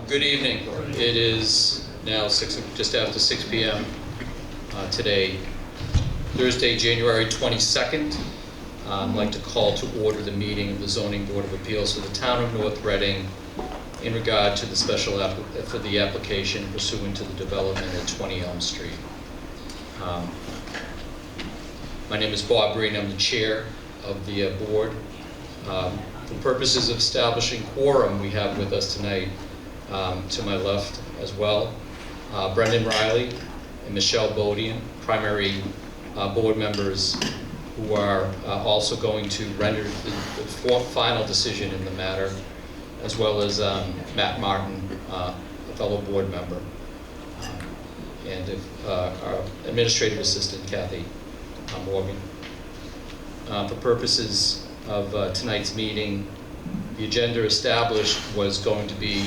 Good evening. It is now just after 6 p.m. Today, Thursday, January 22nd. I'd like to call to order the meeting of the Zoning Board of Appeals for the Town of North Reading in regard to the special for the application pursuant to the development at 20 Elm Street. My name is Bob Green. I'm the chair of the board. For purposes of establishing quorum, we have with us tonight, to my left as well, Brendan Riley and Michelle Bodian, primary board members who are also going to render the final decision in the matter, as well as Matt Martin, a fellow board member, and our administrative assistant, Kathy Morgan. For purposes of tonight's meeting, the agenda established was going to be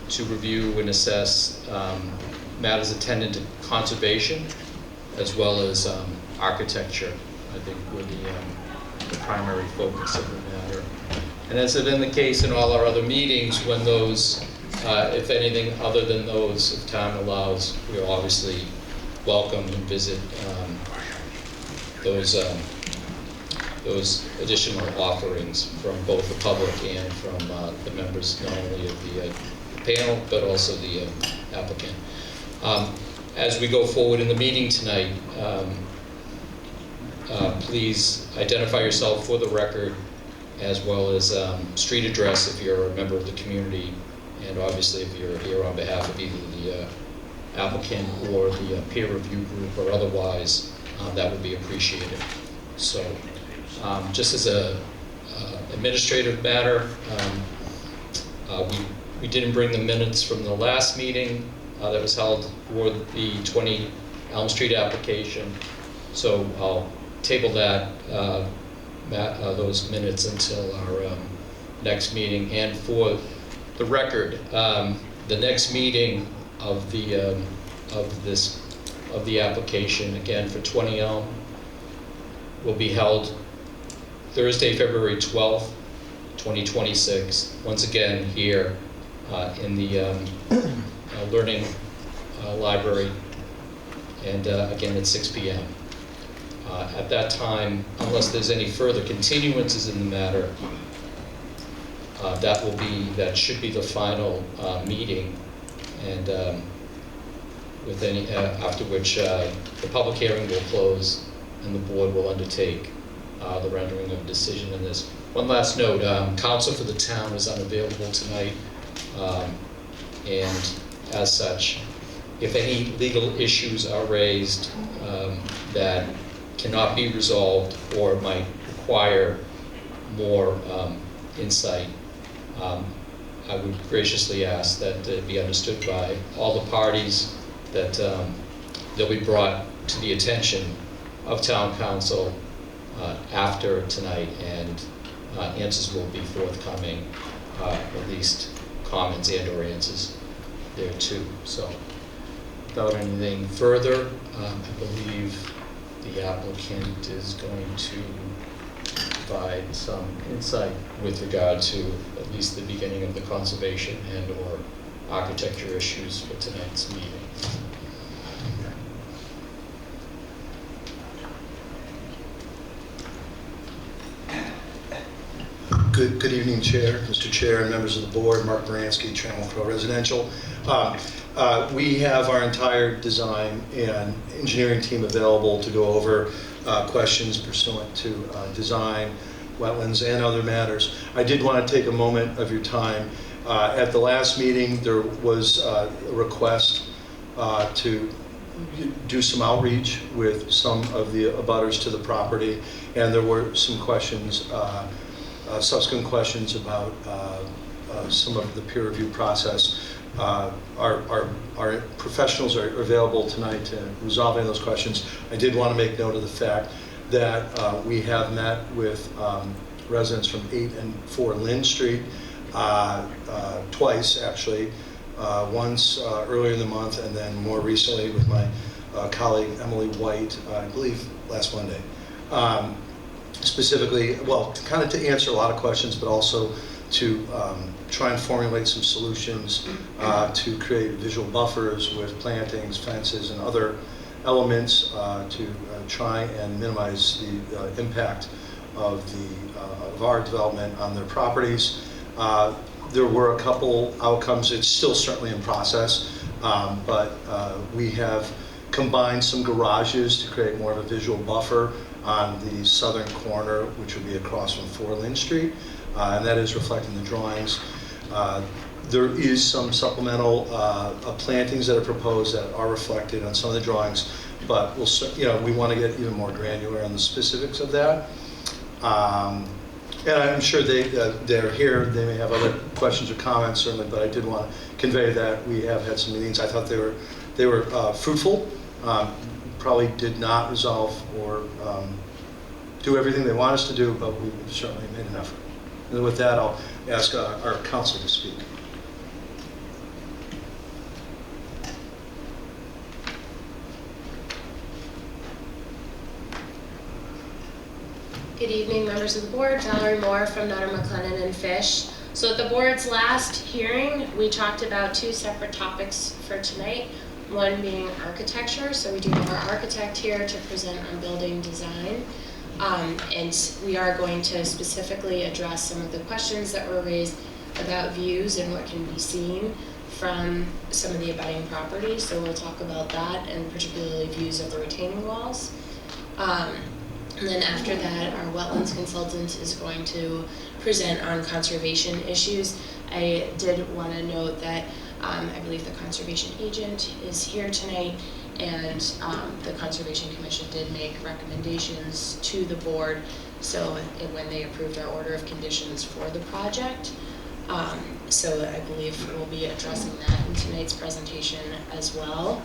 to review and assess matters attendant to conservation, as well as architecture, I think, were the primary focus of the matter. And as has been the case in all our other meetings, when those, if anything other than those, if time allows, we are obviously welcome and visit those additional offerings from both the public and from the members, not only of the panel, but also the applicant. As we go forward in the meeting tonight, please identify yourself for the record, as well as street address if you're a member of the community, and obviously if you're here on behalf of either the applicant or the peer review group or otherwise, that would be appreciated. So just as a administrative matter, we didn't bring the minutes from the last meeting that was held for the 20 Elm Street application, so I'll table that those minutes until our next meeting. And for the record, the next meeting of the application, again for 20 Elm, will be held Thursday, February 12th, 2026. Once again here in the Learning Library, and again at 6 p.m. At that time, unless there's any further continuances in the matter, that should be the final meeting, and with any after which the public hearing will close and the board will undertake the rendering of a decision in this. One last note, counsel for the town is unavailable tonight, and as such, if any legal issues are raised that cannot be resolved or might require more insight, I would graciously ask that it be understood by all the parties that they'll be brought to the attention of town council after tonight, and answers will be forthcoming, at least comments and or answers there too. So without anything further, I believe the applicant is going to provide some insight with regard to at least the beginning of the conservation and or architecture issues for tonight's meeting. Good evening, Chair, Mr. Chair, and members of the board. Mark Baranski, Channel Pro Residential. We have our entire design and engineering team available to go over questions pursuant to design, wetlands, and other matters. I did want to take a moment of your time. At the last meeting, there was a request to do some outreach with some of the abutters to the property, and there were some questions, subsequent questions about some of the peer review process. Our professionals are available tonight to resolve any of those questions. I did want to make note of the fact that we have met with residents from 8 and 4 Lynn Street twice, actually. Once earlier in the month, and then more recently with my colleague Emily White, I believe last Monday. Specifically, well, kind of to answer a lot of questions, but also to try and formulate some solutions to create visual buffers with plantings, fences, and other elements to try and minimize the impact of our development on their properties. There were a couple outcomes. It's still certainly in process, but we have combined some garages to create more of a visual buffer on the southern corner, which would be across from 4 Lynn Street, and that is reflected in the drawings. There is some supplemental plantings that are proposed that are reflected on some of the drawings, but we want to get even more granular on the specifics of that. And I'm sure they're here. They may have other questions or comments, certainly, but I did want to convey that we have had some meetings. I thought they were fruitful. Probably did not resolve or do everything they want us to do, but we certainly made an effort. And with that, I'll ask our counsel to speak. Good evening, members of the board. Valerie Moore from Nutter, McLennan and Fish. So at the board's last hearing, we talked about 2 separate topics for tonight. One being architecture. So we do have our architect here to present on building design. And we are going to specifically address some of the questions that were raised about views and what can be seen from some of the abutting properties. So we'll talk about that, and particularly views of the retaining walls. And then after that, our wetlands consultant is going to present on conservation issues. I did want to note that I believe the conservation agent is here tonight, and the Conservation Commission did make recommendations to the board. So when they approved our order of conditions for the project, so I believe we'll be addressing that in tonight's presentation as well.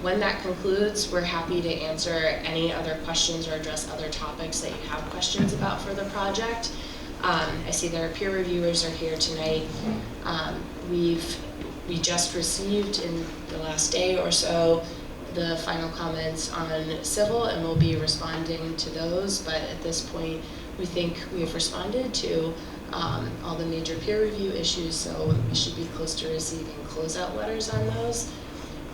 When that concludes, we're happy to answer any other questions or address other topics that you have questions about for the project. I see that our peer reviewers are here tonight. We just received in the last day or so the final comments on civil, and we'll be responding to those, but at this point we think we've responded to all the major peer review issues, so we should be close to receiving closeout letters on those.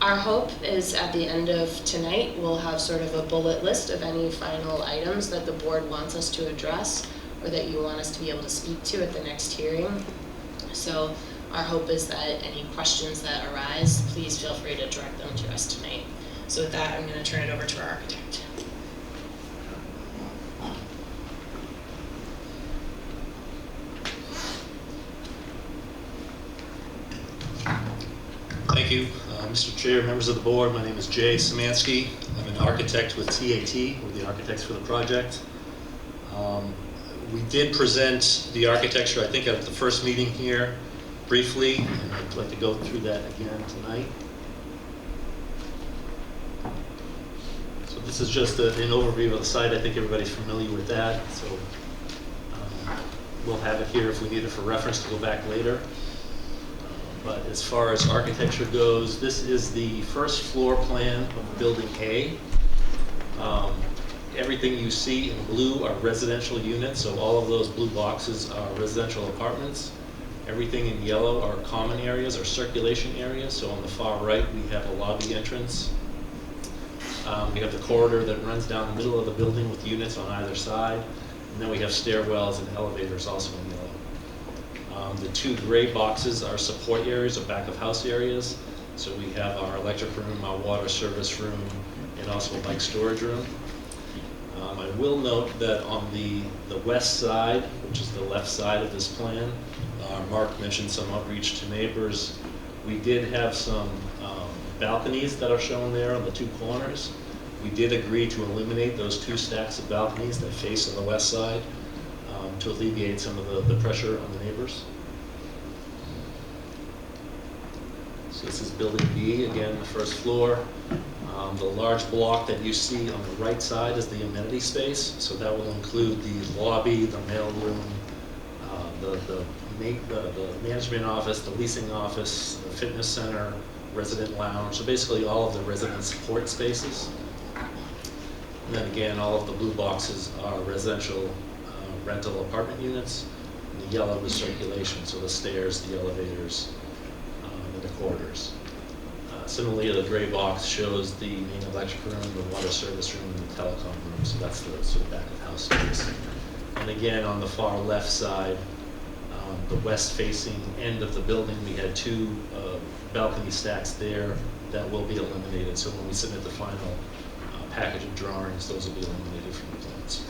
Our hope is at the end of tonight, we'll have sort of a bullet list of any final items that the board wants us to address or that you want us to be able to speak to at the next hearing. So our hope is that any questions that arise, please feel free to direct them to us tonight. So with that, I'm going to turn it over to our architect. Thank you, Mr. Chair, members of the board. My name is Jay Szymanski. I'm an architect with TAT, we're the architects for the project. We did present the architecture, I think, at the first meeting here briefly, and I'd like to go through that again tonight. So this is just an overview of the site. I think everybody's familiar with that, so we'll have it here if we need it for reference to go back later. But as far as architecture goes, this is the first floor plan of Building A. Everything you see in blue are residential units, so all of those blue boxes are residential apartments. Everything in yellow are common areas or circulation areas, so on the far right we have a lobby entrance. We have the corridor that runs down the middle of the building with units on either side, and then we have stairwells and elevators also in yellow. The 2 gray boxes are support areas or back of house areas. So we have our electric room, our water service room, and also a bike storage room. I will note that on the west side, which is the left side of this plan, Mark mentioned some outreach to neighbors. We did have some balconies that are shown there on the 2 corners. We did agree to eliminate those 2 stacks of balconies that face on the west side to alleviate some of the pressure on the neighbors. So this is Building B, again, the first floor. The large block that you see on the right side is the amenity space. So that will include the lobby, the mail room, the management office, the leasing office, the fitness center, resident lounge. So basically all of the resident support spaces. And then again, all of the blue boxes are residential rental apartment units. And and the yellow is circulation, so the stairs, the elevators, and the corridors. Similarly, the gray box shows the main electric room, the water service room, and the telecom room, so that's the sort of back of house space. And again, on the far left side, the west-facing end of the building, we had 2 balcony stacks there that will be eliminated. So when we submit the final package of drawings, those will be eliminated from the plans.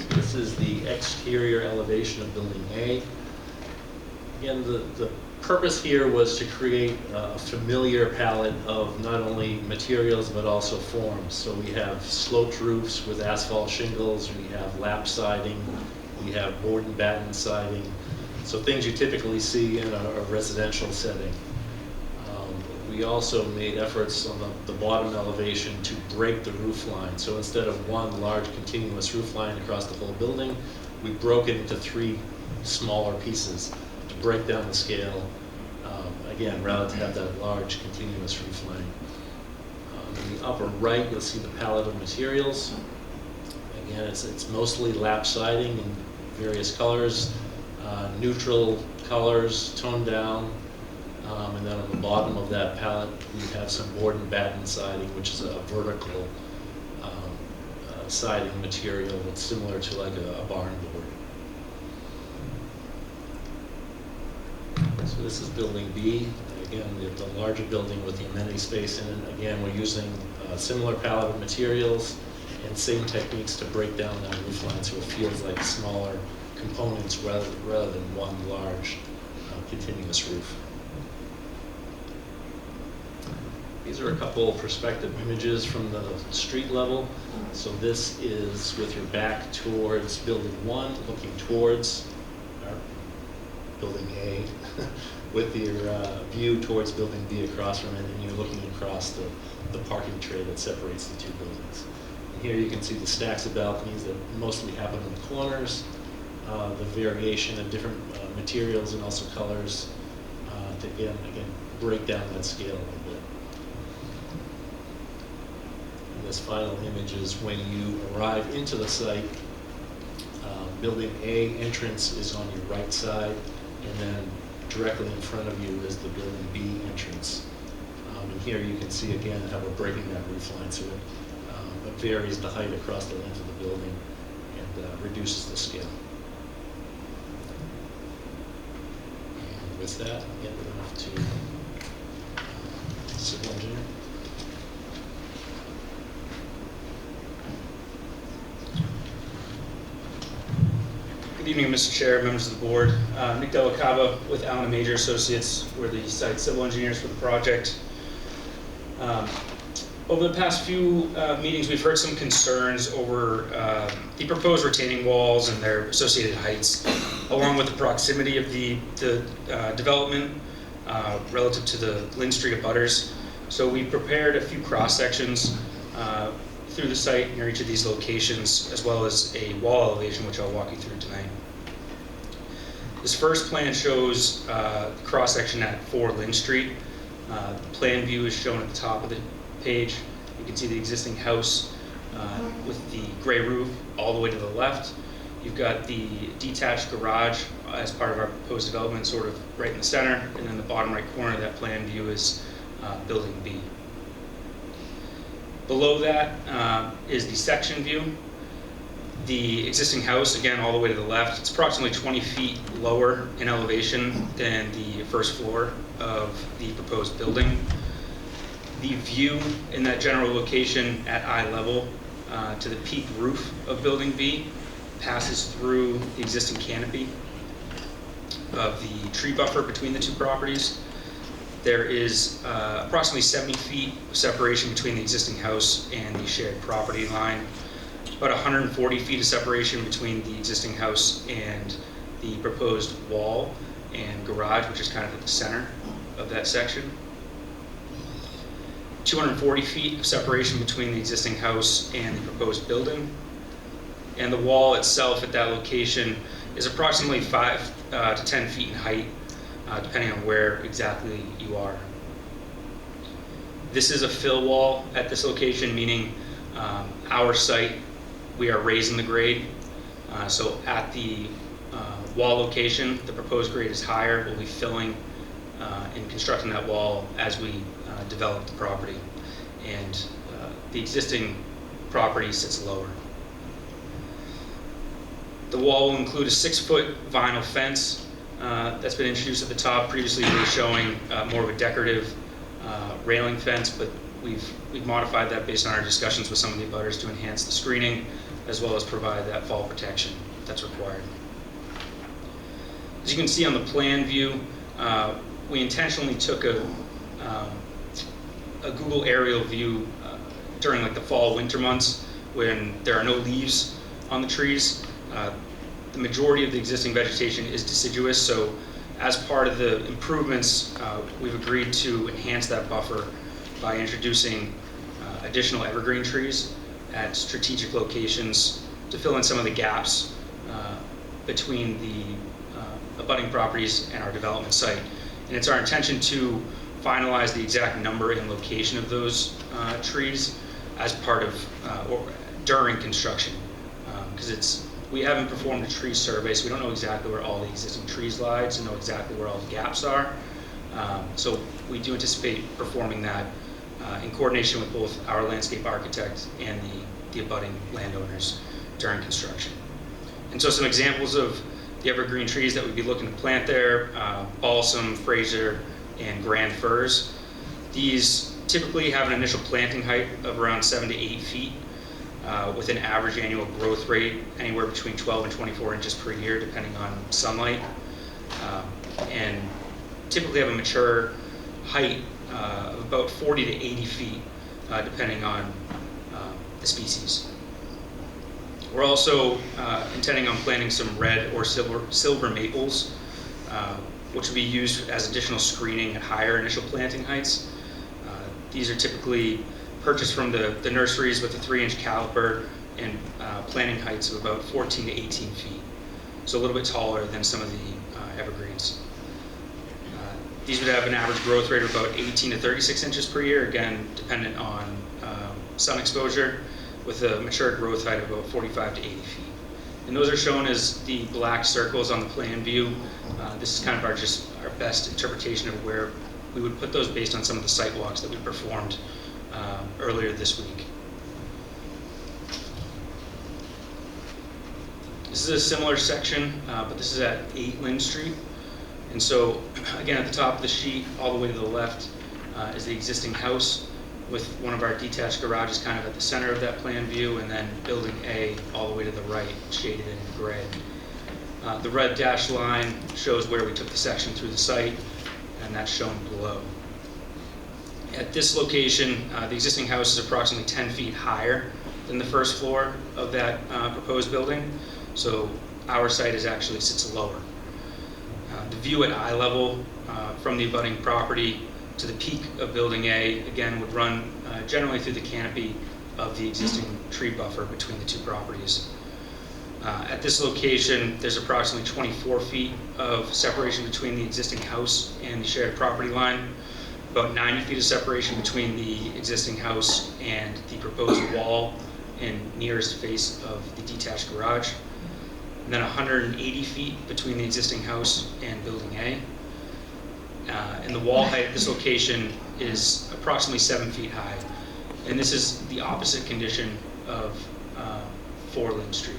This is the exterior elevation of Building A. Again, the purpose here was to create a familiar palette of not only materials but also forms. So we have sloped roofs with asphalt shingles, we have lap siding, we have board and batten siding. So things you typically see in a residential setting. We also made efforts on the bottom elevation to break the roof line. So instead of one large continuous roof line across the whole building, we broke it into 3 smaller pieces to break down the scale, again, rather than have that large continuous roof line. In the upper right, you'll see the palette of materials. Again, it's mostly lap siding in various colors, neutral colors, toned down, and then on the bottom of that palette, we have some board and batten siding, which is a vertical siding material that's similar to like a barn board. So this is Building B. Again, the larger building with the amenity space in it. Again, we're using a similar palette of materials and same techniques to break down that roof line so it feels like smaller components rather than one large continuous roof. These are a couple perspective images from the street level. So this is with your back towards Building 1, looking towards Building A, with your view towards Building B across from it, and you're looking across the parking tray that separates the 2 buildings. And here you can see the stacks of balconies that mostly happen in the corners, the variation of different materials and also colors to again break down that scale a little bit. And this final image is when you arrive into the site. Building A entrance is on your right side, and then directly in front of you is the Building B entrance. And here you can see again how we're breaking that roof line, so it varies the height across the length of the building and reduces the scale. And with that, again, we're off to civil engineer. Good evening, Mr. Chair, members of the board. Nick Delacava with Allen & Major Associates. We're the site civil engineers for the project. Over the past few meetings, we've heard some concerns over the proposed retaining walls and their associated heights, along with the proximity of the development relative to the Lynn Street abutters. So we prepared a few cross sections through the site near each of these locations, as well as a wall elevation, which I'll walk you through tonight. This first plan shows cross-section at 4 Lynn Street. The plan view is shown at the top of the page. You can see the existing house with the gray roof all the way to the left. You've got the detached garage as part of our proposed development, sort of right in the center, and then the bottom right corner of that plan view is Building B. Below that is the section view. The existing house, again, all the way to the left, it's approximately 20 feet lower in elevation than the first floor of the proposed building. The view in that general location at eye level to the peak roof of Building B passes through the existing canopy of the tree buffer between the 2 properties. There is approximately 70 feet of separation between the existing house and the shared property line. About 140 feet of separation between the existing house and the proposed wall and garage, which is kind of at the center of that section. 240 feet of separation between the existing house and the proposed building. And the wall itself at that location is approximately 5 to 10 feet in height, depending on where exactly you are. This is a fill wall at this location, meaning our site, we are raising the grade So at the wall location, the proposed grade is higher. We'll be filling and constructing that wall as we develop the property. And the existing property sits lower. The wall will include a 6-foot vinyl fence that's been introduced at the top. Previously, we were showing more of a decorative railing fence, but we've modified that based on our discussions with some of the abutters to enhance the screening as well as provide that fall protection that's required. As you can see on the plan view, we intentionally took a Google aerial view during like the fall, winter months when there are no leaves on the trees. The majority of the existing vegetation is deciduous, so as part of the improvements, we've agreed to enhance that buffer by introducing additional evergreen trees at strategic locations to fill in some of the gaps between the abutting properties and our development site. And it's our intention to finalize the exact number and location of those trees as part of or during construction, because we haven't performed a tree survey, so we don't know exactly where all the existing trees lie, to know exactly where all the gaps are. So we do anticipate performing that in coordination with both our landscape architect and the abutting landowners during construction. And so some examples of the evergreen trees that we'd be looking to plant there: balsam, Fraser, and grand firs. These typically have an initial planting height of around 7 to 8 feet, with an average annual growth rate anywhere between 12 and 24 inches per year, depending on sunlight, and typically have a mature height of about 40 to 80 feet, depending on the species. We're also intending on planting some red or silver maples, which will be used as additional screening at higher initial planting heights. These are typically purchased from the nurseries with a 3-inch caliper and planting heights of about 14 to 18 feet, so a little bit taller than some of the evergreens. These would have an average growth rate of about 18 to 36 inches per year, again dependent on sun exposure, with a mature growth height of about 45 to 80 feet. And those are shown as the black circles on the plan view. This is kind of our best interpretation of where we would put those based on some of the site walks that we performed earlier this week. This is a similar section, but this is at 8 Lynn Street. And so, again, at the top of the sheet, all the way to the left, is the existing house, with one of our detached garages kind of at the center of that plan view, and then building A all the way to the right, shaded in gray. The red dashed line shows where we took the section through the site, and that's shown below. At this location, the existing house is approximately 10 feet higher than the first floor of that proposed building, so our site actually sits lower. The view at eye level from the abutting property to the peak of building A, again, would run generally through the canopy of the existing tree buffer between the two properties. At this location, there's approximately 24 feet of separation between the existing house and the shared property line, about 90 feet of separation between the existing house and the proposed wall and nearest face of the detached garage, and then 180 feet between the existing house and building A. And the wall height at this location is approximately 7 feet high. And this is the opposite condition of 4 Lynn Street.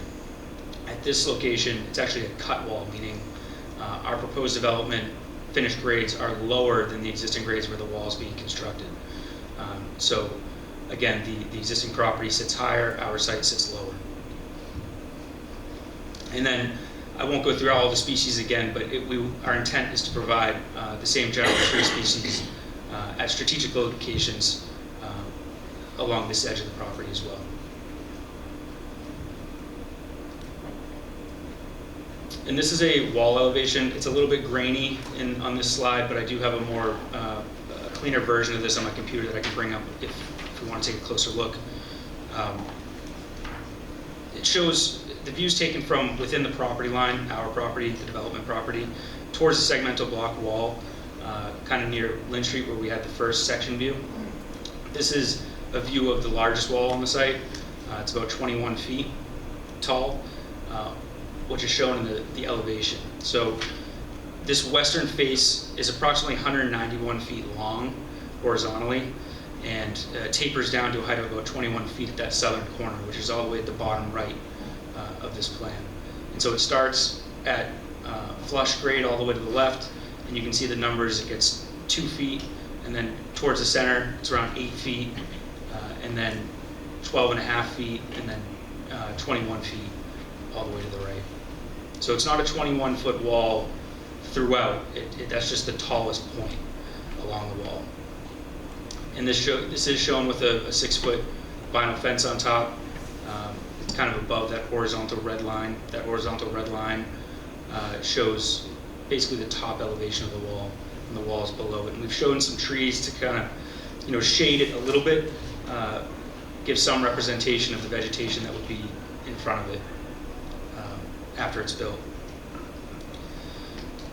At this location, it's actually a cut wall, meaning our proposed development finished grades are lower than the existing grades where the wall is being constructed. So again, the existing property sits higher, our site sits lower. And then I won't go through all the species again, but our intent is to provide the same general tree species at strategic locations along this edge of the property as well. And this is a wall elevation. It's a little bit grainy on this slide, but I do have a more cleaner version of this on my computer that I can bring up if we want to take a closer look. It shows the views taken from within the property line, our property, the development property, towards the segmental block wall, kind of near Lynn Street where we had the first section view. This is a view of the largest wall on the site. It's about 21 feet tall. which is shown in the elevation. So this western face is approximately 191 feet long horizontally, and tapers down to a height of about 21 feet at that southern corner, which is all the way at the bottom right of this plan. And so it starts at flush grade all the way to the left, and you can see the numbers. It gets 2 feet, and then towards the center it's around 8 feet, and then 12.5 feet, and then 21 feet all the way to the right. So it's not a 21-foot wall throughout. That's just the tallest point along the wall. And this is shown with a 6-foot vinyl fence on top. It's kind of above that horizontal red line. That horizontal red line shows basically the top elevation of the wall, and the walls below it. And we've shown some trees to kind of, shade it a little bit, give some representation of the vegetation that would be in front of it after it's built.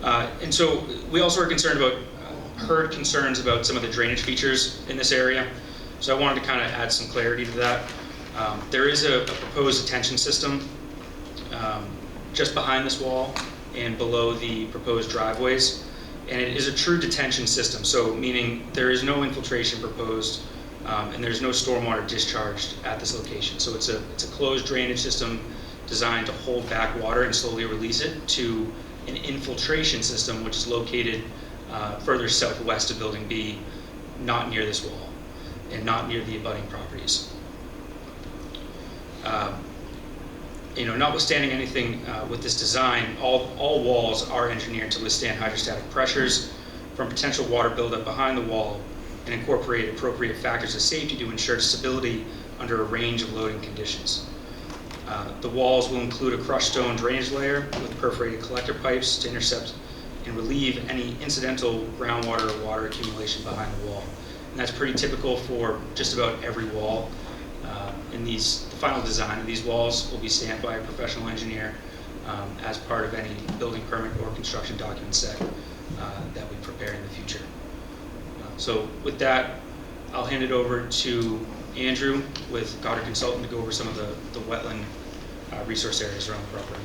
And so we also are concerned about, heard concerns about some of the drainage features in this area. So I wanted to kind of add some clarity to that. There is a proposed detention system just behind this wall and below the proposed driveways. And it is a true detention system, so meaning there is no infiltration proposed, and there's no stormwater discharged at this location. So it's a closed drainage system designed to hold back water and slowly release it to an infiltration system which is located further southwest of Building B, not near this wall and not near the abutting properties. Notwithstanding anything with this design, all walls are engineered to withstand hydrostatic pressures from potential water buildup behind the wall and incorporate appropriate factors of safety to ensure stability under a range of loading conditions. The walls will include a crushed stone drainage layer with perforated collector pipes to intercept and relieve any incidental groundwater or water accumulation behind the wall. And that's pretty typical for just about every wall. The final design of these walls will be stamped by a professional engineer as part of any building permit or construction document set that we prepare in the future. So with that, I'll hand it over to Andrew with Goddard Consultant to go over some of the wetland resource areas around the property.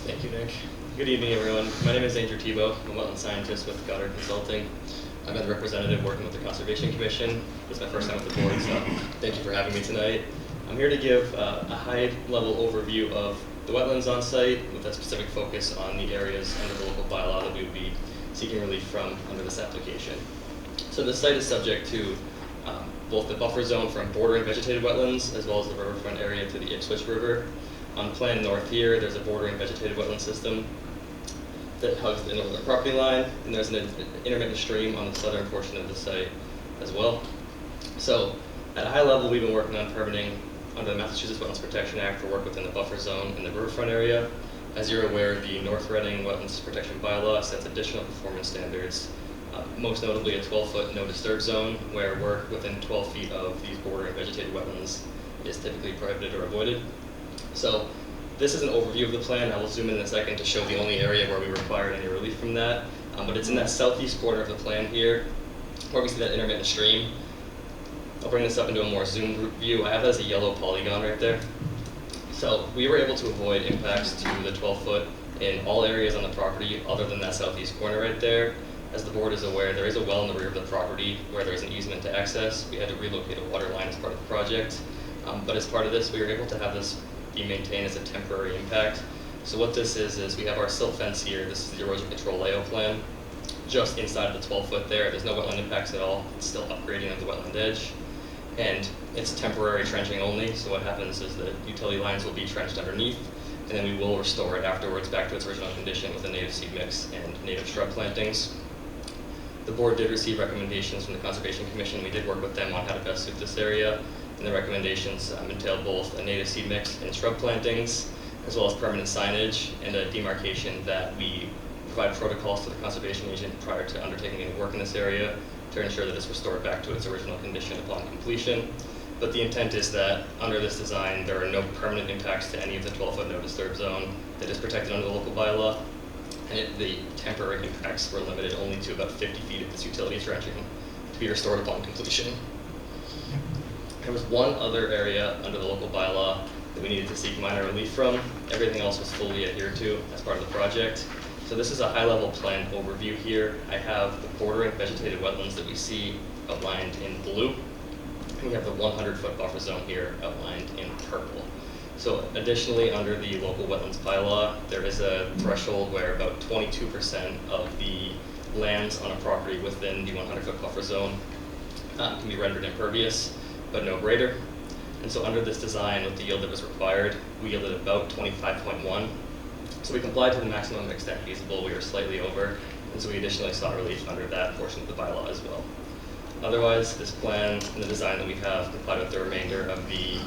Thank you, Nick. Good evening, everyone. My name is Andrew Tebow. I'm a wetland scientist with Goddard Consulting. I've been a representative working with the Conservation Commission. This is my first time with the board, so thank you for having me tonight. I'm here to give a high-level overview of the wetlands on site with a specific focus on the areas under the local bylaw that we would be seeking relief from under this application. So the site is subject to both the buffer zone from bordering vegetated wetlands as well as the riverfront area to the Ipswich River. On plan north here, there's a bordering vegetated wetland system that hugs the northern property line, and there's an intermittent stream on the southern portion of the site as well. So at a high level, we've been working on permitting under the Massachusetts Wetlands Protection Act for work within the buffer zone in the riverfront area. As you're aware, the North Reading Wetlands Protection Bylaw sets additional performance standards, most notably a 12-foot no disturb zone, where work within 12 feet of these bordering vegetated wetlands is typically prohibited or avoided. So this is an overview of the plan. I will zoom in a second to show the only area where we require any relief from that. But it's in that southeast corner of the plan here where we see that intermittent stream. I'll bring this up into a more zoomed view. I have that as a yellow polygon right there. So we were able to avoid impacts to the 12-foot in all areas on the property other than that southeast corner right there. As the board is aware, there is a well in the rear of the property where there is an easement to access. We had to relocate a water line as part of the project. But as part of this, we were able to have this be maintained as a temporary impact. So what this is we have our silt fence here. This is the erosion control layout plan. Just inside of the 12-foot there's no wetland impacts at all. It's still upgrading of the wetland edge. And it's temporary trenching only. So what happens is the utility lines will be trenched underneath, and then we will restore it afterwards back to its original condition with a native seed mix and native shrub plantings. The board did receive recommendations from the Conservation Commission. We did work with them on how to best suit this area. And the recommendations entailed both a native seed mix and shrub plantings, as well as permanent signage and a demarcation that we provide protocols to the conservation agent prior to undertaking any work in this area to ensure that it's restored back to its original condition upon completion. But the intent is that under this design, there are no permanent impacts to any of the 12-foot no disturb zone that is protected under the local bylaw. And the temporary impacts were limited only to about 50 feet of this utility trenching to be restored upon completion. There was one other area under the local bylaw that we needed to seek minor relief from. Everything else was fully adhered to as part of the project. So this is a high-level plan overview here. I have the bordering vegetated wetlands that we see outlined in blue. And we have the 100-foot buffer zone here outlined in purple. So additionally, under the local wetlands bylaw, there is a threshold where about 22% of the lands on a property within the 100-foot buffer zone can be rendered impervious, but no greater. And so under this design, with the yield that was required, we yielded about 25.1. So we complied to the maximum extent feasible. We were slightly over, and so we additionally sought relief under that portion of the bylaw as well. Otherwise, this plan and the design that we have complied with the remainder of the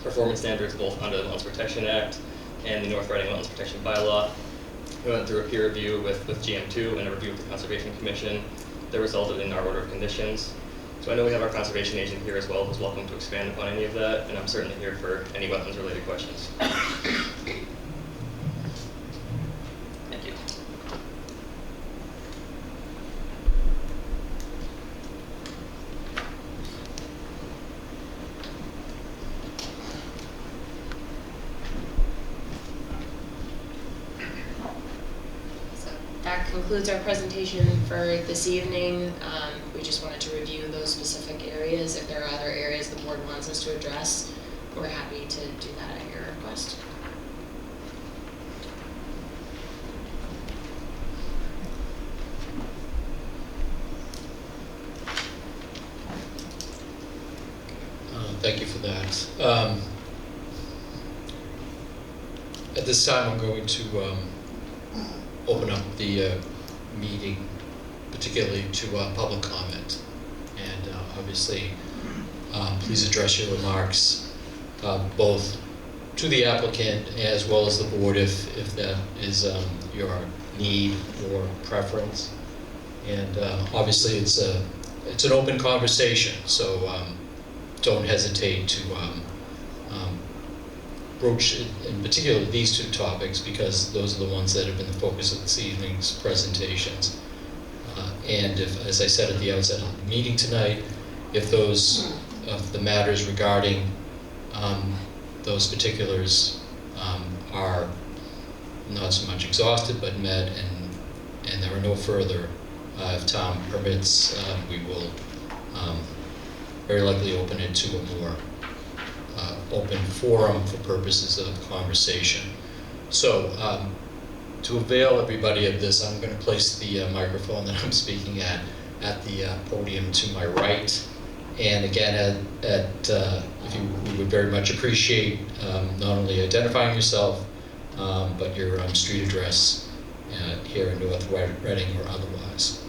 performance standards, both under the Wetlands Protection Act and the North Reading Wetlands Protection Bylaw. We went through a peer review with GM2 and a review with the Conservation Commission that resulted in our order of conditions. So I know we have our conservation agent here as well, who's welcome to expand upon any of that, and I'm certainly here for any wetlands related questions. Thank you. So that concludes our presentation for this evening. We just wanted to review those specific areas. If there are other areas the board wants us to address, we're happy to do that at your request. Thank you for that. At this time, I'm going to open up the meeting, particularly to public comment. And obviously, please address your remarks both to the applicant as well as the board if that is your need or preference. And obviously, it's an open conversation, so don't hesitate to broach, in particular, these two topics, because those are the ones that have been the focus of this evening's presentations. And if, as I said at the outset of the meeting tonight, if those of the matters regarding those particulars are not so much exhausted but met, and there are no further, if time permits, we will very likely open it to a more open forum for purposes of conversation. So to avail everybody of this, I'm going to place the microphone that I'm speaking at the podium to my right. And again, we would very much appreciate not only identifying yourself, but your street address here in North Reading or otherwise.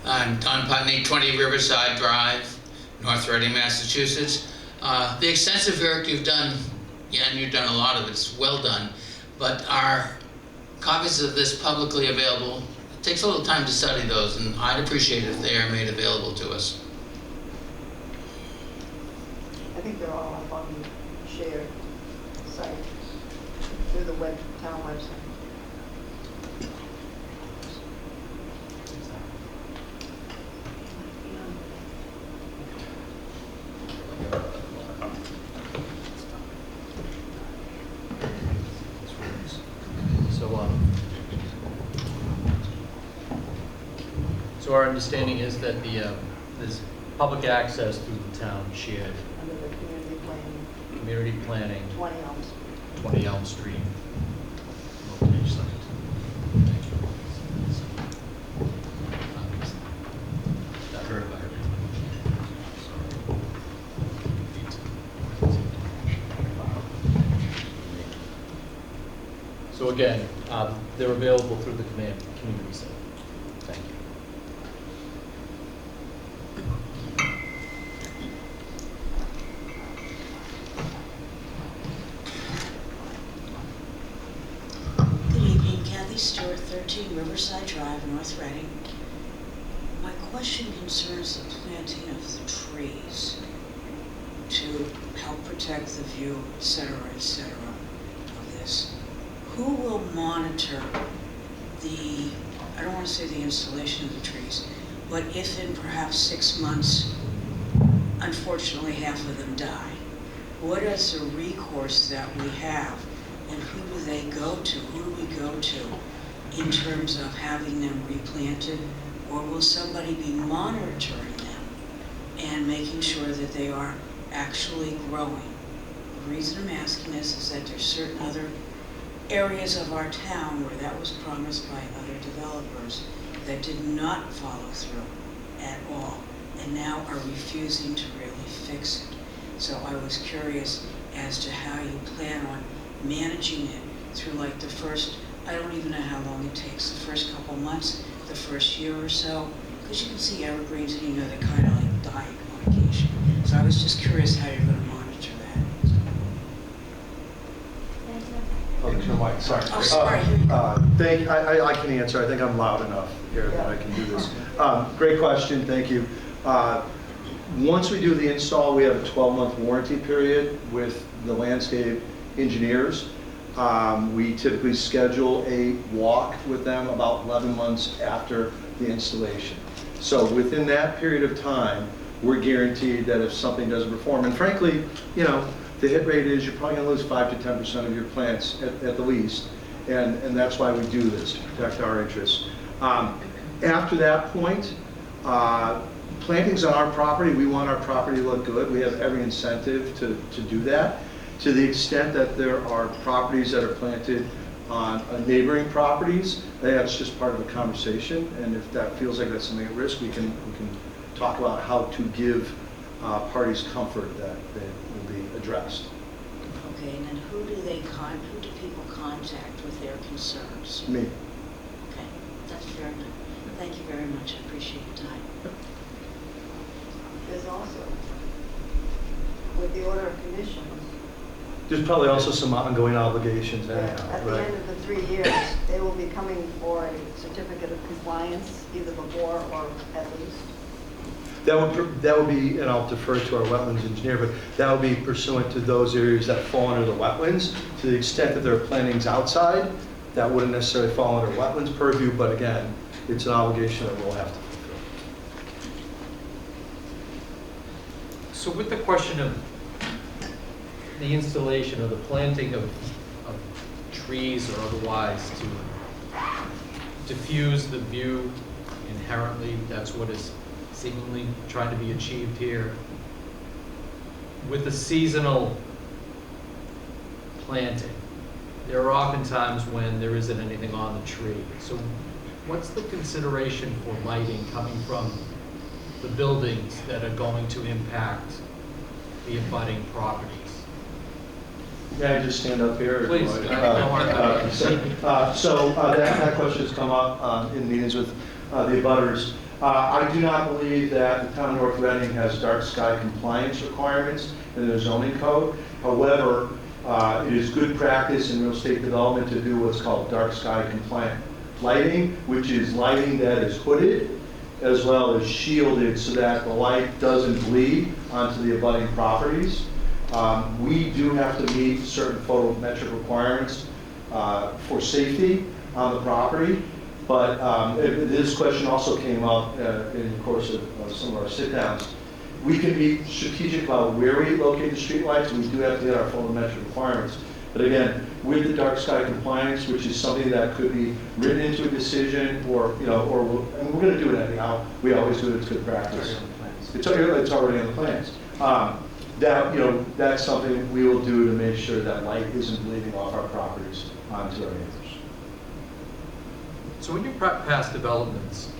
I'm Don Putney, 20 Riverside Drive, North Reading, Massachusetts. The extensive work you've done, and you've done a lot of it, it's well done, but are copies of this publicly available? It takes a little time to study those, and I'd appreciate it if they are made available to us. I think they're all up on the shared site through the town website. So our understanding is that there's public access through the town shared Under the community planning, 20 Elms. 20 Elm Street. Page site. Thank you. Not heard by everyone. So again, they're available through the community center. Thank you. Kathy Stewart, 13 Riverside Drive, North Reading. My question concerns the planting of the trees to help protect the view, et cetera, of this. Who will monitor the, I don't want to say the installation of the trees, but if in perhaps 6 months, unfortunately half of them die, what is the recourse that we have, and who do they go to? Who do we go to in terms of having them replanted, or will somebody be monitoring them and making sure that they are actually growing? The reason I'm asking this is that there's certain other areas of our town where that was promised by other developers that did not follow through at all, and now are refusing to really fix it. So I was curious as to how you plan on managing it through like the first, I don't even know how long it takes, the first couple months, the first year or so, because you can see evergreens and you know they kind of like die on occasion. So I was just curious how you're going to monitor that. Oh, there's no mic, sorry. Oh, sorry. I can answer. I think I'm loud enough here that I can do this. Great question, thank you. Once we do the install, we have a 12-month warranty period with the landscape engineers. We typically schedule a walk with them about 11 months after the installation. So within that period of time, we're guaranteed that if something doesn't perform, and frankly, you know, the hit rate is you're probably going to lose 5 to 10% of your plants at the least, and that's why we do this, to protect our interests. After that point, plantings on our property, we want our property to look good. We have every incentive to do that. To the extent that there are properties that are planted on neighboring properties, that's just part of the conversation. And if that feels like that's something at risk, we can talk about how to give parties comfort that they will be addressed. Okay, and then who do people contact with their concerns? Me. Okay, that's fair enough. Thank you very much. I appreciate your time. There's also, with the order of conditions, There's probably also some ongoing obligations anyhow, at the right? end of the 3 years, they will be coming for a certificate of compliance, either before or at least. That would be, and I'll defer to our wetlands engineer, but that would be pursuant to those areas that fall under the wetlands. To the extent that there are plantings outside, that wouldn't necessarily fall under wetlands purview, but again, it's an obligation that we'll have to fulfill. So with the question of the installation or the planting of trees or otherwise to diffuse the view inherently, that's what is seemingly trying to be achieved here. With the seasonal planting, there are often times when there isn't anything on the tree. So what's the consideration for lighting coming from the buildings that are going to impact the abutting properties? May I just stand up here? Please. That question has come up in meetings with the abutters. I do not believe that the town of North Reading has dark sky compliance requirements in their zoning code. However, it is good practice in real estate development to do what's called dark sky compliant lighting, which is lighting that is hooded as well as shielded so that the light doesn't bleed onto the abutting properties. We do have to meet certain photometric requirements for safety on the property, but this question also came up in the course of some of our sit-downs. We can be strategic about where we locate the streetlights, and we do have to hit our photometric requirements. But again, with the dark sky compliance, which is something that could be written into a decision, or and we're going to do it anyhow. We always do it. It's good practice. It's already on the plans. That's something we will do to make sure that light isn't bleeding off our properties onto our neighbors. So in your past developments,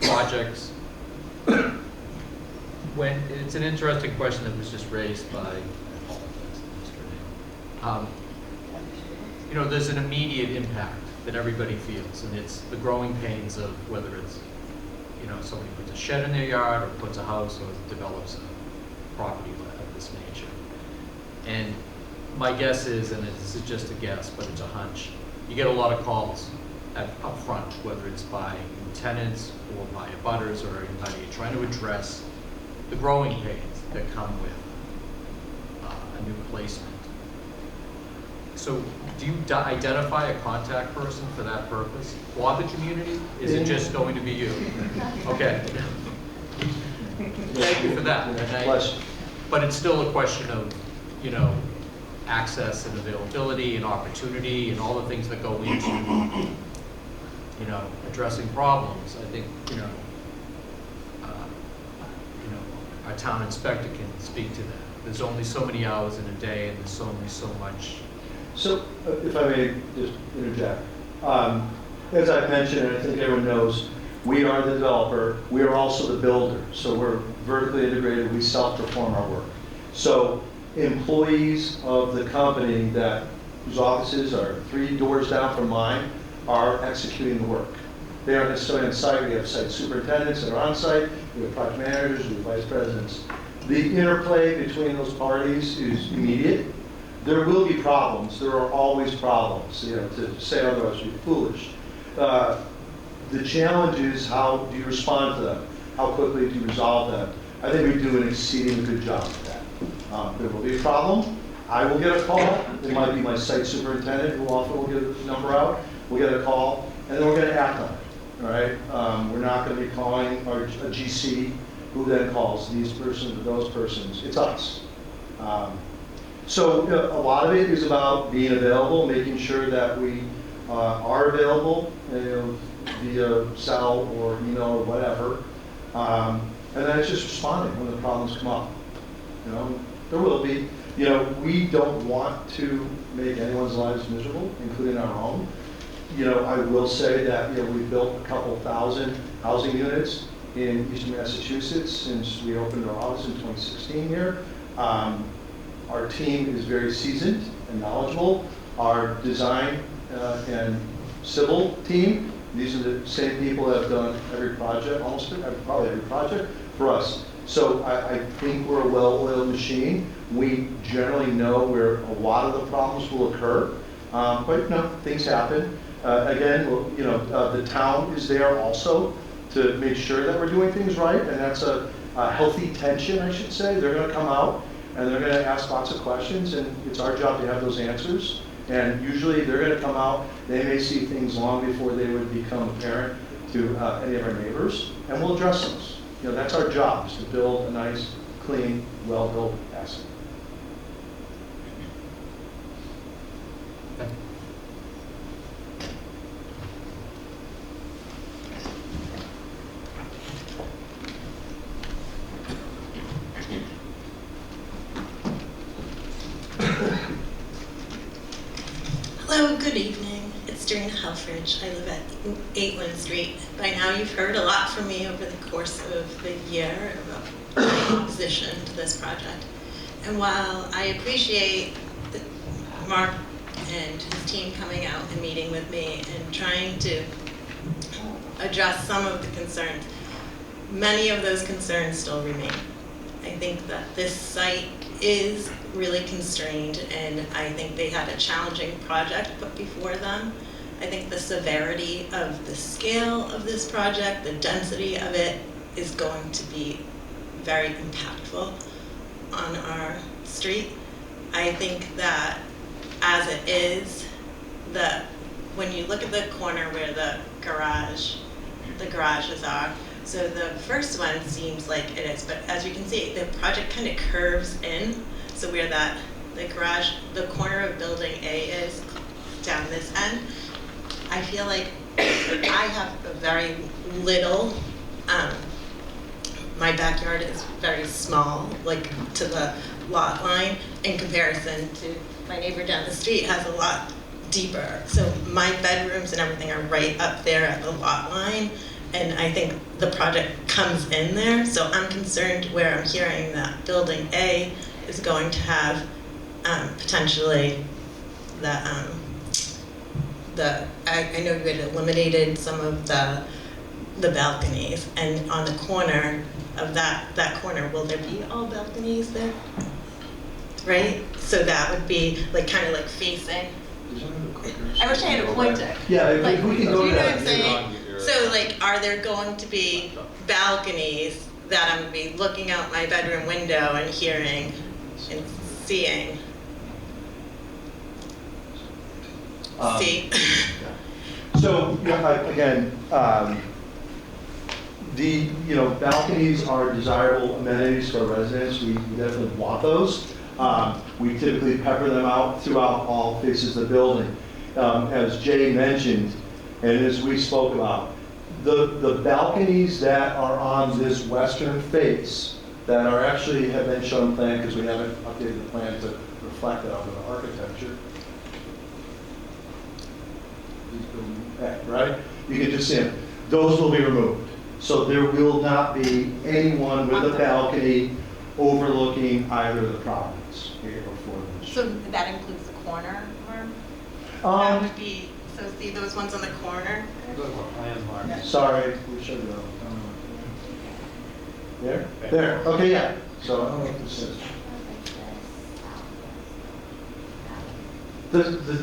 projects, when it's an interesting question that was just raised by, there's an immediate impact that everybody feels, and it's the growing pains of whether it's, somebody puts a shed in their yard or puts a house or develops a property of this nature. And my guess is, and this is just a guess, but it's a hunch, you get a lot of calls up front, whether it's by new tenants or by abutters or anybody, trying to address the growing pains that come with a new placement. So do you identify a contact person for that purpose for the community? Is it just going to be you? Okay. Thank you for that. But it's still a question of, you know, access and availability and opportunity and all the things that go into, you know, addressing problems. I think, you know, our town inspector can speak to that. There's only so many hours in a day, and there's only so much. So, if I may just interject, as I've mentioned, and I think everyone knows, we are the developer. We are also the builder. So we're vertically integrated. We self-perform our work. So employees of the company whose offices are 3 doors down from mine are executing the work. They aren't necessarily on site. We have site superintendents that are on site. We have project managers, we have vice presidents. The interplay between those parties is immediate. There will be problems. There are always problems. You know, to say otherwise would be foolish. The challenge is, how do you respond to them? How quickly do you resolve them? I think we do an exceedingly good job of that. There will be a problem. I will get a call. It might be my site superintendent who often will get a number out. We'll get a call, and then we're going to act on it. All right? We're not going to be calling a GC who then calls these persons or those persons. It's us. So a lot of it is about being available, making sure that we are available, via cell or email or whatever. And then it's just responding when the problems come up. You know, there will be. You know, we don't want to make anyone's lives miserable, including our own. You know, I will say that, you know, we've built a couple thousand housing units in Eastern Massachusetts since we opened our office in 2016 here. Our team is very seasoned and knowledgeable. Our design and civil team, these are the same people that have done every project, probably every project for us. So I think we're a well-oiled machine. We generally know where a lot of the problems will occur, but you know, things happen. Again, you know, the town is there also to make sure that we're doing things right, and that's a healthy tension, I should say. They're going to come out and they're going to ask lots of questions, and it's our job to have those answers. And usually they're going to come out, they may see things long before they would become apparent to any of our neighbors, and we'll address those. You know, that's our job, is to build a nice, clean, well-built asset. Hello, good evening. It's Doreen Helfridge. I live at 8 Lynn Street. By now you've heard a lot from me over the course of the year about my opposition to this project. And while I appreciate Mark and his team coming out and meeting with me and trying to address some of the concerns, many of those concerns still remain. I think that this site is really constrained, and I think they had a challenging project put before them. I think the severity of the scale of this project, the density of it, is going to be very impactful on our street. I think that as it is, when you look at the corner where the garages are, so the first one seems like it is, but as you can see, the project kind of curves in. So where the corner of building A is down this end, I feel like I have a very little, my backyard is very small, like to the lot line, in comparison to my neighbor down the street has a lot deeper. So my bedrooms and everything are right up there at the lot line. And I think the project comes in there. So I'm concerned where I'm hearing that building A is going to have potentially I know you had eliminated some of the balconies, and on the corner of that corner, will there be all balconies there? Right? So that would be like kind of like facing I wish I had a pointer. Yeah, if Like, we can do go you to know that. what I'm saying? So like, are there going to be balconies that I'm gonna be looking out my bedroom window and hearing and seeing? See? So, again, the, balconies are desirable amenities for residents. We definitely want those. We typically pepper them out throughout all faces of the building. As Jay mentioned, and as we spoke about, the balconies that are on this western face that are actually have been shown plan because we haven't updated the plan to reflect that onto the architecture. Right? You can just see them. Those will be removed. So there will not be anyone with a balcony overlooking either of the properties here or for them. So that includes the corner room? That Um, would be, so see those ones on the corner? sorry, we should go. There? There. Okay, yeah. So I don't know what this is.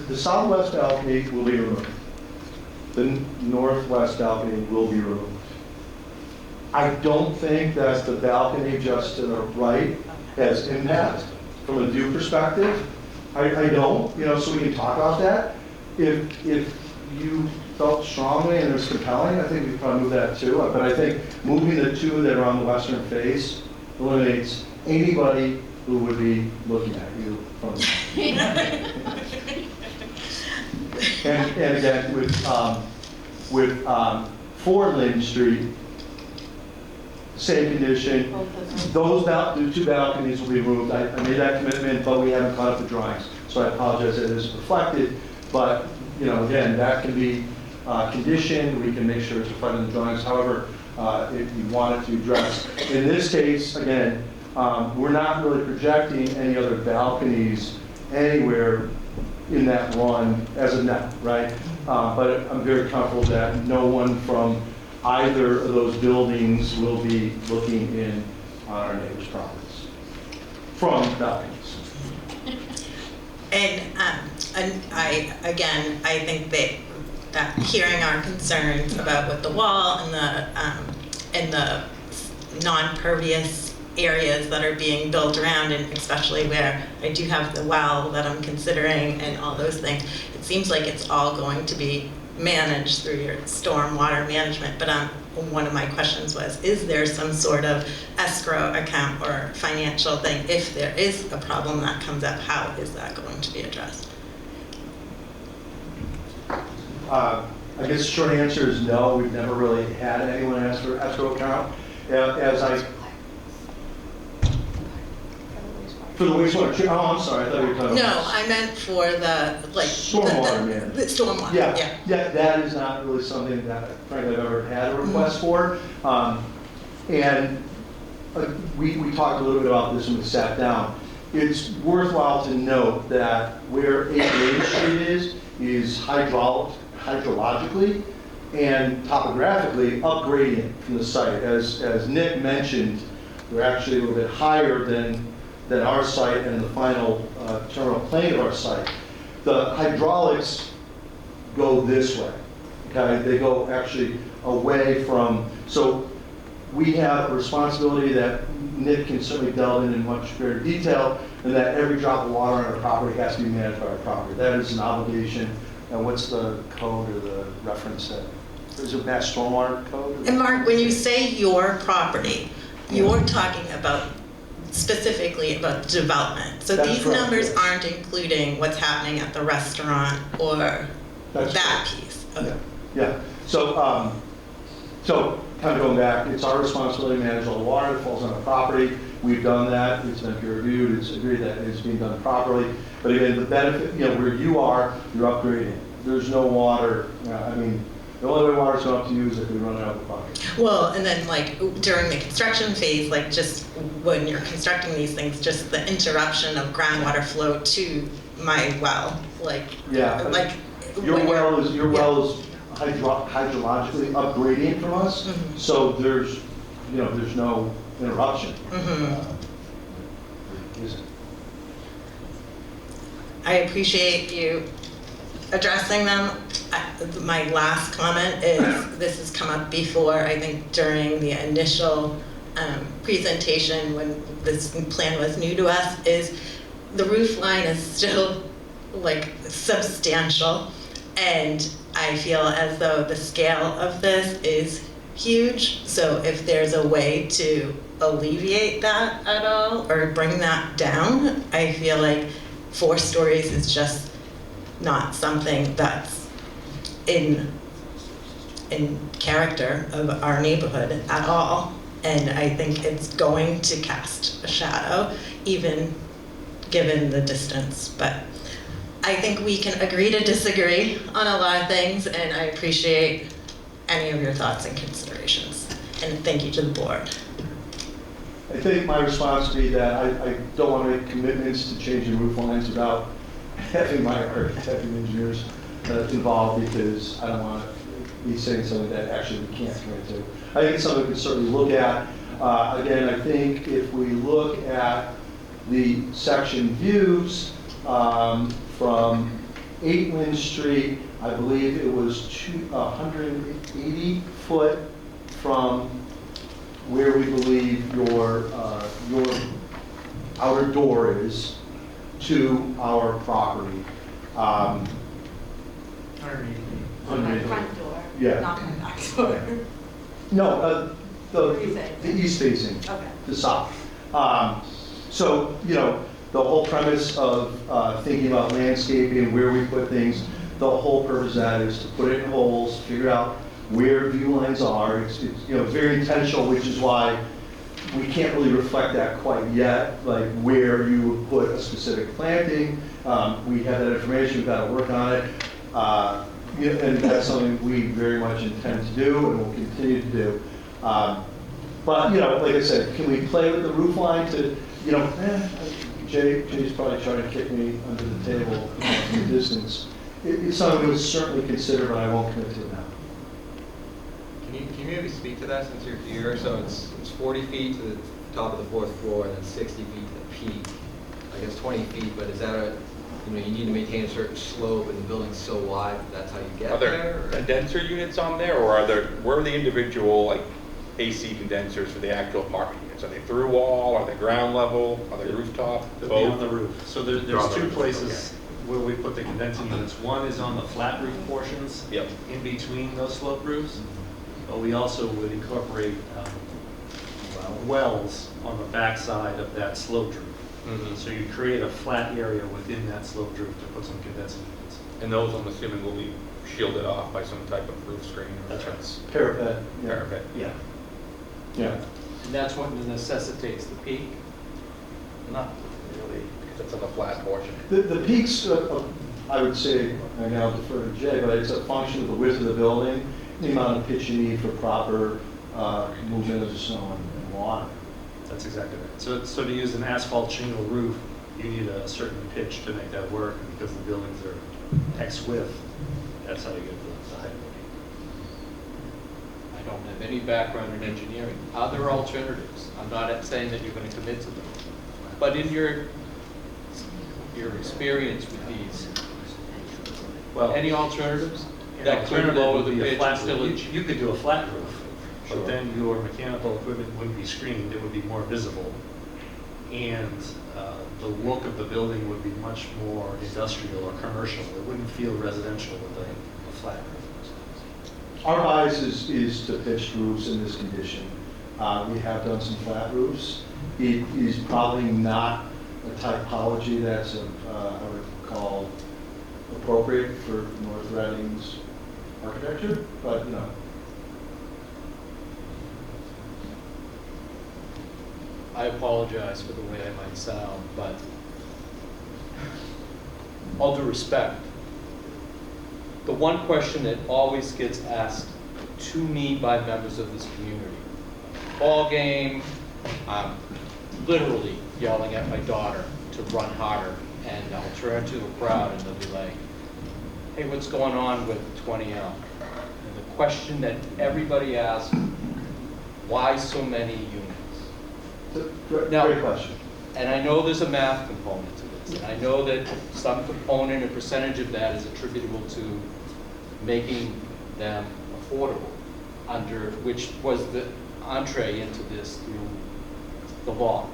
The southwest balcony will be removed. The northwest balcony will be removed. I don't think that the balcony just to the right has impact from a view perspective. I don't, so we can talk about that. If you felt strongly and it was compelling, I think we could probably move that too. But I think moving the two that are on the western face eliminates anybody who would be looking at you from and again, with 4 Lynn Street, same condition. The 2 balconies will be removed. I made that commitment, but we haven't caught up the drawings. So I apologize that it isn't reflected. But, again, that can be conditioned. We can make sure it's reflected in the drawings. However, if you wanted to address. In this case, again, we're not really projecting any other balconies anywhere in that run as of now, right? But I'm very comfortable that no one from either of those buildings will be looking in on our neighbors' properties from balconies. And I think that hearing our concerns about with the wall and the non-pervious areas that are being built around, and especially where I do have the well that I'm considering and all those things, it seems like it's all going to be managed through your stormwater management. But one of my questions was, is there some sort of escrow account or financial thing? If there is a problem that comes up, how is that going to be addressed? I guess the short answer is no. We've never really had anyone ask for escrow account. For the wastewater, I'm sorry, I thought you were talking about. No, I meant for the, Stormwater management. The stormwater, Yeah, that is not really something that, frankly, I've ever had a request for. And we talked a little bit about this when we sat down. It's worthwhile to note that where 8 Main Street is hydrologically and topographically upgradient from the site. As Nick mentioned, we're actually a little bit higher than our site and the final terminal plane of our site. The hydraulics go this way, okay? They go actually away from, so we have a responsibility that Nick can certainly delve in much greater detail, and that every drop of water on our property has to be managed by our property. That is an obligation. And what's the code or the reference that, is it Mass Stormwater Code? And Mark, when you say your property, you're talking about specifically about development. So That's these correct, numbers yes. aren't including what's happening at the restaurant or That's that correct. piece. Okay. Yeah. So kind of going back, it's our responsibility to manage all the water that falls on our property. We've done that. It's been peer reviewed. It's agreed that it's being done properly. But again, the benefit, where you are, you're upgrading. There's no water. The only way water's going up to you is if we run out of the bucket. Well, and then during the construction phase, just when you're constructing these things, just the interruption of groundwater flow to my well, Your well is hydrologically upgrading from us, Mhm. so there's no interruption. I appreciate you addressing them. My last comment is, this has come up before, I think during the initial presentation when this plan was new to us, is the roof line is still like substantial, and I feel as though the scale of this is huge. So if there's a way to alleviate that at all or bring that down, I feel like 4 stories is just not something that's in character of our neighborhood at all. And I think it's going to cast a shadow, even given the distance. But I think we can agree to disagree on a lot of things, and I appreciate any of your thoughts and considerations. And thank you to the board. I think my response would be that I don't want to make commitments to changing roof lines without having my architect and engineers involved, because I don't want to be saying something that actually we can't commit to. I think it's something we can certainly look at. Again, I think if we look at the section views from 8 Lynn Street, I believe it was 180 foot from where we believe your outer door is to our property. 180 feet. 180. Front door, Yeah. not my back door. No, What do you say? the east facing, Okay. the south. So, you know, the whole premise of thinking about landscaping, where we put things, the whole purpose of that is to put it in holes, figure out where view lines are. It's you know, very intentional, which is why we can't really reflect that quite yet, like where you would put a specific planting. We have that information, we've got to work on it. And that's something we very much intend to do and will continue to do. But, you know, like I said, can we play with the roof line to, you know, Jay's probably trying to kick me under the table in the distance. It's something we'll certainly consider, but I won't commit to it now. Can you maybe speak to that since you're here? So it's 40 feet to the top of the 4th floor and then 60 feet to the peak. I guess 20 feet, but is that a, you know, you need to maintain a certain slope and the building's so wide, that's how you get Are there there? condenser units on there, or where are the individual like AC condensers for the actual parking units? Are they through wall? Are they ground level? Are they rooftop? They'll be on Both? the roof. So They're on there's the 2 roof, places where we put the condensing units. One is on the flat roof portions, Yep. in between those slope roofs. But we also would incorporate wells on the backside of that sloped roof. Mhm. So you create a flat area within that sloped roof to put some condensing units. And those, I'm assuming, will be shielded off by some type of roof screen or That's right. fence. Parapet. Yeah. Parapet. Yeah. Yeah. And that's what necessitates the peak? Not really, because it's on the flat portion. The peaks, I would say, and I'll defer to Jay, but it's a function of the width of the building, the amount of pitch you need for proper movement of the snow and water. That's exactly right. So to use an asphalt shingle roof, you need a certain pitch to make that work, and because the buildings are X width, that's how you get the height. I don't have any background in engineering. Are there alternatives? I'm not saying that you're going to commit to them. But in your experience with these, Well, any alternatives an that could alternative lower would the be a pitch flat and still roof. You could do a flat roof, Sure. but then your mechanical equipment wouldn't be screened, it would be more visible. And the look of the building would be much more industrial or commercial. It wouldn't feel residential with a flat roof. Our bias is to pitched roofs in this condition. We have done some flat roofs. It is probably not a typology that's, I would call, appropriate for North Reading's architecture, but, you know. I apologize for the way I might sound, but all due respect, the one question that always gets asked to me by members of this community, ball game, I'm literally yelling at my daughter to run harder, and I'll turn to the crowd and they'll be like, hey, what's going on with 20L? And the question that everybody asks, why so many units? Great Now- question. And I know there's a math component to this. this. And I know that some component or percentage of that is attributable to making them affordable, under which was the entree into this through the law.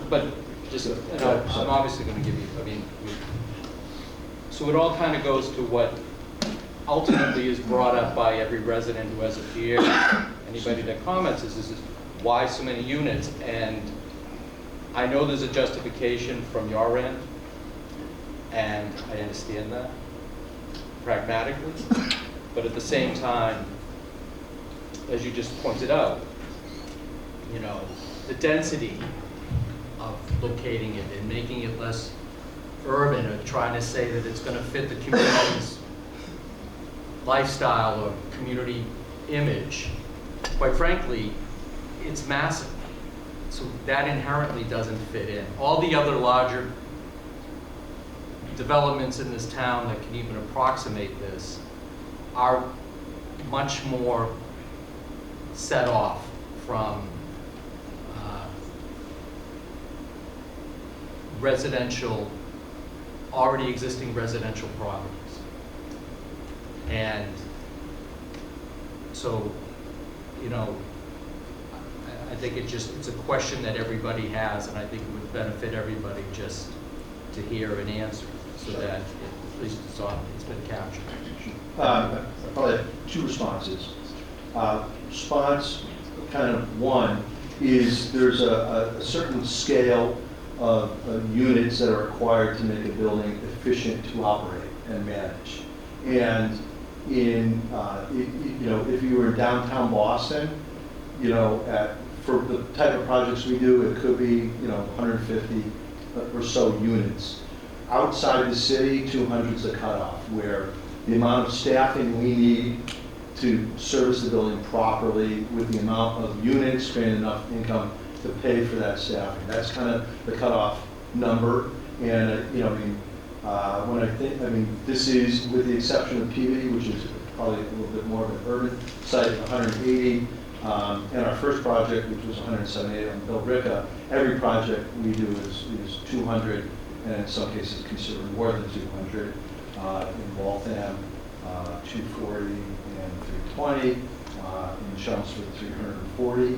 But just, I'm obviously going to give you, so it all kind of goes to what ultimately is brought up by every resident who has appeared, anybody that comments is why so many units? And I know there's a justification from your end, and I understand that pragmatically, but at the same time, as you just pointed out, the density of locating it and making it less urban, or trying to say that it's going to fit the community's lifestyle or community image, quite frankly, it's massive. So that inherently doesn't fit in. All the other larger developments in this town that can even approximate this are much more set off from already existing residential properties. And so, I think it's a question that everybody has, and I think it would benefit everybody just to hear an answer, so that at least it's been captured. Probably have two responses. Response kind of one is there's a certain scale of units that are required to make a building efficient to operate and manage. And if you were in downtown Boston, for the type of projects we do, it could be 150 or so units. Outside the city, 200 is the cutoff, where the amount of staffing we need to service the building properly with the amount of units, creating enough income to pay for that staffing. That's kind of the cutoff number. And this is with the exception of Peabody, which is probably a little bit more of an urban site, 180. And our first project, which was 178 on Bill Ricca, every project we do is 200, and in some cases considered more than 200. In Waltham, 240 and 320. In Chelmsford, 340.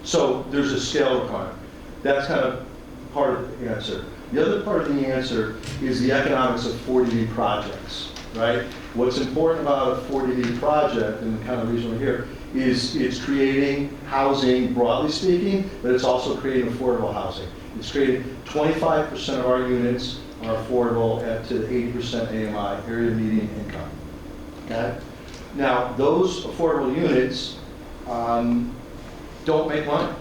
So there's a scale requirement. That's kind of part of the answer. The other part of the answer is the economics of 40B projects, right? What's important about a 40B project, and the kind of reason we're here, is it's creating housing, broadly speaking, but it's also creating affordable housing. It's creating 25% of our units are affordable to the 80% AMI, area median income. Okay? Now, those affordable units don't make money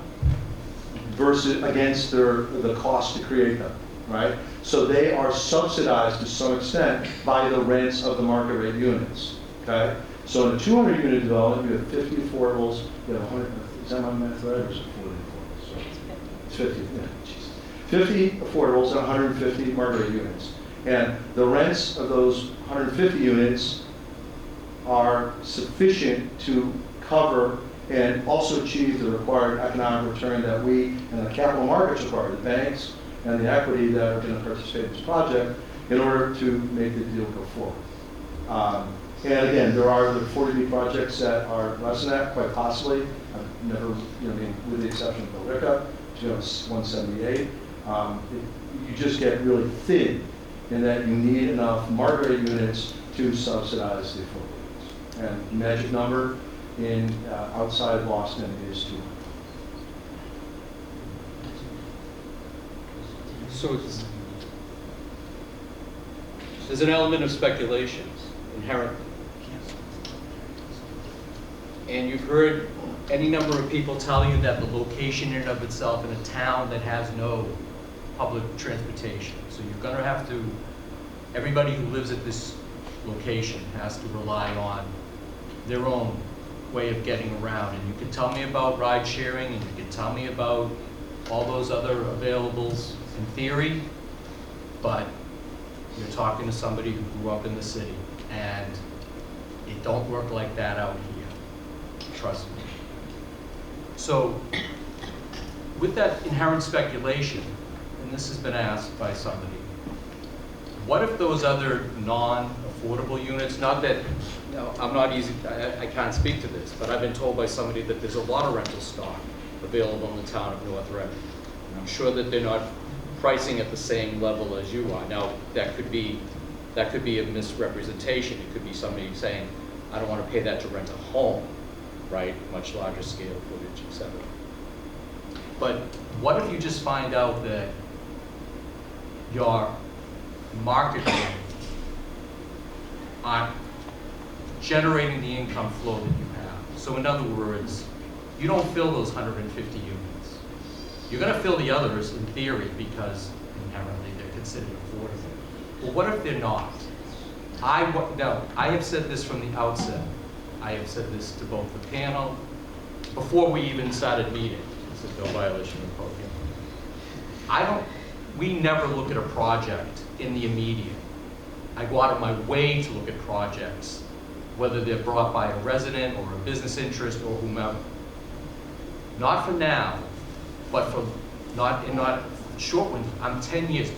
versus against the cost to create them, right? So they are subsidized to some extent by the rents of the market rate units, okay? So in a 200 unit development, you have 50 affordables, you have 100, is that my math right, or is it 40 affordables? So it's 50, yeah, geez. 50 affordables and 150 market rate units. And the rents of those 150 units are sufficient to cover and also achieve the required economic return that we and the capital markets require, the banks and the equity that are going to participate in this project in order to make the deal go forward. And again, there are the 40B projects that are less than that, quite possibly. I've never, with the exception of Bill Ricca, 178. You just get really thin in that you need enough market rate units to subsidize the affordable units. And the magic number in outside of Boston is 200. So there's an element of speculation inherently. And you've heard any number of people tell you that the location in and of itself in a town that has no public transportation. So you're going to have to, everybody who lives at this location has to rely on their own way of getting around. And you can tell me about ride sharing, and you can tell me about all those other availables in theory, but you're talking to somebody who grew up in the city, and it don't work like that out here. Trust me. So with that inherent speculation, and this has been asked by somebody, what if those other non-affordable units, not that, you know, I can't speak to this, but I've been told by somebody that there's a lot of rental stock available in the town of North Reading. And I'm sure that they're not pricing at the same level as you are. Now, that could be a misrepresentation. It could be somebody saying, I don't want to pay that to rent a home, right? Much larger scale footage, et cetera. But what if you just find out that your marketing aren't generating the income flow that you have? So in other words, you don't fill those 150 units. You're going to fill the others in theory because inherently they're considered affordable. Well, what if they're not? I have said this from the outset. I have said this to both the panel before we even started meeting. This is no violation of code. We never look at a project in the immediate. I go out of my way to look at projects, whether they're brought by a resident or a business interest or whomever. Not for now, but for not short ones. I'm 10 years,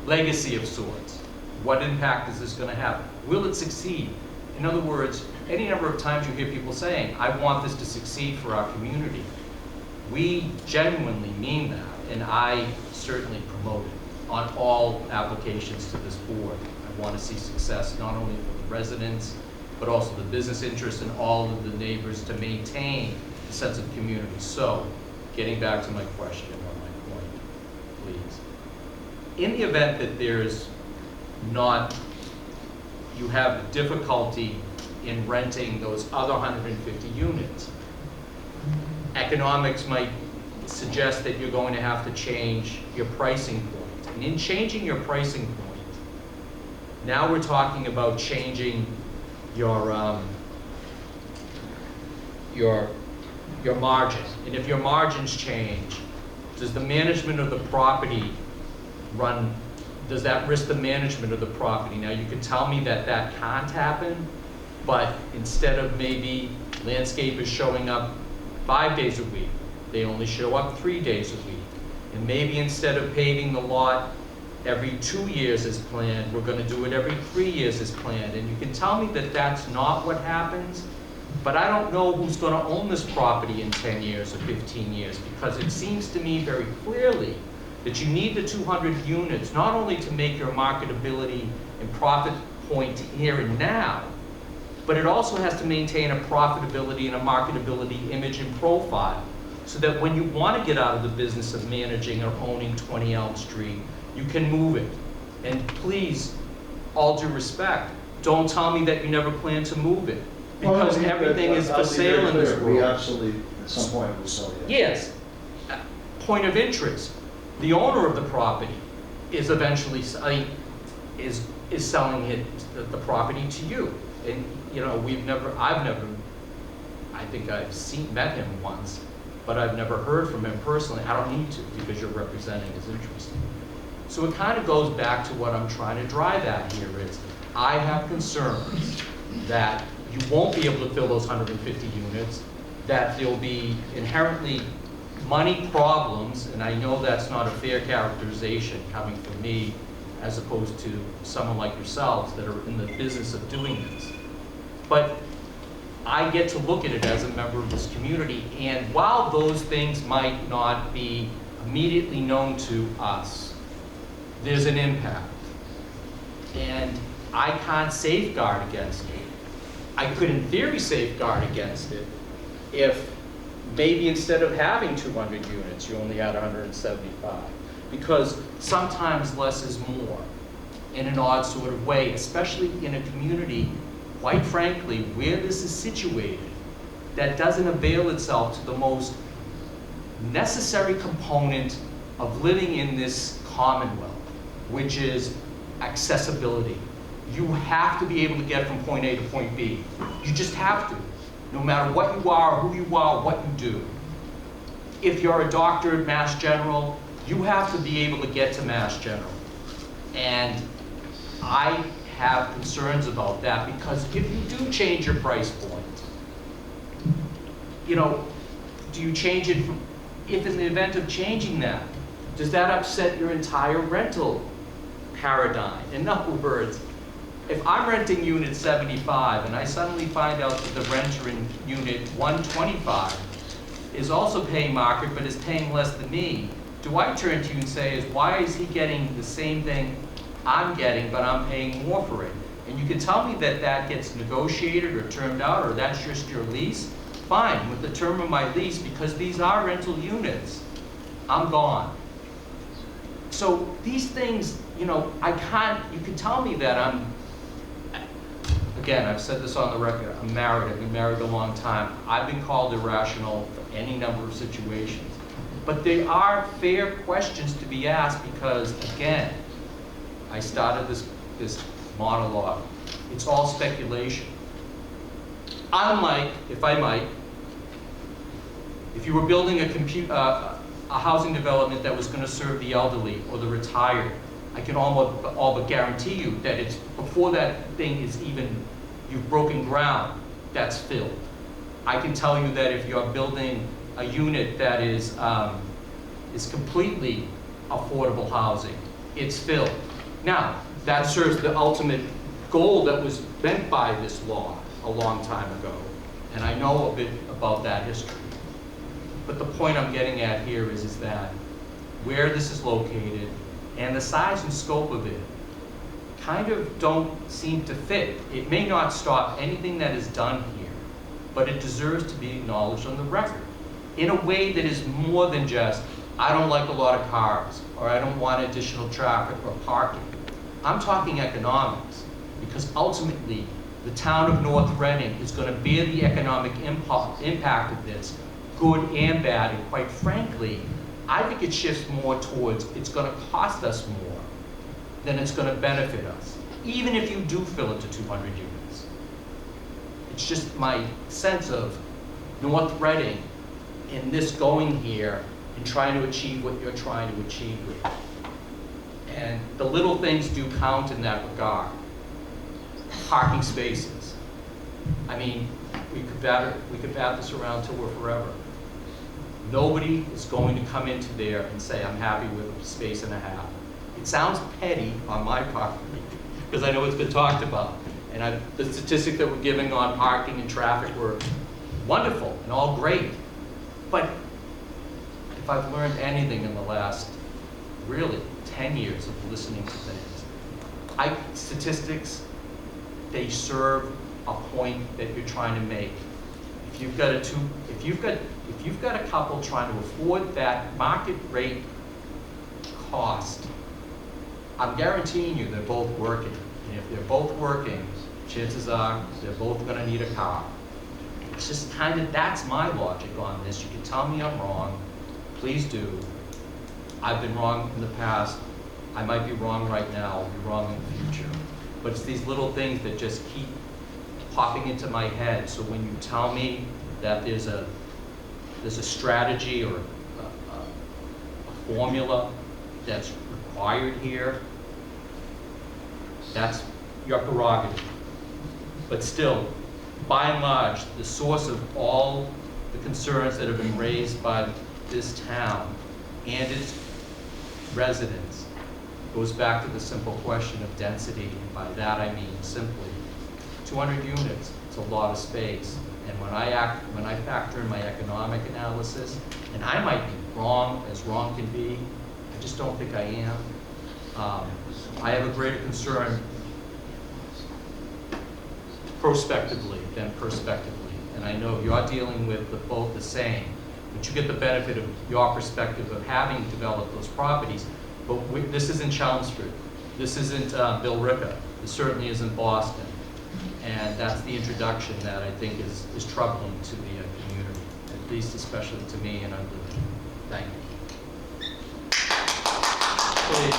legacy of sorts. What impact is this going to have? Will it succeed? In other words, any number of times you hear people saying, I want this to succeed for our community. We genuinely mean that, and I certainly promote it on all applications to this board. I want to see success not only for the residents, but also the business interests and all of the neighbors to maintain a sense of community. So, getting back to my question or my point, please. In the event that you have difficulty in renting those other 150 units, economics might suggest that you're going to have to change your pricing point. And in changing your pricing point, now we're talking about changing your margin. And if your margins change, does the management of the property does that risk the management of the property? Now you can tell me that that can't happen, but instead of maybe landscapers showing up 5 days a week, they only show up 3 days a week. And maybe instead of paving the lot every 2 years as planned, we're gonna do it every 3 years as planned. And you can tell me that that's not what happens, but I don't know who's gonna own this property in 10 years or 15 years, because it seems to me very clearly that you need the 200 units, not only to make your marketability and profit point here and now, but it also has to maintain a profitability and a marketability image and profile, so that when you want to get out of the business of managing or owning 20 Elm Street, you can move it. And please, all due respect, don't tell me that you never plan to move it, because everything is for sale in this world. We absolutely, at some point, will sell it. Yes. Point of interest. The owner of the property is eventually is selling the property to you. And you know, I think I've met him once, but I've never heard from him personally. I don't need to, because you're representing his interest. So it kind of goes back to what I'm trying to drive at here is, I have concerns that you won't be able to fill those 150 units, that there'll be inherently money problems, and I know that's not a fair characterization coming from me as opposed to someone like yourselves that are in the business of doing this. But I get to look at it as a member of this community, and while those things might not be immediately known to us, there's an impact. And I can't safeguard against it. I could in theory safeguard against it if maybe instead of having 200 units, you only had 175. Because sometimes less is more in an odd sort of way, especially in a community, quite frankly, where this is situated, that doesn't avail itself to the most necessary component of living in this commonwealth, which is accessibility. You have to be able to get from point A to point B. You just have to. No matter what you are, who you are, what you do. If you're a doctor at Mass General, you have to be able to get to Mass General. And I have concerns about that, because if you do change your price point, you know, do you change it from, if in the event of changing that, does that upset your entire rental paradigm? In other words, if I'm renting unit 75 and I suddenly find out that the renter in unit 125 is also paying market but is paying less than me, do I turn to you and say, why is he getting the same thing I'm getting but I'm paying more for it? And you can tell me that that gets negotiated or termed out, or that's just your lease. Fine, with the term of my lease, because these are rental units, I'm gone. So these things, you know, I can't, you can tell me that again, I've said this on the record, I'm married, I've been married a long time. I've been called irrational for any number of situations. But they are fair questions to be asked because, again, I started this monologue. It's all speculation. Unlike, if I might, if you were building a housing development that was going to serve the elderly or the retired, I can all but guarantee you that it's before that thing is even, you've broken ground, that's filled. I can tell you that if you're building a unit that is completely affordable housing, it's filled. Now, that serves the ultimate goal that was meant by this law a long time ago, and I know a bit about that history. But the point I'm getting at here is that where this is located and the size and scope of it kind of don't seem to fit. It may not stop anything that is done here, but it deserves to be acknowledged on the record in a way that is more than just, I don't like a lot of cars, or I don't want additional traffic or parking. I'm talking economics, because ultimately the town of North Reading is going to bear the economic impact of this, good and bad, and quite frankly, I think it shifts more towards it's going to cost us more than it's going to benefit us, even if you do fill it to 200 units. It's just my sense of North Reading and this going here and trying to achieve what you're trying to achieve with. And the little things do count in that regard. Parking spaces. I mean, we could bat this around till we're forever. Nobody is going to come into there and say, I'm happy with a space and a half. It sounds petty on my part, because I know it's been talked about. And the statistics that we're giving on parking and traffic were wonderful and all great. But if I've learned anything in the last, really, 10 years of listening to things, statistics, they serve a point that you're trying to make. If you've got a couple trying to afford that market rate cost, I'm guaranteeing you they're both working. And if they're both working, chances are they're both going to need a car. It's just kind of, that's my logic on this. You can tell me I'm wrong. Please do. I've been wrong in the past. I might be wrong right now. I'll be wrong in the future. But it's these little things that just keep popping into my head. So when you tell me that there's a strategy or a formula that's required here, that's your prerogative. But still, by and large, the source of all the concerns that have been raised by this town and its residents goes back to the simple question of density. And by that I mean simply 200 units, it's a lot of space. And when I factor in my economic analysis, and I might be wrong as wrong can be, I just don't think I am. I have a greater concern prospectively than prospectively. And I know you're dealing with both the same, but you get the benefit of your perspective of having developed those properties. But this isn't Chelmsford. This isn't Billerica. This certainly isn't Boston. And that's the introduction that I think is troubling to the community, at least especially to me, and I live in. Thank you. Please,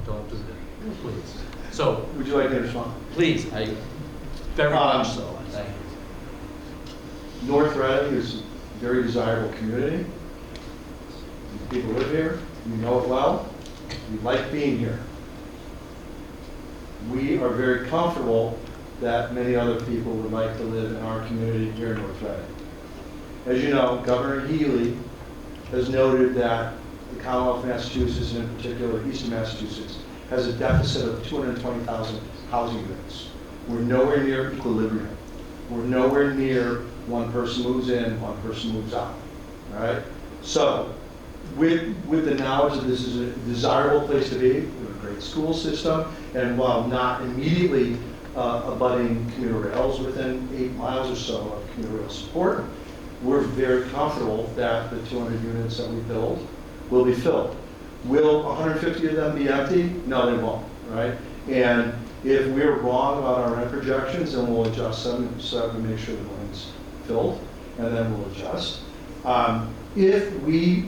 don't do that, please. So, would you like to respond? Please, very much so. Thank you. North Reading is a very desirable community. People live here. You know it well. You like being here. We are very comfortable that many other people would like to live in our community here in North Reading. As you know, Governor Healy has noted that the Commonwealth of Massachusetts, and in particular Eastern Massachusetts, has a deficit of 220,000 housing units. We're nowhere near equilibrium. We're nowhere near one person moves in, one person moves out. All right? So, with the knowledge that this is a desirable place to be, we have a great school system, and while not immediately abutting commuter rails within 8 miles or so of commuter rail support, we're very comfortable that the 200 units that we build will be filled. Will 150 of them be empty? No, they won't, right? And if we're wrong about our rent projections, then we'll adjust them so that we make sure the building's filled, and then we'll adjust. If we,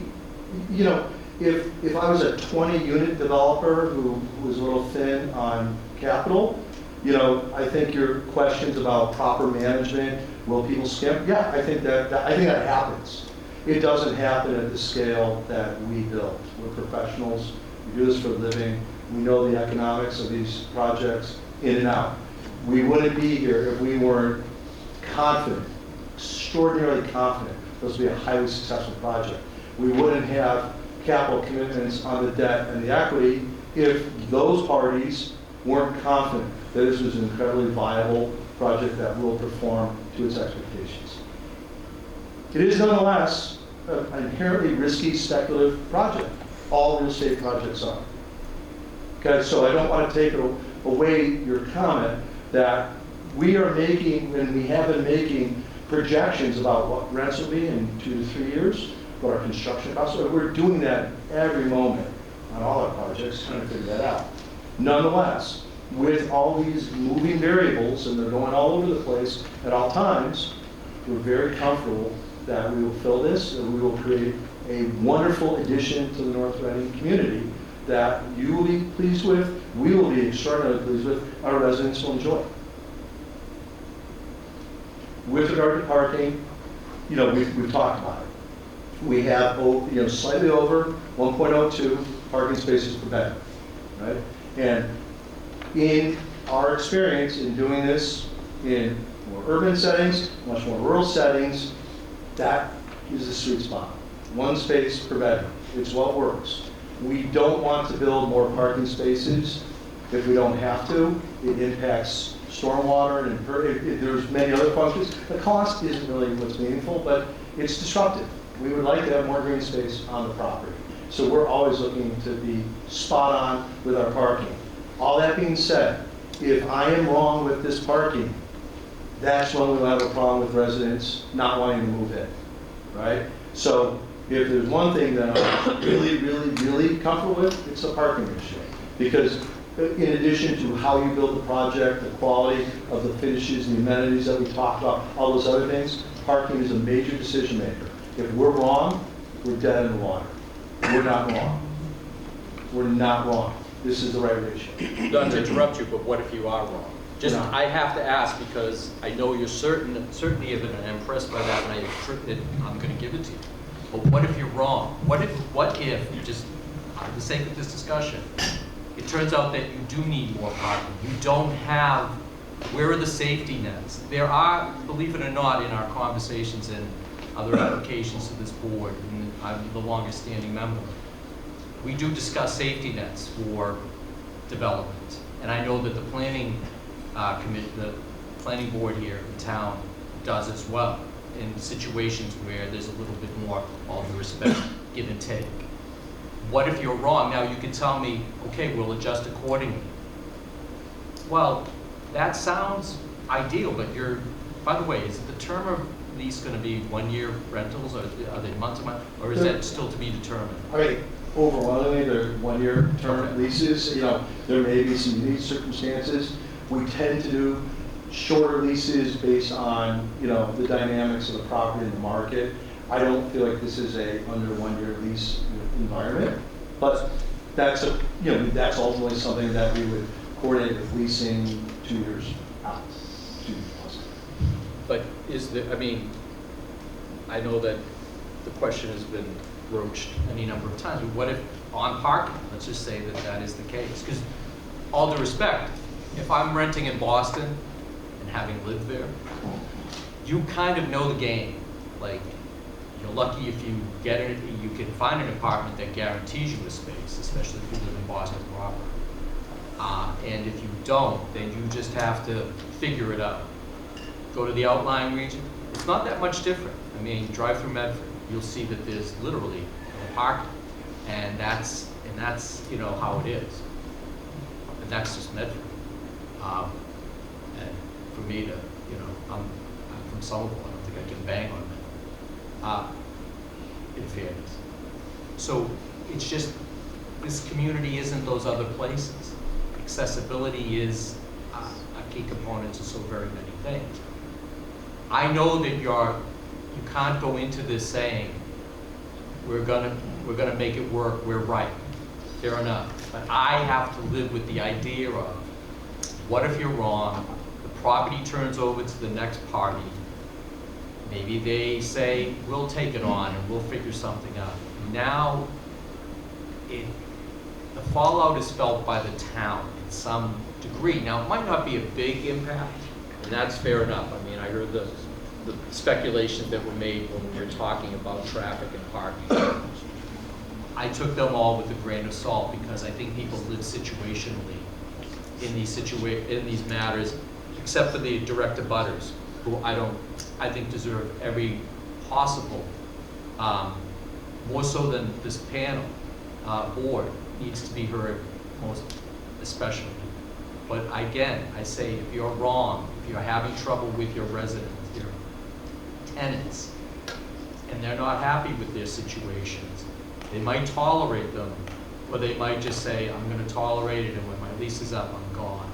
you know, if I was a 20-unit developer who was a little thin on capital, you know, I think your questions about proper management, will people skimp? Yeah, I think that happens. It doesn't happen at the scale that we build. We're professionals. We do this for a living. We know the economics of these projects in and out. We wouldn't be here if we weren't confident, extraordinarily confident, this would be a highly successful project. We wouldn't have capital commitments on the debt and the equity if those parties weren't confident that this was an incredibly viable project that will perform to its expectations. It is nonetheless an inherently risky, speculative project. All real estate projects are. Okay, so I don't want to take away your comment that we are making, and we have been making, projections about what rents will be in 2 to 3 years, what our construction costs are. We're doing that every moment on all our projects, trying to figure that out. Nonetheless, with all these moving variables, and they're going all over the place at all times, we're very comfortable that we will fill this, and we will create a wonderful addition to the North Reading community that you will be pleased with, we will be extraordinarily pleased with, our residents will enjoy. With regard to parking, you know, we've talked about it. We have, you know, slightly over 1.02 parking spaces per bed, right? And in our experience in doing this in more urban settings, much more rural settings, that is the sweet spot. 1 space per bedroom. It's what works. We don't want to build more parking spaces if we don't have to. It impacts stormwater and there's many other functions. The cost isn't really what's meaningful, but it's disruptive. We would like to have more green space on the property. So we're always looking to be spot on with our parking. All that being said, if I am wrong with this parking, that's when we'll have a problem with residents not wanting to move in, right? So if there's one thing that I'm really, really, really comfortable with, it's the parking issue. Because in addition to how you build the project, the quality of the finishes, the amenities that we talked about, all those other things, parking is a major decision maker. If we're wrong, we're dead in the water. We're not wrong. We're not wrong. This is the right ratio. Not to interrupt you, but what if you are wrong? Just, No. I have to ask because I know you're certainly of it, and I'm impressed by that, and I'm going to give it to you. But what if you're wrong? What if, just for the sake of this discussion, it turns out that you do need more parking. You don't have, where are the safety nets? There are, believe it or not, in our conversations and other applications to this board, and I'm the longest standing member, we do discuss safety nets for development. And I know that the planning the planning board here in town does as well in situations where there's a little bit more, all due respect, give and take. What if you're wrong? Now you can tell me, okay, we'll adjust accordingly. Well, that sounds ideal, but by the way, is the term of lease going to be 1-year rentals, or are they month to month, or is that still to be determined? I mean, overwhelmingly, they're 1-year term leases. You know, there may be some unique circumstances. We tend to do shorter leases based on, you know, the dynamics of the property and the market. I don't feel like this is a under 1-year lease environment, but that's that's ultimately something that we would coordinate with leasing 2 years out, 2 years plus. But I mean, I know that the question has been broached any number of times. What if on parking, let's just say that is the case? Because all due respect, if I'm renting in Boston and having lived there, you kind of know the game. Like, You're lucky if you get it, you can find an apartment that guarantees you a space, especially if you live in Boston proper. And if you don't, then you just have to figure it out. Go to the outlying region, it's not that much different. I mean, drive through Medford, you'll see that there's literally no parking. And that's you know, how it is. And that's just Medford. And for me to, you know, I'm from Somerville, I don't think I can bang on Medford, in fairness. So it's just, this community isn't those other places. Accessibility is a key component to so very many things. I know that you can't go into this saying, we're gonna make it work, we're right. Fair enough. But I have to live with the idea of, what if you're wrong, the property turns over to the next party, maybe they say, we'll take it on and we'll figure something out. Now, the fallout is felt by the town in some degree. Now, it might not be a big impact, and that's fair enough. I mean, I heard the speculations that were made when we were talking about traffic and parking. I took them all with a grain of salt because I think people live situationally in these matters, except for the direct abutters, who I think deserve every possible, more so than this panel, board needs to be heard most especially. But again, I say, if you're wrong, if you're having trouble with your residents, your tenants, and they're not happy with their situations, they might tolerate them, or they might just say, I'm going to tolerate it, and when my lease is up, I'm gone.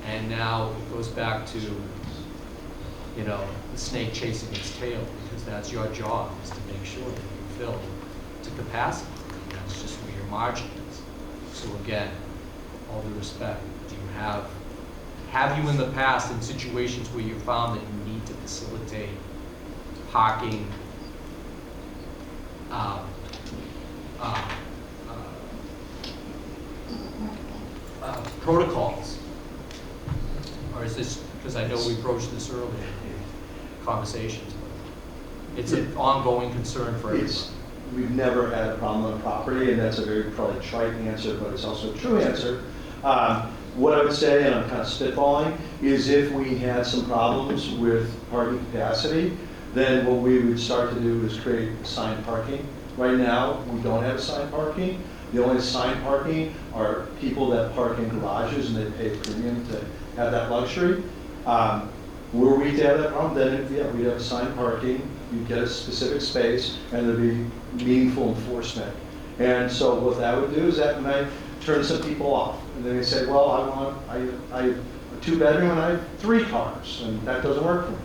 And now it goes back to, you know, the snake chasing its tail, because that's your job, is to make sure that you fill to capacity. And that's just where your margin is. So again, all due respect, do you have you in the past in situations where you found that you need to facilitate parking, protocols? Or is this, because I know we broached this earlier in conversations, but it's an ongoing concern for everyone. We've never had a problem on property, and that's a very probably trite answer, but it's also a true answer. What I would say, and I'm kind of spitballing, is if we had some problems with parking capacity, then what we would start to do is create assigned parking. Right now, we don't have assigned parking. The only assigned parking are people that park in garages and they pay premium to have that luxury. Were we to have that problem, then yeah, we'd have assigned parking, you'd get a specific space, and there'd be meaningful enforcement. And so what that would do is that might turn some people off. And then they say, well, I have a 2-bedroom and I have 3 cars, and that doesn't work for me.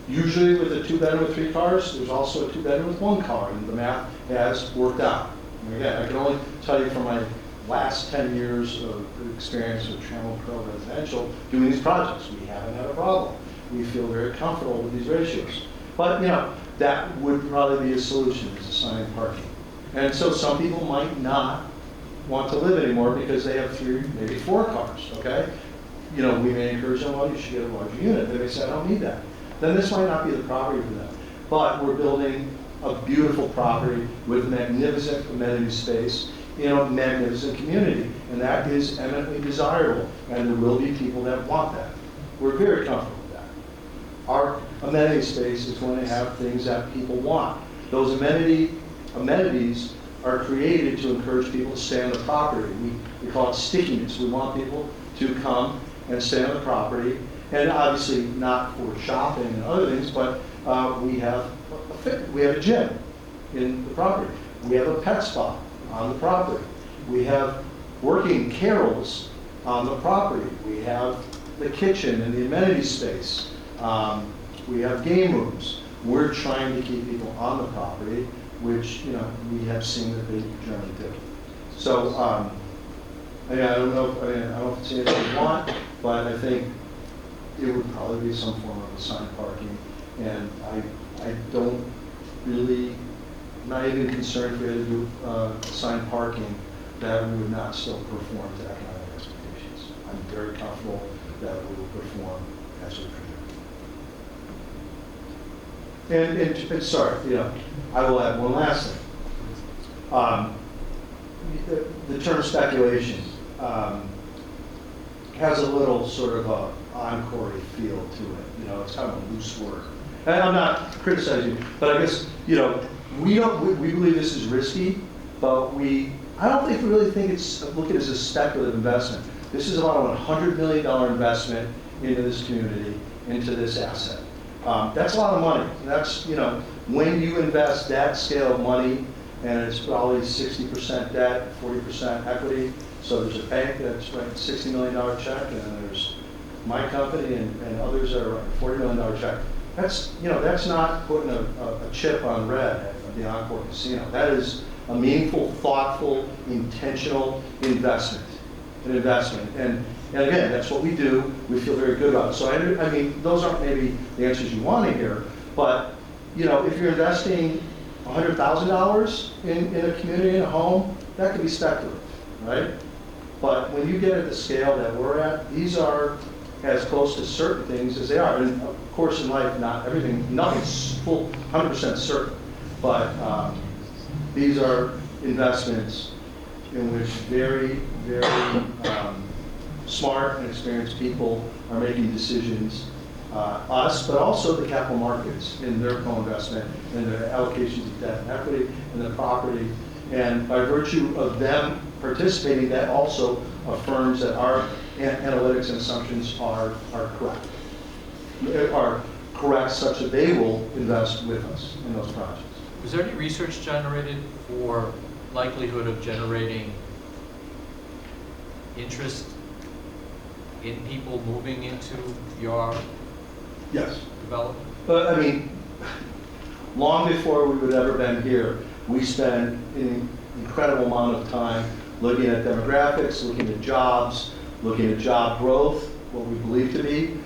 Usually with a 2-bedroom with 3 cars, there's also a 2-bedroom with 1 car, and the math has worked out. And again, I can only tell you from my last 10 years of experience with Trammell Crow Residential doing these projects. We haven't had a problem. We feel very comfortable with these ratios. But, you know, that would probably be a solution, is assigned parking. And so some people might not want to live anymore because they have 3, maybe 4 cars, okay? You know, we may encourage them, well, you should get a larger unit. They may say, I don't need that. Then this might not be the property for them. But we're building a beautiful property with magnificent amenity space in a magnificent community. And that is eminently desirable. And there will be people that want that. We're very comfortable with that. Our amenity space is going to have things that people want. Those amenities are created to encourage people to stay on the property. We call it stickiness. We want people to come and stay on the property. And obviously not for shopping and other things, but we have a gym in the property. We have a pet spa on the property. We have working carols on the property. We have the kitchen and the amenity space. We have game rooms. We're trying to keep people on the property, which, you know, we have seen that they generally do. So, I don't know if it's anything you want, but I think it would probably be some form of assigned parking. And I don't really, I'm not even concerned if we had to do assigned parking, that we would not still perform to economic expectations. I'm very comfortable that we will perform as we project. And sorry, I will add one last thing. The term speculation has a little sort of a encore feel to it. It's kind of a loose word. And I'm not criticizing you, but I guess, we believe this is risky, but I don't think we really think look at it as a speculative investment. This is about a $100 million investment into this community, into this asset. That's a lot of money. That's, when you invest that scale of money, and it's probably 60% debt, 40% equity. So there's a bank that's writing a $60 million check, and then there's my company and others that are writing a $40 million check. That's not putting a chip on red at the Encore Casino. That is a meaningful, thoughtful, intentional investment. And again, that's what we do. We feel very good about it. So I mean, those aren't maybe the answers you want to hear, but if you're investing $100,000 in a community, in a home, that could be speculative, right? But when you get at the scale that we're at, these are as close to certain things as they are. And of course, in life, nothing's full 100% certain, but these are investments in which very, very smart and experienced people are making decisions, us, but also the capital markets in their co-investment, in their allocations of debt and equity, and the property. And by virtue of them participating, that also affirms that our analytics and assumptions are correct such that they will invest with us in those projects. Was there any research generated for likelihood of generating interest in people moving into your Yes. development? But I mean, long before we would have ever been here, we spent an incredible amount of time looking at demographics, looking at jobs, looking at job growth, what we believe to be.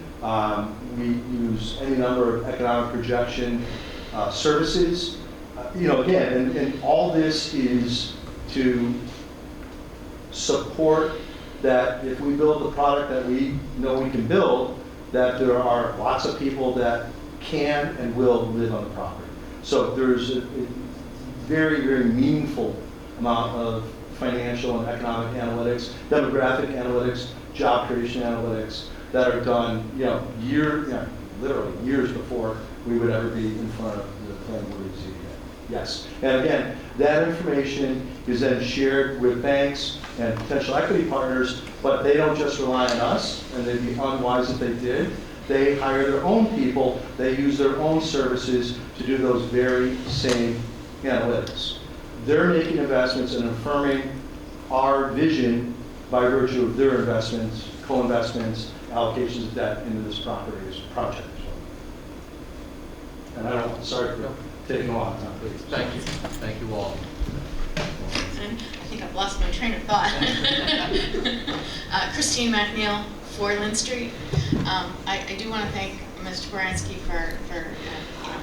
We use any number of economic projection services. Again, and all this is to support that if we build the product that we know we can build, that there are lots of people that can and will live on the property. So there's a very, very meaningful amount of financial and economic analytics, demographic analytics, job creation analytics that are done, literally years before we would ever be in front of the planning board of ZBA. Yes. And again, that information is then shared with banks and potential equity partners, but they don't just rely on us, and they'd be unwise if they did. They hire their own people. They use their own services to do those very same analytics. They're making investments and affirming our vision by virtue of their investments, co-investments, allocations of debt into this project. And sorry for taking a lot of time, please. Thank you. Thank you all. I think I've lost my train of thought. Christine McNeil, 4 Lynn Street. I do want to thank Mr. Baranski for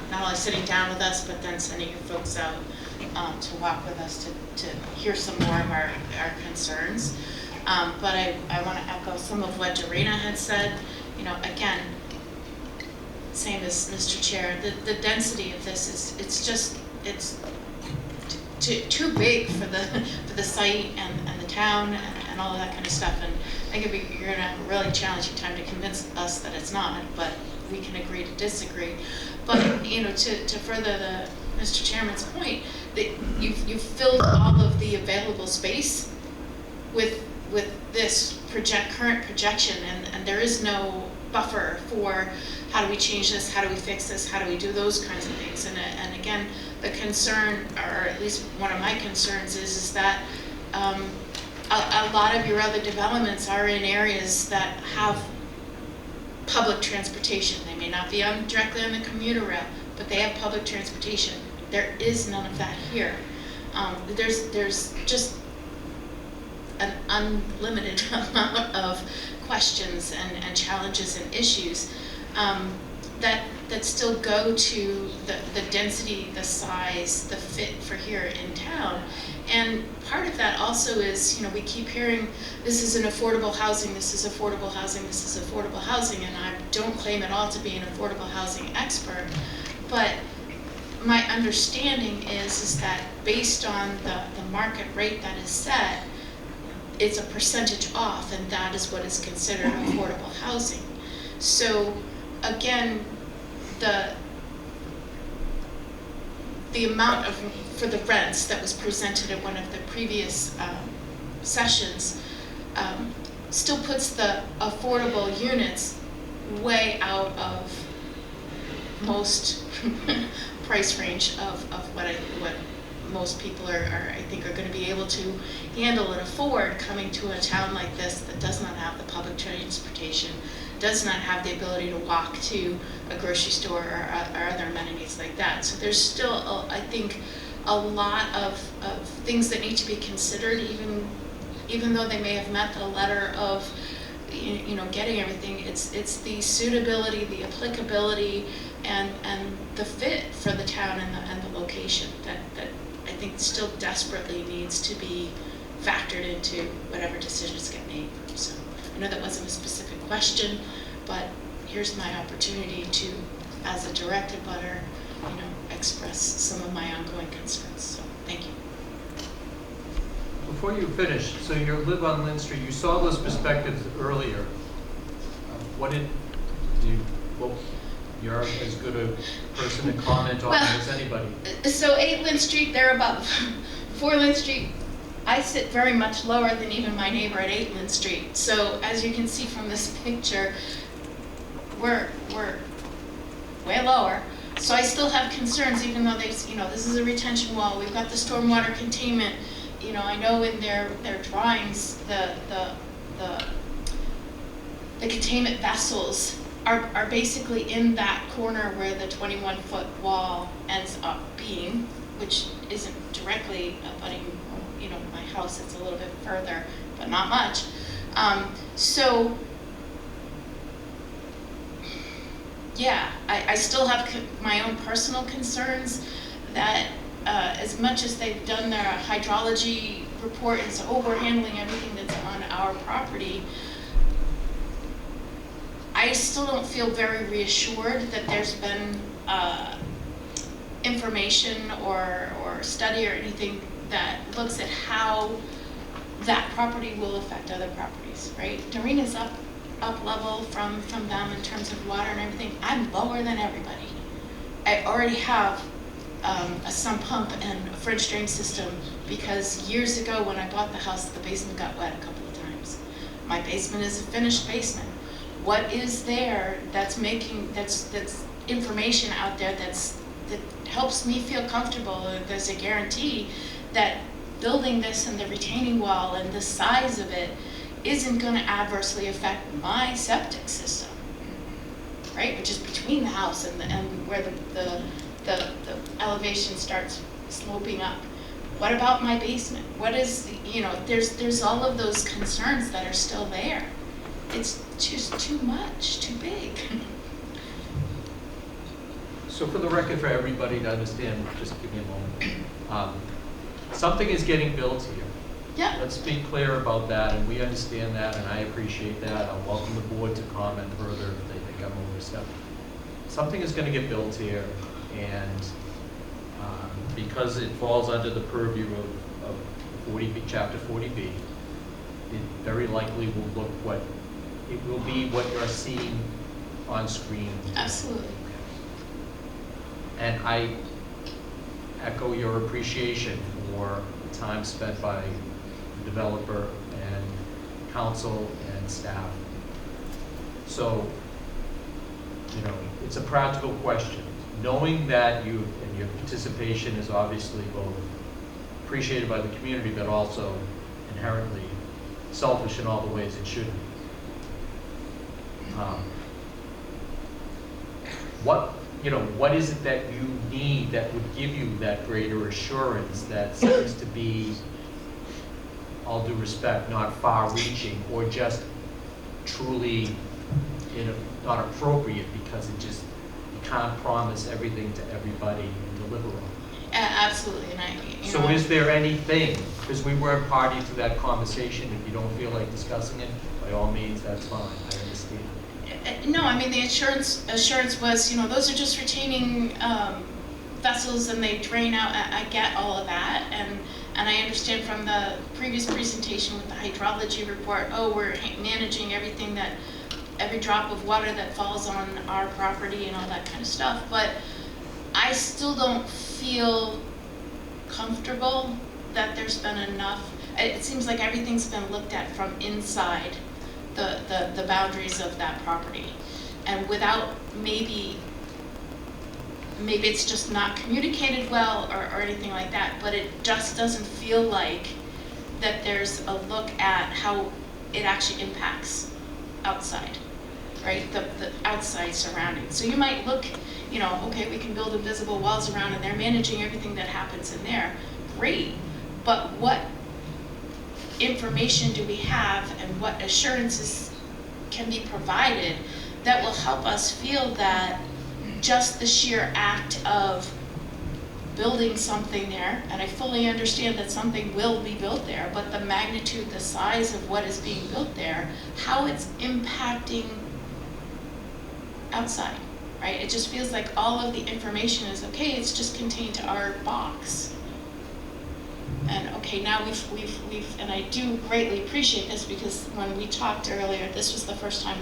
not only sitting down with us, but then sending your folks out to walk with us to hear some more of our concerns. But I want to echo some of what Dorena had said. Again, same as Mr. Chair, the density of this it's too big for the site and the town and all of that kind of stuff. And I think you're going to have a really challenging time to convince us that it's not, but we can agree to disagree. But to further Mr. Chairman's point, that you've filled all of the available space with this current projection, and there is no buffer for how do we change this, how do we fix this, how do we do those kinds of things. And again, the concern, or at least one of my concerns, is that a lot of your other developments are in areas that have public transportation. They may not be directly on the commuter rail, but they have public transportation. There is none of that here. There's just an unlimited amount of questions and challenges and issues that still go to the density, the size, the fit for here in town. And part of that also is, we keep hearing this is an affordable housing, this is affordable housing, this is affordable housing, and I don't claim at all to be an affordable housing expert, But my understanding is that based on the market rate that is set, it's a percentage off, and that is what is considered affordable housing. So again, the amount for the rents that was presented at one of the previous sessions still puts the affordable units way out of most price range of what most people are I think are going to be able to handle and afford coming to a town like this that does not have the public transportation, does not have the ability to walk to a grocery store or other amenities like that. So there's still, I think, a lot of things that need to be considered, even though they may have met the letter of getting everything. It's the suitability, the applicability, and the fit for the town and the location that I think still desperately needs to be factored into whatever decisions get made. So I know that wasn't a specific question, but here's my opportunity to, as a direct abutter, express some of my ongoing concerns. So thank you. Before you finish, so you live on Lynn Street, you saw those perspectives earlier. What did you, well, you're as good a person to comment on as anybody. So 8 Lynn Street, they're above. 4 Lynn Street, I sit very much lower than even my neighbor at 8 Lynn Street. So as you can see from this picture, we're way lower. So I still have concerns, even though they've, this is a retention wall. We've got the stormwater containment. I know in their drawings, the containment vessels are basically in that corner where the 21-foot wall ends up being, which isn't directly abutting, my house. It's a little bit further, but not much. So, yeah, I still have my own personal concerns that as much as they've done their hydrology report and so, we're handling everything that's on our property, I still don't feel very reassured that there's been information or study or anything that looks at how that property will affect other properties, right? Doreen's up level from them in terms of water and everything. I'm lower than everybody. I already have a sump pump and a French drain system because years ago when I bought the house, the basement got wet a couple of times. My basement is a finished basement. What is there that's information out there that helps me feel comfortable? There's a guarantee that building this and the retaining wall and the size of it isn't going to adversely affect my septic system, right? Which is between the house and where the elevation starts sloping up. What about my basement? What is, there's all of those concerns that are still there. It's just too much, too big. So for the record, for everybody to understand, just give me a moment. Something is getting built here. Yeah. Let's be clear about that, and we understand that, and I appreciate that. I'll welcome the board to comment further if they think I'm overstepping. Something is going to get built here, and because it falls under the purview of 40B, Chapter 40B, it very likely will look it will be what you're seeing on screen. Absolutely. And I echo your appreciation for the time spent by the developer and council and staff. So, it's a practical question. Knowing that your participation is obviously both appreciated by the community, but also inherently selfish in all the ways it should be. What is it that you need that would give you that greater assurance that seems to be, all due respect, not far-reaching or just truly not appropriate because you can't promise everything to everybody and deliver on it? Absolutely, and So is there anything, because we weren't party to that conversation, if you don't feel like discussing it, by all means, that's fine, I understand. No, I mean, the assurance was, those are just retaining vessels and they drain out. I get all of that, and I understand from the previous presentation with the hydrology report, we're managing everything every drop of water that falls on our property and all that kind of stuff, but I still don't feel comfortable that there's been enough. It seems like everything's been looked at from inside the boundaries of that property, and without maybe it's just not communicated well or anything like that, but it just doesn't feel like that there's a look at how it actually impacts outside, right? The outside surroundings. So you might look, okay, we can build invisible walls around and they're managing everything that happens in there. Great, but what information do we have and what assurances can be provided that will help us feel that just the sheer act of building something there, and I fully understand that something will be built there, but the magnitude, the size of what is being built there, how it's impacting outside, right? It just feels like all of the information is okay, it's just contained to our box. And okay, now we've, and I do greatly appreciate this, because when we talked earlier, this was the first time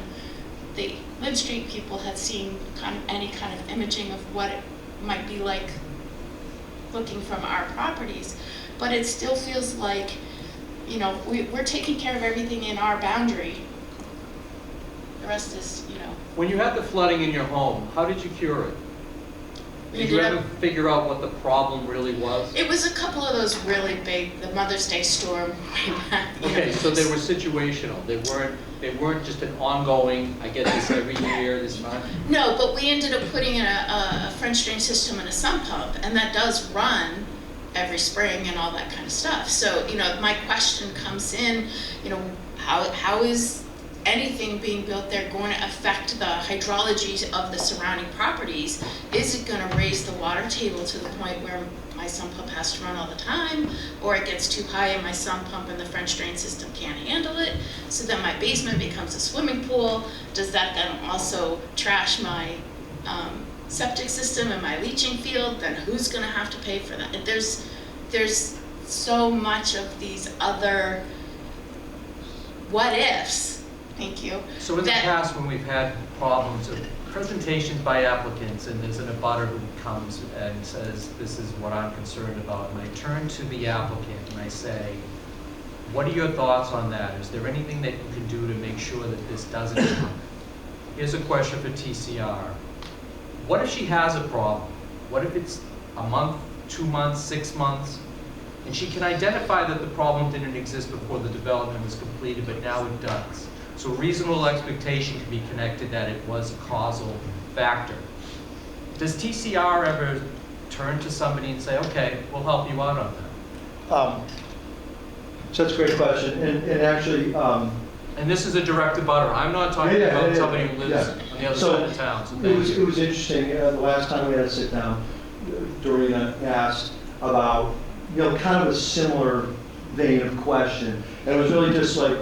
the Lynn Street people had seen any kind of imaging of what it might be like looking from our properties. But it still feels like, we're taking care of everything in our boundary. The rest is, When you had the flooding in your home, how did you cure it? Did you ever figure out what the problem really was? It was a couple of those really big, the Mother's Day storm way back. Okay, so they were situational. They weren't just an ongoing, I get this every year, this time. No, but we ended up putting in a French drain system and a sump pump, and that does run every spring and all that kind of stuff. So, my question comes in, how is anything being built there going to affect the hydrology of the surrounding properties? Is it going to raise the water table to the point where my sump pump has to run all the time, or it gets too high and my sump pump and the French drain system can't handle it, so then my basement becomes a swimming pool? Does that then also trash my septic system and my leaching field? Then who's going to have to pay for that? And there's so much of these other what ifs. Thank you. So in the past, when we've had problems of presentations by applicants, and there's an abutter who comes and says, this is what I'm concerned about, and I turn to the applicant and I say, what are your thoughts on that? Is there anything that you can do to make sure that this doesn't happen? Here's a question for TCR. What if she has a problem? What if it's a month, 2 months, 6 months, and she can identify that the problem didn't exist before the development was completed, but now it does? So reasonable expectation can be connected that it was a causal factor. Does TCR ever turn to somebody and say, okay, we'll help you out on that? So that's a great question, and actually, and this is a direct abutter. I'm not talking about somebody who lives on the other side of town. So it was interesting. The last time we had to sit down, Dorina asked about kind of a similar vein of question, and it was really just like,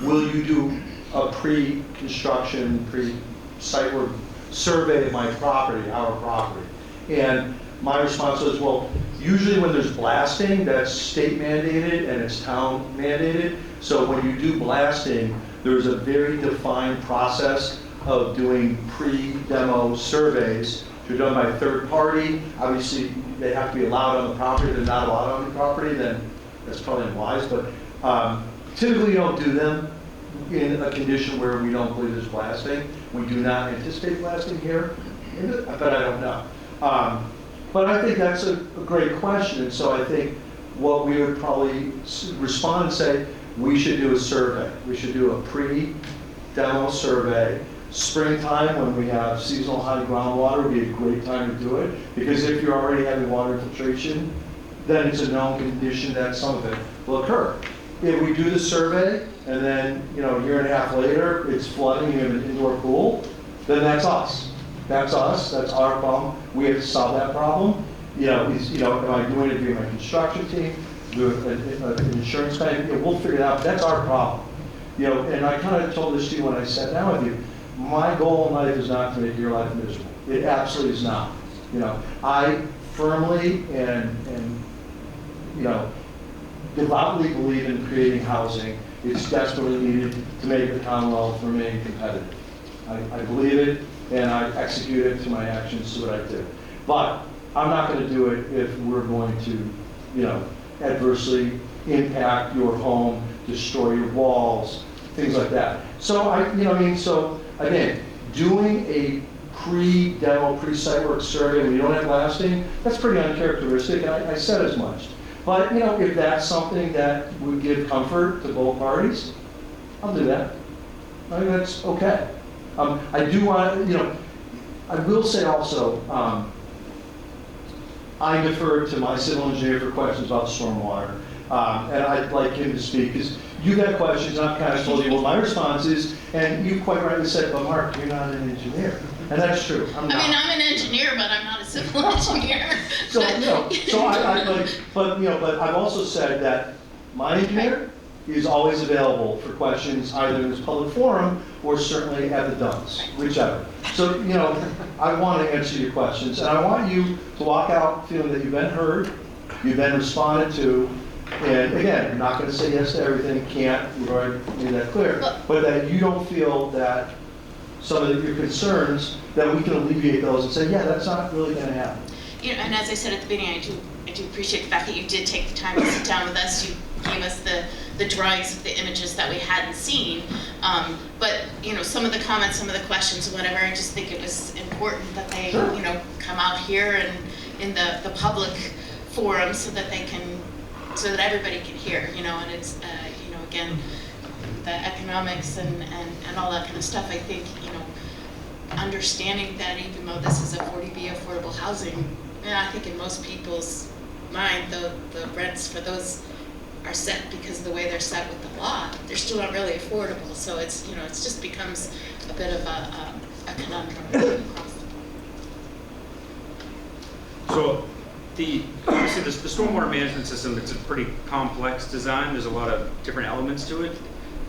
will you do a pre-construction, pre-site work survey of my property, our property? And my response was, well, usually when there's blasting, that's state mandated and it's town mandated. So when you do blasting, there's a very defined process of doing pre-demo surveys. If you're done by a third party, obviously they have to be allowed on the property. If they're not allowed on the property, then that's probably unwise. But typically you don't do them in a condition where we don't believe there's blasting. We do not anticipate blasting here, but I don't know. But I think that's a great question, and so I think what we would probably respond and say, we should do a survey. We should do a pre-demo survey. Springtime, when we have seasonal high groundwater, would be a great time to do it, because if you're already having water infiltration, then it's a known condition that some of it will occur. If we do the survey, and then a year and a half later, it's flooding, you have an indoor pool, then that's us. That's us. That's our problem. We have to solve that problem. Am I doing it via my construction team, do an insurance claim? We'll figure it out. But that's our problem. And I kind of told this to you when I sat down with you. my goal in life is not to make your life miserable. It absolutely is not. You know, I firmly and devoutly believe in creating housing. It's desperately needed to make the Commonwealth remain competitive. I believe it, and I execute it to my actions to what I do. But I'm not going to do it if we're going to, adversely impact your home, destroy your walls, things like that. So so again, doing a pre-demo, pre-site work survey when you don't have lasting, that's pretty uncharacteristic, and I said as much. But, if that's something that would give comfort to both parties, I'll do that. I think that's okay. I do want, I will say also, I defer to my civil engineer for questions about stormwater. And I'd like him to speak, because you got questions, and I've kind of told you what my response is, and you quite rightly said, but Mark, you're not an engineer. And that's true, I'm not. I mean, I'm an engineer, but I'm not a civil engineer. So, but I've also said that my engineer is always available for questions, either in this public forum or certainly at the dumps, whichever. So, I want to answer your questions, and I want you to walk out feeling that you've been heard, you've been responded to, and again, you're not going to say yes to everything, can't, we've already made that clear, but that you don't feel that some of your concerns, that we can alleviate those and say, yeah, that's not really going to happen. And as I said at the beginning, I do appreciate the fact that you did take the time to sit down with us. You gave us the drawings of the images that we hadn't seen. But some of the comments, some of the questions, whatever, I just think it was important that they, come out here and in the public forum so that everybody can hear, and it's, again, the economics and all that kind of stuff. I think, understanding that even though this is a 40B affordable housing, I think in most people's mind, the rents for those are set because of the way they're set with the law. They're still not really affordable, so it's, it just becomes a bit of a conundrum across the board. So obviously the stormwater management system, it's a pretty complex design. There's a lot of different elements to it.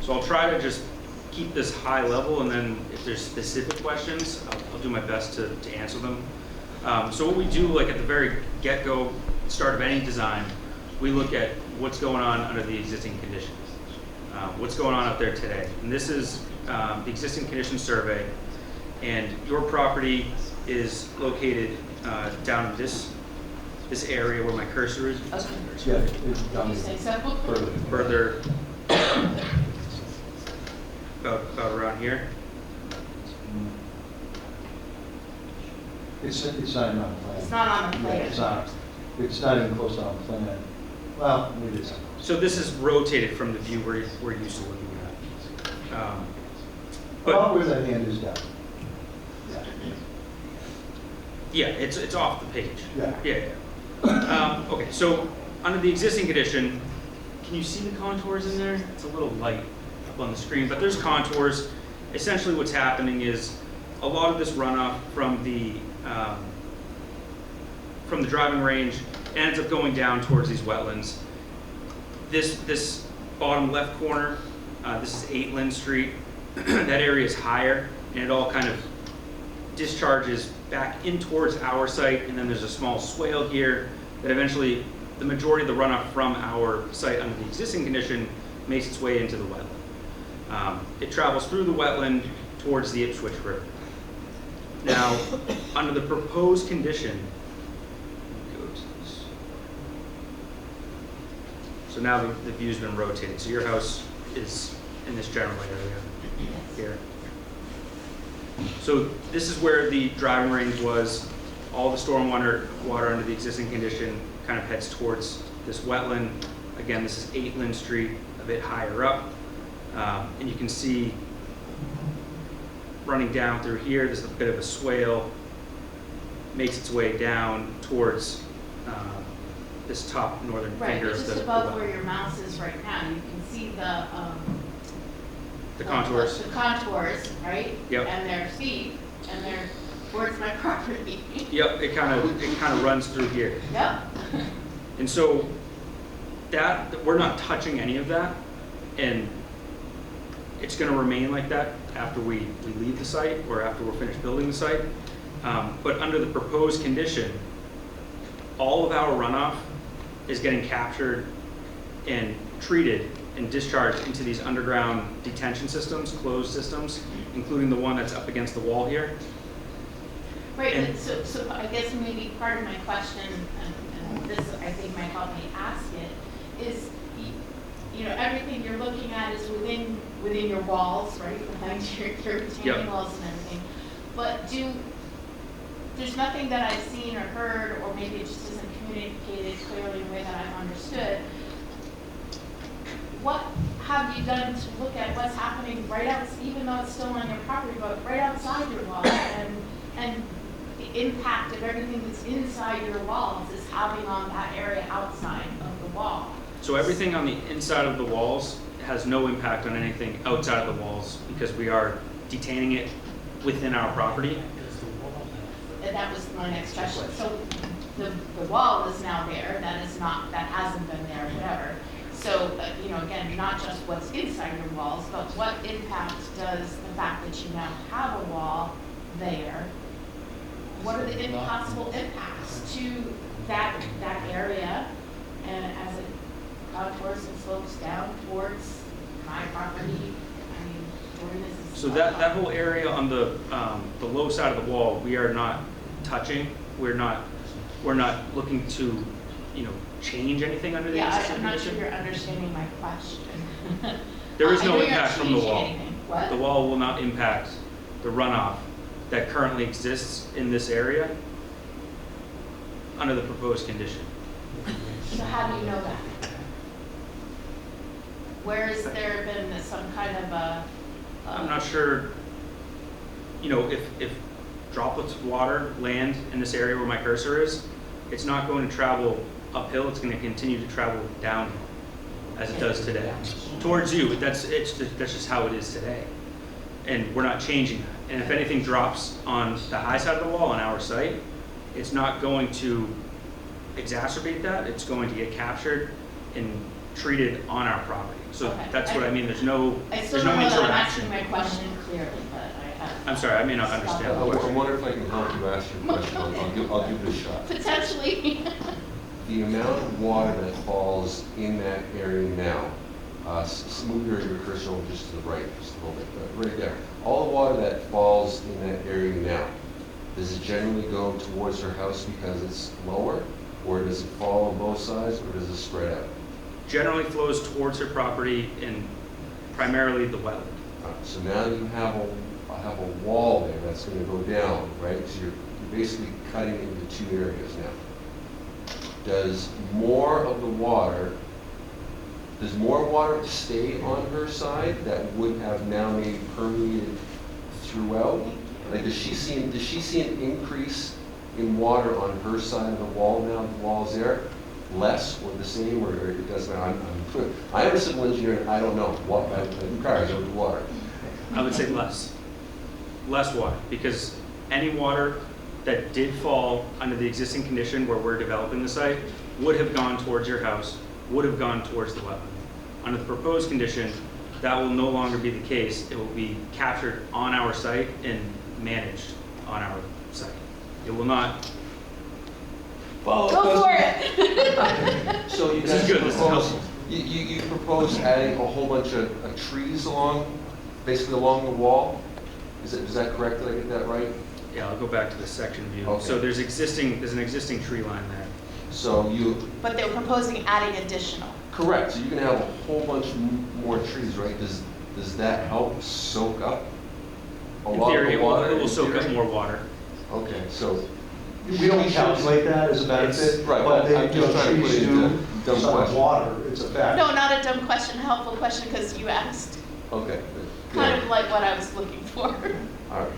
So I'll try to just keep this high level, and then if there's specific questions, I'll do my best to answer them. So what we do, like at the very get-go start of any design, we look at what's going on under the existing conditions. What's going on out there today. And this is the existing condition survey, and your property is located down in this area where my cursor is. Yeah, it's down further about around here. It's not on the plan. It's not on the plan. Yeah, it's not even close to on the plan. Well, maybe it's. So this is rotated from the view we're used to looking at. But where that hand is down. Yeah, it's off the page. Yeah. Okay, so under the existing condition, can you see the contours in there? It's a little light up on the screen, but there's contours. Essentially what's happening is a lot of this runoff from the driving range ends up going down towards these wetlands. This bottom left corner, this is 8 Lynn Street. That area is higher, and it all kind of discharges back in towards our site, and then there's a small swale here that eventually the majority of the runoff from our site under the existing condition makes its way into the wetland. It travels through the wetland towards the Ipswich River. Now, under the proposed condition, so now the view's been rotated. So your house is in this general area here. So this is where the driving range was. All the stormwater under the existing condition kind of heads towards this wetland. Again, this is 8 Lynn Street, a bit higher up. And you can see running down through here, there's a bit of a swale, makes its way down towards this top northern finger of the just above where your mouse is right now, you can see the contours. The contours, right? Yep. And they're steep, and they're towards my property. Yep, it kind of runs through here. Yep. And so that we're not touching any of that, and it's going to remain like that after we leave the site or after we're finished building the site. But under the proposed condition, all of our runoff is getting captured and treated and discharged into these underground detention systems, closed systems, including the one that's up against the wall here. Right, And- but so I guess maybe part of my question, and this I think might help me ask it, is, you know, everything you're looking at is within your walls, right, behind your retaining Yep. walls and everything. But there's nothing that I've seen or heard, or maybe it just isn't communicated clearly in a way that I've understood. What have you done to look at what's happening right out, even though it's still on your property, but right outside your walls, and the impact of everything that's inside your walls is having on that area outside of the wall? So everything on the inside of the walls has no impact on anything outside of the walls because we are detaining it within our property. And that was my next question. So the wall is now there, that hasn't been there, whatever. So, you know, again, not just what's inside your walls, but what impact does the fact that you now have a wall there, what are the possible impacts to that area, and as it contours and slopes down towards my property? I mean, where this is. So that whole area on the low side of the wall, we are not touching. We're not looking to, you know, change anything under the existing I'm not sure condition. you're understanding my question. There is I no know you're impact not from the changing wall. anything. What? The wall will not impact the runoff that currently exists in this area under the proposed condition. So how do you know that? Where has there been some kind of a? I'm not sure, you know, if droplets of water land in this area where my cursor is, it's not going to travel uphill, it's going to continue to travel downhill as it does today. Towards you, that's just how it is today. And we're not changing that. And if anything drops on the high side of the wall on our site, it's not going to exacerbate that, it's going to get captured and treated on our property. So Okay. that's what I mean, there's no I still don't know that I'm interaction. asking my question clearly, but I have. I'm sorry, I may not understand the I question. wonder if I can help you ask your question. I'll give it a shot. Potentially. The amount of water that falls in that area now, move your cursor over just to the right, just a little bit, right there. All the water that falls in that area now, does it generally go towards her house because it's lower? Or does it fall on both sides, or does it spread out? Generally flows towards her property and primarily the wetland. So now you have a wall there that's going to go down, right? So you're basically cutting it into two areas now. Does more water stay on her side that would have now maybe permeated throughout? Like, does she see an increase in water on her side of the wall now? The wall's there, less or the same, or it doesn't matter. I am a civil engineer, and I don't know what cars over the water. I would say less. Less water, because any water that did fall under the existing condition where we're developing the site would have gone towards your house, would have gone towards the wetland. Under the proposed condition, that will no longer be the case. It will be captured on our site and managed on our site. It will not. Go for it. So you This guys is good, this is propose, helpful. you propose adding a whole bunch of trees basically along the wall? Is that correct? Did I get that right? Yeah, I'll go back to the section view. Okay. So there's an existing tree line there. So But they're proposing adding additional. correct, so you can have a whole bunch more trees, right? Does that help soak up a In lot theory, of the water? it will in soak up theory? more water. Okay, so. We don't calculate that as a benefit, Right, but they, I'm just trying to put trees it do into dumb suck question. water, it's a fact. No, not a dumb question, a helpful question, because you asked Okay. kind Yeah. of like what I was looking for. All right.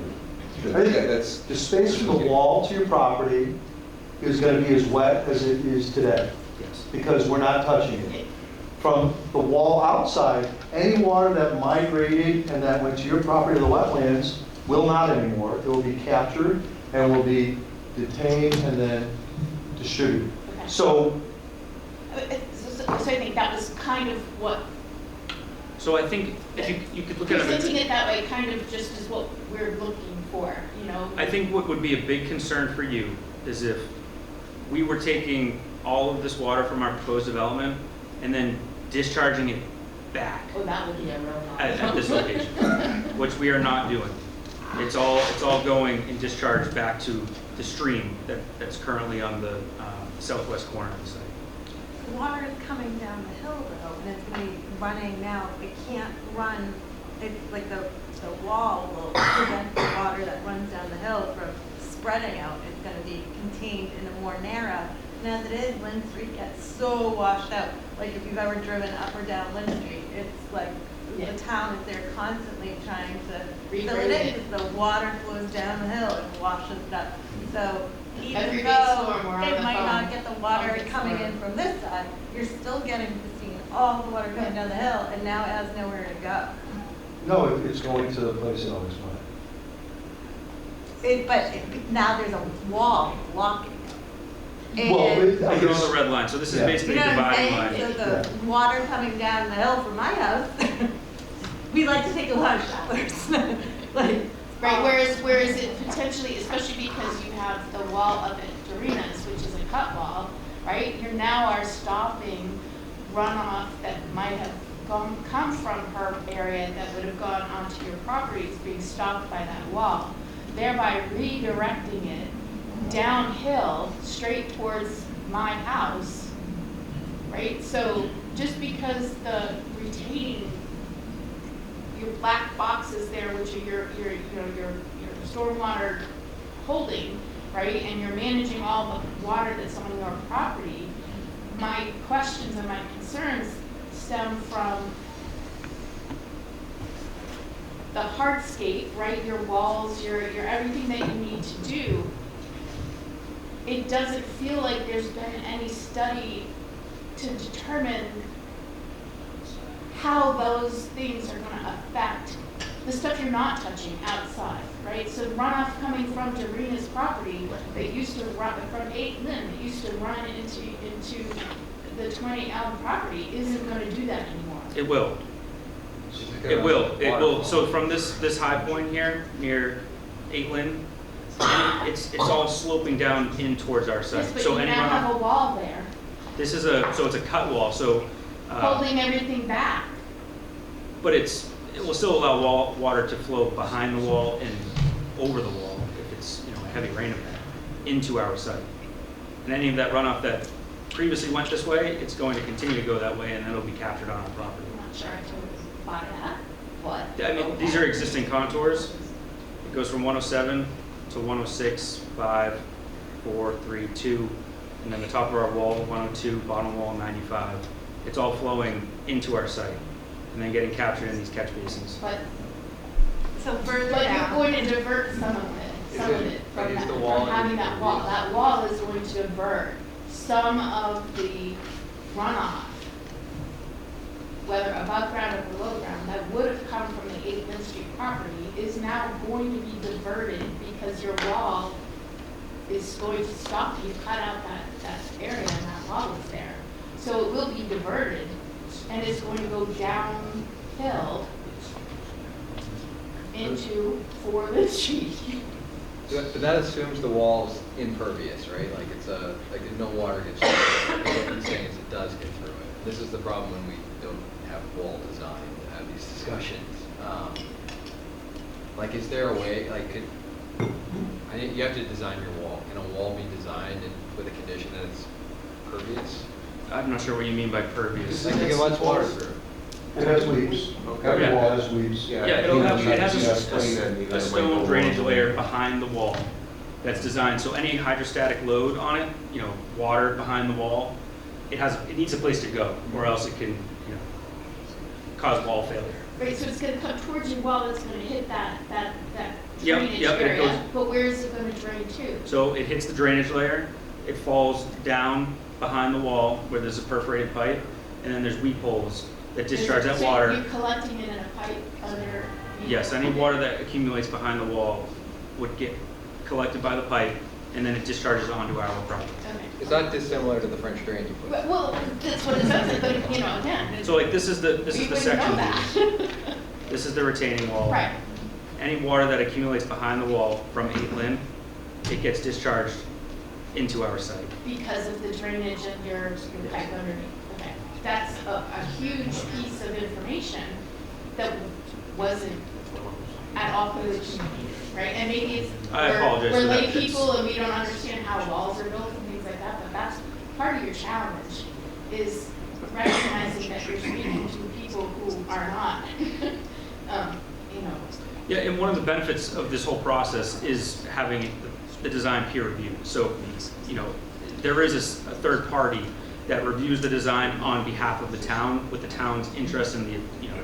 Good. I think Yeah, that's. the space from the wall to your property is gonna be as wet as it is today, Yes. because we're not touching it. From the wall outside, any water that migrated and that went to your property or the wetlands will not anymore. It will be captured and will be detained and then distributed. Okay. So, So I think that was kind of what So I think if you could look at it. Presenting it that way kind of just is what we're looking for, you know? I think what would be a big concern for you is if we were taking all of this water from our proposed development and then discharging it back Oh, that would be a real at this location, which we are not doing. It's all going in discharge back to the stream that's currently on the southwest corner of the site. The water is coming down the hill though, and it's going to be running now. It can't run, it's like the wall will prevent the water that runs down the hill from spreading out. It's going to be contained in a more narrow. And as it is, Lynn Street gets so washed out. Like if you've ever driven up or down Lynn Street, it's like the town is there constantly trying to fill it in because the water flows down the hill and washes it up. So even Every though storm we're on it the might phone. not get the water Okay, coming sorry. in from this side, you're still getting to see all the water coming down the hill, and now it has nowhere to go. No, it's going to the place in August Now there's a wall blocking it. Well, And I Look at all guess- the red lines. So this is Yeah. basically you know a what I'm dividing saying? line. So the water coming down the hill from my house, we like to take a lot of showers. Like, Right, whereas it potentially, especially because you have the wall up at Dorina's, which is a cut wall, right? You now are stopping runoff that might have come from her area that would have gone onto your property is being stopped by that wall, thereby redirecting it downhill straight towards my house, right? So just because the retaining, your black boxes there, which are your stormwater holding, right, and you're managing all the water that's on your property, my questions and my concerns stem from the hardscape, right, your walls, your everything that you need to do. It doesn't feel like there's been any study to determine how those things are going to affect the stuff you're not touching outside, right? So runoff coming from Dorina's property that used to run from 8 Lynn, that used to run into the 20 Elm property isn't going to do that anymore. It will. It will. It will. So from this high point here near 8 Lynn, it's all sloping down in towards our site. Yes, but So you any now runoff. have a wall there This is it's a cut wall. So. holding everything back. But it will still allow water to flow behind the wall and over the wall if it's a heavy rain event into our site. And any of that runoff that previously went this way, it's going to continue to go that way, and then it'll be captured on our property. I'm not sure I can buy that. What? I mean, these are existing contours. It goes from 107 to 106, 5, 4, 3, 2, and then the top of our wall, 102, bottom wall, 95. It's all flowing into our site and then getting captured in these catch basins. But further you're down. going to divert some of it from having that wall. That wall is going to divert some of the runoff, whether above ground or below ground, that would have come from the 8th Lynn Street property is now going to be diverted because your wall is going to stop. You cut out that area and that wall is there. So it will be diverted and it's going to go downhill into 4 Lynn Street. But that assumes the wall's impervious, right? Like like no water gets through it. What I'm saying is it does get through it. This is the problem when we don't have wall design to have these discussions. Like, is there a way, you have to design your wall. Can a wall be designed with a condition that it's pervious? I'm not sure what you mean by pervious. Like, it lets water through. It has weeds. Every wall has weeds. Yeah, it has a stone drainage layer behind the wall that's designed, so any hydrostatic load on it, water behind the wall, it needs a place to go, or else it can, cause wall failure. Right, so it's going to come towards your wall, that's going to hit that Yep, drainage and it area, goes- but where is it going to drain to? So it hits the drainage layer, it falls down behind the wall where there's a perforated pipe, and then there's weep holes that discharge that So water. you're collecting it in a pipe under? Yes, any water that accumulates behind the wall would get collected by the pipe, and then it discharges onto our property. Okay. It's not dissimilar to the French drain you put. Well, that's what it says, but, you know, again. So like this is the we wouldn't section. know that. This is the retaining wall. Right. Any water that accumulates behind the wall from 8 Lynn, it gets discharged into our site. Because of the drainage of your pipe underneath. Okay. That's a huge piece of information that wasn't at all clearly communicated, right? And maybe it's, I apologize we're for that. lay people and we don't understand how walls are built and things like that, but that's part of your challenge, is recognizing that you're speaking to people who are not, you know. Yeah, and one of the benefits of this whole process is having the design peer reviewed. So, you know, there is a third party that reviews the design on behalf of the town with the town's interest in the, you know,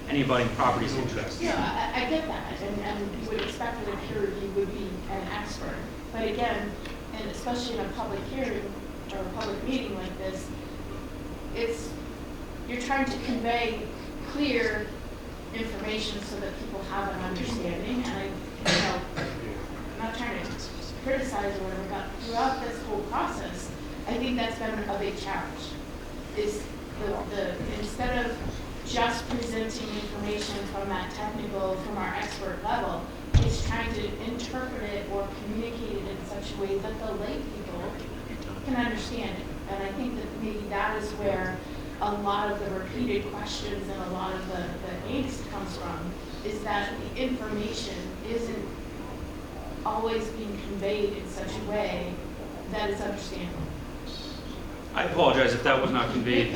any abutting property's interest. Yeah, I get that, and you would expect that a peer review would be an expert. But again, and especially in a public hearing or a public meeting like this, you're trying to convey clear information so that people have an understanding. And I'm not trying to criticize or whatever, but throughout this whole process, I think that's been a big challenge. Is the instead of just presenting information from that technical, from our expert level, is trying to interpret it or communicate it in such a way that the lay people can understand it. And I think that maybe that is where a lot of the repeated questions and a lot of the angst comes from, is that the information isn't always being conveyed in such a way that is understandable. I apologize if that was not conveyed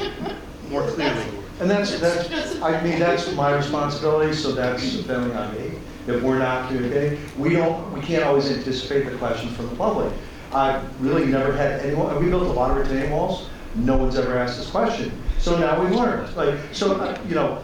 more clearly. And that's my responsibility, so that's failing on me. If we're not communicating, we can't always anticipate the questions from the public. I've really never had anyone, and we built a lot of retaining walls, no one's ever asked this question. So now we learned. You know,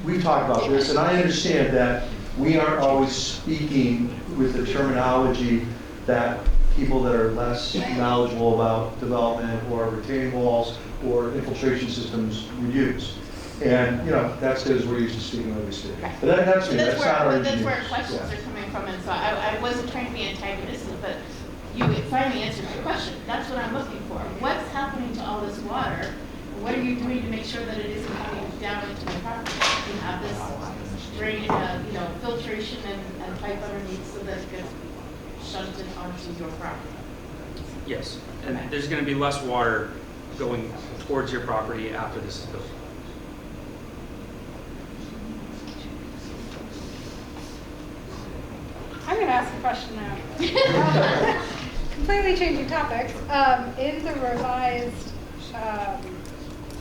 we've talked about this, and I understand that we aren't always speaking with the terminology that people that are less knowledgeable about development or retaining walls or infiltration systems would use. And, you know, that's because we're used to speaking what we speak. But that's me, that's not our That's where engineers. questions Yeah. are coming from, and so I wasn't trying to be antagonistic, but you finally answered my question. That's what I'm looking for. What's happening to all this water? What are you doing to make sure that it isn't coming down into the property? You have this drain, filtration and pipe underneath so that it gets shunted onto your property. Yes, and there's going to be less water going towards your property after this is built. I'm going to ask a question now. Completely changing topics. In the revised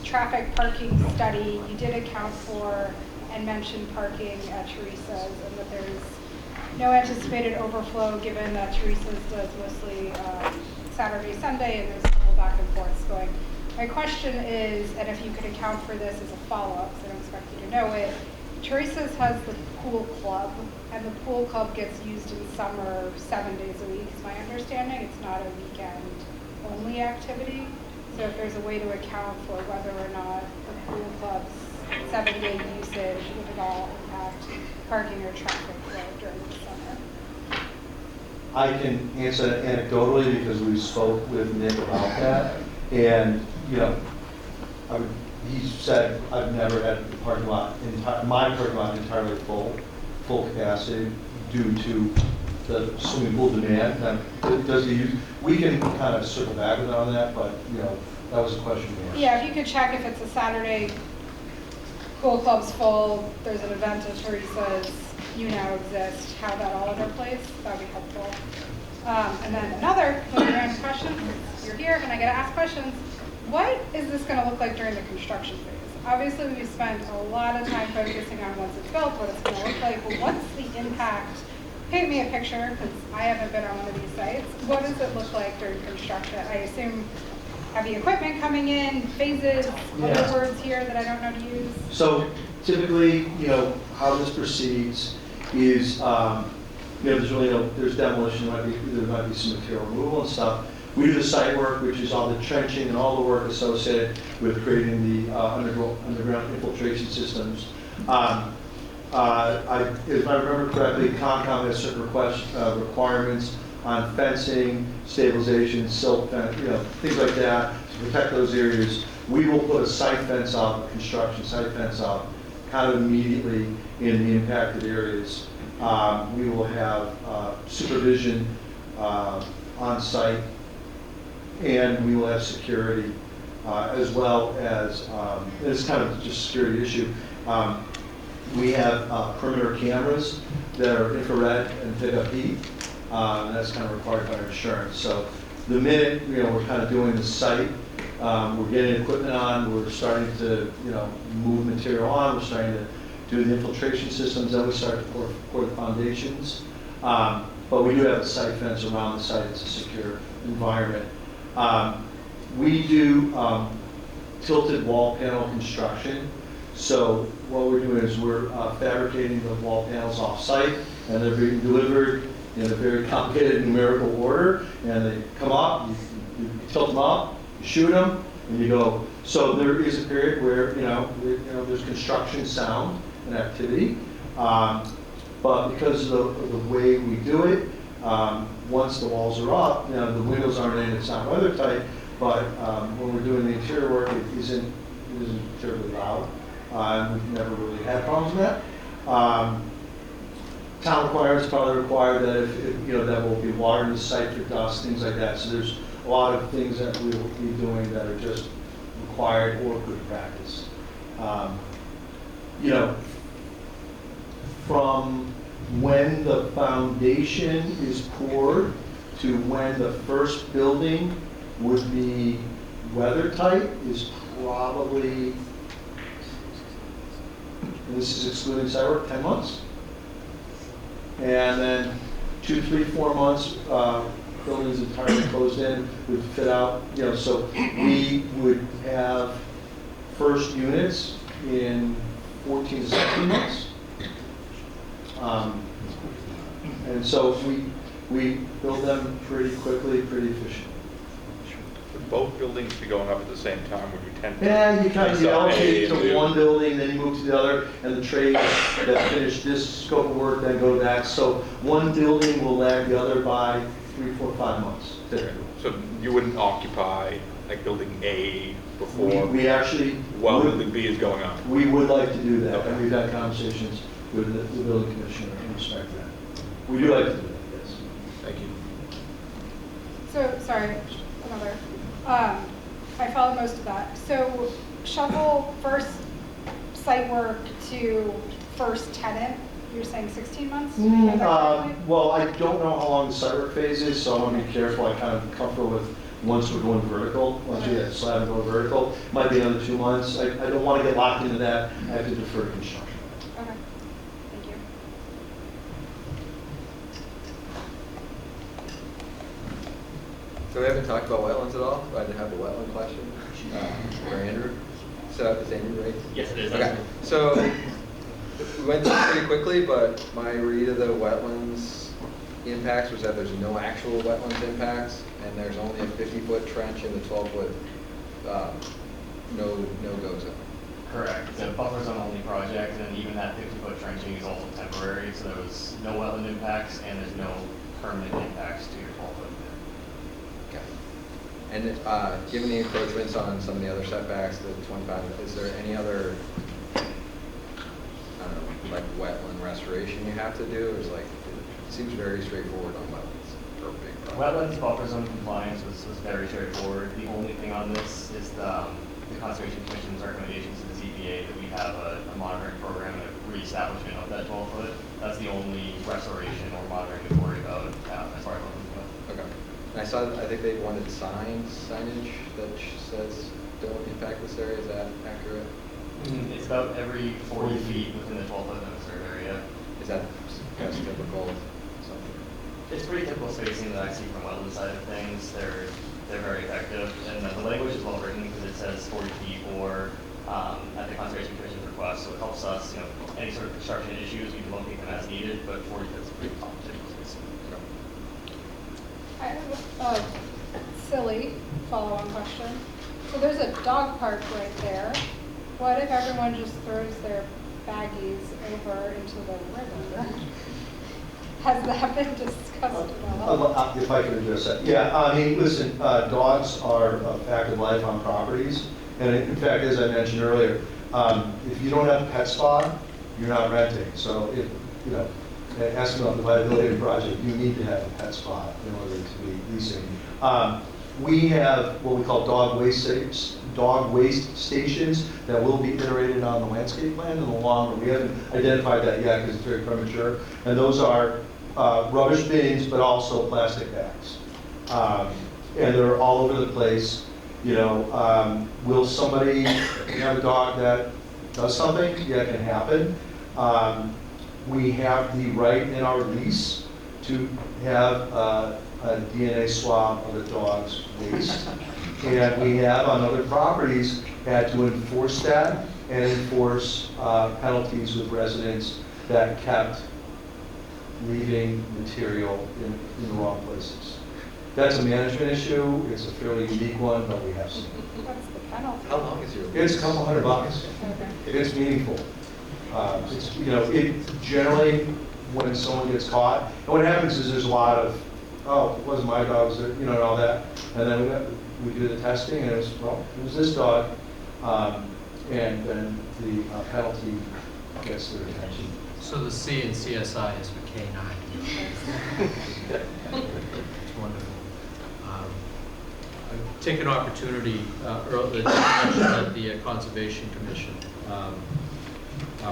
traffic parking study, you did account for and mention parking at Teresa's, and that there's no anticipated overflow given that Teresa's does mostly Saturday, Sunday, and there's a couple back and forths going. My question is, and if you could account for this as a follow-up, because I don't expect you to know it, Teresa's has the pool club, and the pool club gets used in summer 7 days a week, is my understanding. It's not a weekend-only activity. So if there's a way to account for whether or not the pool club's 7-day usage would at all impact parking or traffic flow during the summer. I can answer that anecdotally because we spoke with Nick about that. And, you know, he said, I've never had the parking lot, my parking lot entirely full capacity due to the swimming pool demand. Now, we can kind of circle back with on that, but, you know, that was a question we asked. Yeah, if you could check if it's a Saturday, pool club's full, there's an event at Teresa's, you now exist, how that all interplays, that would be helpful. And then another random question, you're here and I get to ask questions. What is this going to look like during the construction phase? Obviously, we've spent a lot of time focusing on once it's built, what it's going to look like, but what's the impact? Paint me a picture, because I haven't been on one of these sites. What does it look like during construction? I assume heavy equipment coming in, phases, other words here that I don't know to use. So typically, you know, how this proceeds is, there's demolition, there might be some material removal and stuff. We do the site work, which is all the trenching and all the work associated with creating the underground infiltration systems. If I remember correctly, CONCOM has certain requirements on fencing, stabilization, silt fence, things like that, to protect those areas. We will put a site fence up, a construction site fence up, kind of immediately in the impacted areas. We will have supervision on site, and we will have security, as well as, it's kind of just a security issue. We have perimeter cameras that are infrared and pick up heat, and that's kind of required by our insurance. So the minute, we're kind of doing the site, we're getting equipment on, we're starting to, move material on, we're starting to do the infiltration systems, then we start to pour the foundations. But we do have a site fence around the site. It's a secure environment. We do tilted wall panel construction. So what we're doing is we're fabricating the wall panels off-site, and they're being delivered in a very complicated numerical order. And they come up, you tilt them up, you shoot them, and you go. So there is a period where there's construction sound and activity. But because of the way we do it, once the walls are up, the windows aren't in, it's not weather tight, but when we're doing the interior work, it isn't terribly loud. We've never really had problems with that. Town requirements probably require that if that will be water in the site for dust, things like that. So there's a lot of things that we will be doing that are just required or good practice. From when the foundation is poured to when the first building would be weather tight is probably, and this is excluding site work, 10 months. And then 2, 3, 4 months, building's entirely closed in, would fit out, so we would have first units in 14 to 16 months. And so we build them pretty quickly, pretty efficiently. Would both buildings be going up at the same time? Would you tend to? Yeah, you kind of allocate to one building, then you move to the other, and the trades that finish this scope of work then go to that. So one building will lag the other by 3, 4, 5 months. So you wouldn't occupy like building A before? We actually while building B is going up? We would like to do that, and we've had conversations with the building commissioner in respect to that. We do like to do that, yes. Thank you. So, sorry, another. I followed most of that. So, shovel first site work to first tenant, you're saying 16 months? Well, I don't know how long the site work phase is, so I want to be careful. I kind of comfortable with once we're going vertical, once we get slab and go vertical, might be another 2 months. I don't want to get locked into that. I have to defer to construction. Okay, thank you. So we haven't talked about wetlands at all. I did have a wetland question for Andrew. So is Andrew right? Yes, it is. Okay. So we went through pretty quickly, but my read of the wetlands impacts was that there's no actual wetlands impacts, and there's only a 50-foot trench and the 12-foot no-go zone. Correct. It's a buffer zone only project, and even that 50-foot trenching is also temporary, so there's no wetland impacts and there's no permanent impacts to your 12-foot. Okay. And given the encroachments on some of the other setbacks, the 25, is there any other, I don't know, like wetland restoration you have to do? Or is it seems very straightforward on wetlands for a big project. Wetlands buffer zone compliance was very straightforward. The only thing on this is the Conservation Commission's recommendations to the ZBA that we have a monitoring program and a re-establishment of that 12-foot. That's the only restoration or monitoring to worry about as far as wetlands go. Okay. And I think they wanted signage that says don't impact this area. Is that accurate? It's about every 40 feet within the 12-foot served area. Is that typical? It's pretty typical spacing that I see from wetland side of things. They're very effective, and the language is well written because it says 40 feet or at the Conservation Commission's request, so it helps us, any sort of construction issues, we can locate them as needed, but 40 feet is pretty common typical spacing. I have a silly follow-on question. So there's a dog park right there. What if everyone just throws their baggies over into the river? Has that been discussed at all? If I could address that. Yeah, I mean, listen, dogs are a fact of life on properties. And in fact, as I mentioned earlier, if you don't have a pet spot, you're not renting. So if, you know, asking about the viability of the project, you need to have a pet spot in order to be leasing. We have what we call dog waste stations that will be iterated on the landscape plan in the long run. We haven't identified that yet because it's very premature. And those are rubbish bins, but also plastic bags. And they're all over the place. You know, will somebody have a dog that does something? Yeah, it can happen. We have the right in our lease to have a DNA swab of the dog's waste. And we have on other properties had to enforce that and enforce penalties with residents that kept leaving material in the wrong places. That's a management issue. It's a fairly unique one, but we have some. What's the penalty? How long is your? It's a couple $100. Okay. It's meaningful. It's, you know, it generally when someone gets caught, and what happens is there's a lot of, oh, it wasn't my dog, was it, you know, and all that, and then we do the testing, and it was, well, it was this dog, and then the penalty gets their attention. So the C in CSI is for K9. It's wonderful. I take an opportunity earlier to mention that the Conservation Commission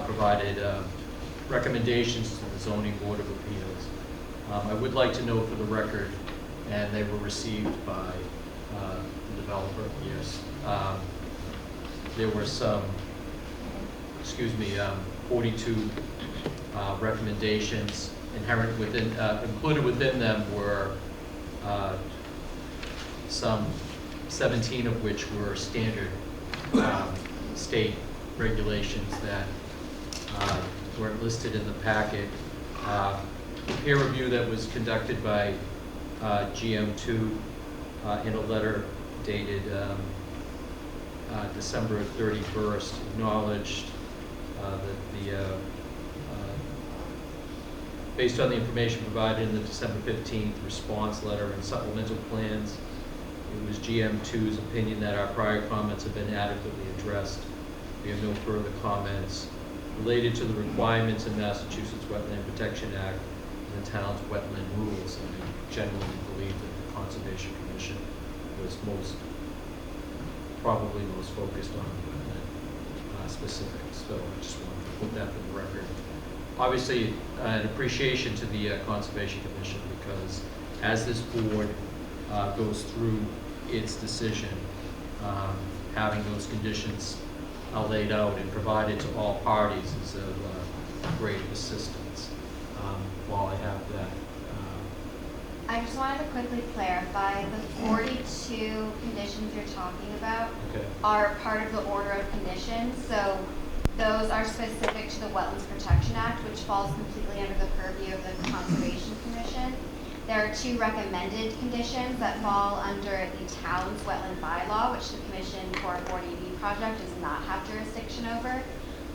provided recommendations to the Zoning Board of Appeals. I would like to note for the record, and they were received by the developer, yes. There were some, 42 recommendations inherent within, included within them were some 17 of which were standard state regulations that weren't listed in the packet. Peer review that was conducted by GM2 in a letter dated December 31st acknowledged that based on the information provided in the December 15th response letter and supplemental plans, it was GM2's opinion that our prior comments have been adequately addressed. We have no further comments related to the requirements in Massachusetts Wetland Protection Act and the town's wetland rules. And I generally believe that the Conservation Commission was probably most focused on wetland specifics. So I just wanted to put that for the record. Obviously, an appreciation to the Conservation Commission, because as this board goes through its decision, having those conditions laid out and provided to all parties is of great assistance. While I have that. I just wanted to quickly clarify, the 42 conditions you're talking about are part of the order of conditions. So those are specific to the Wetlands Protection Act, which falls completely under the purview of the Conservation Commission. There are 2 recommended conditions that fall under the town's wetland bylaw, which the Commission for a 40B project does not have jurisdiction over.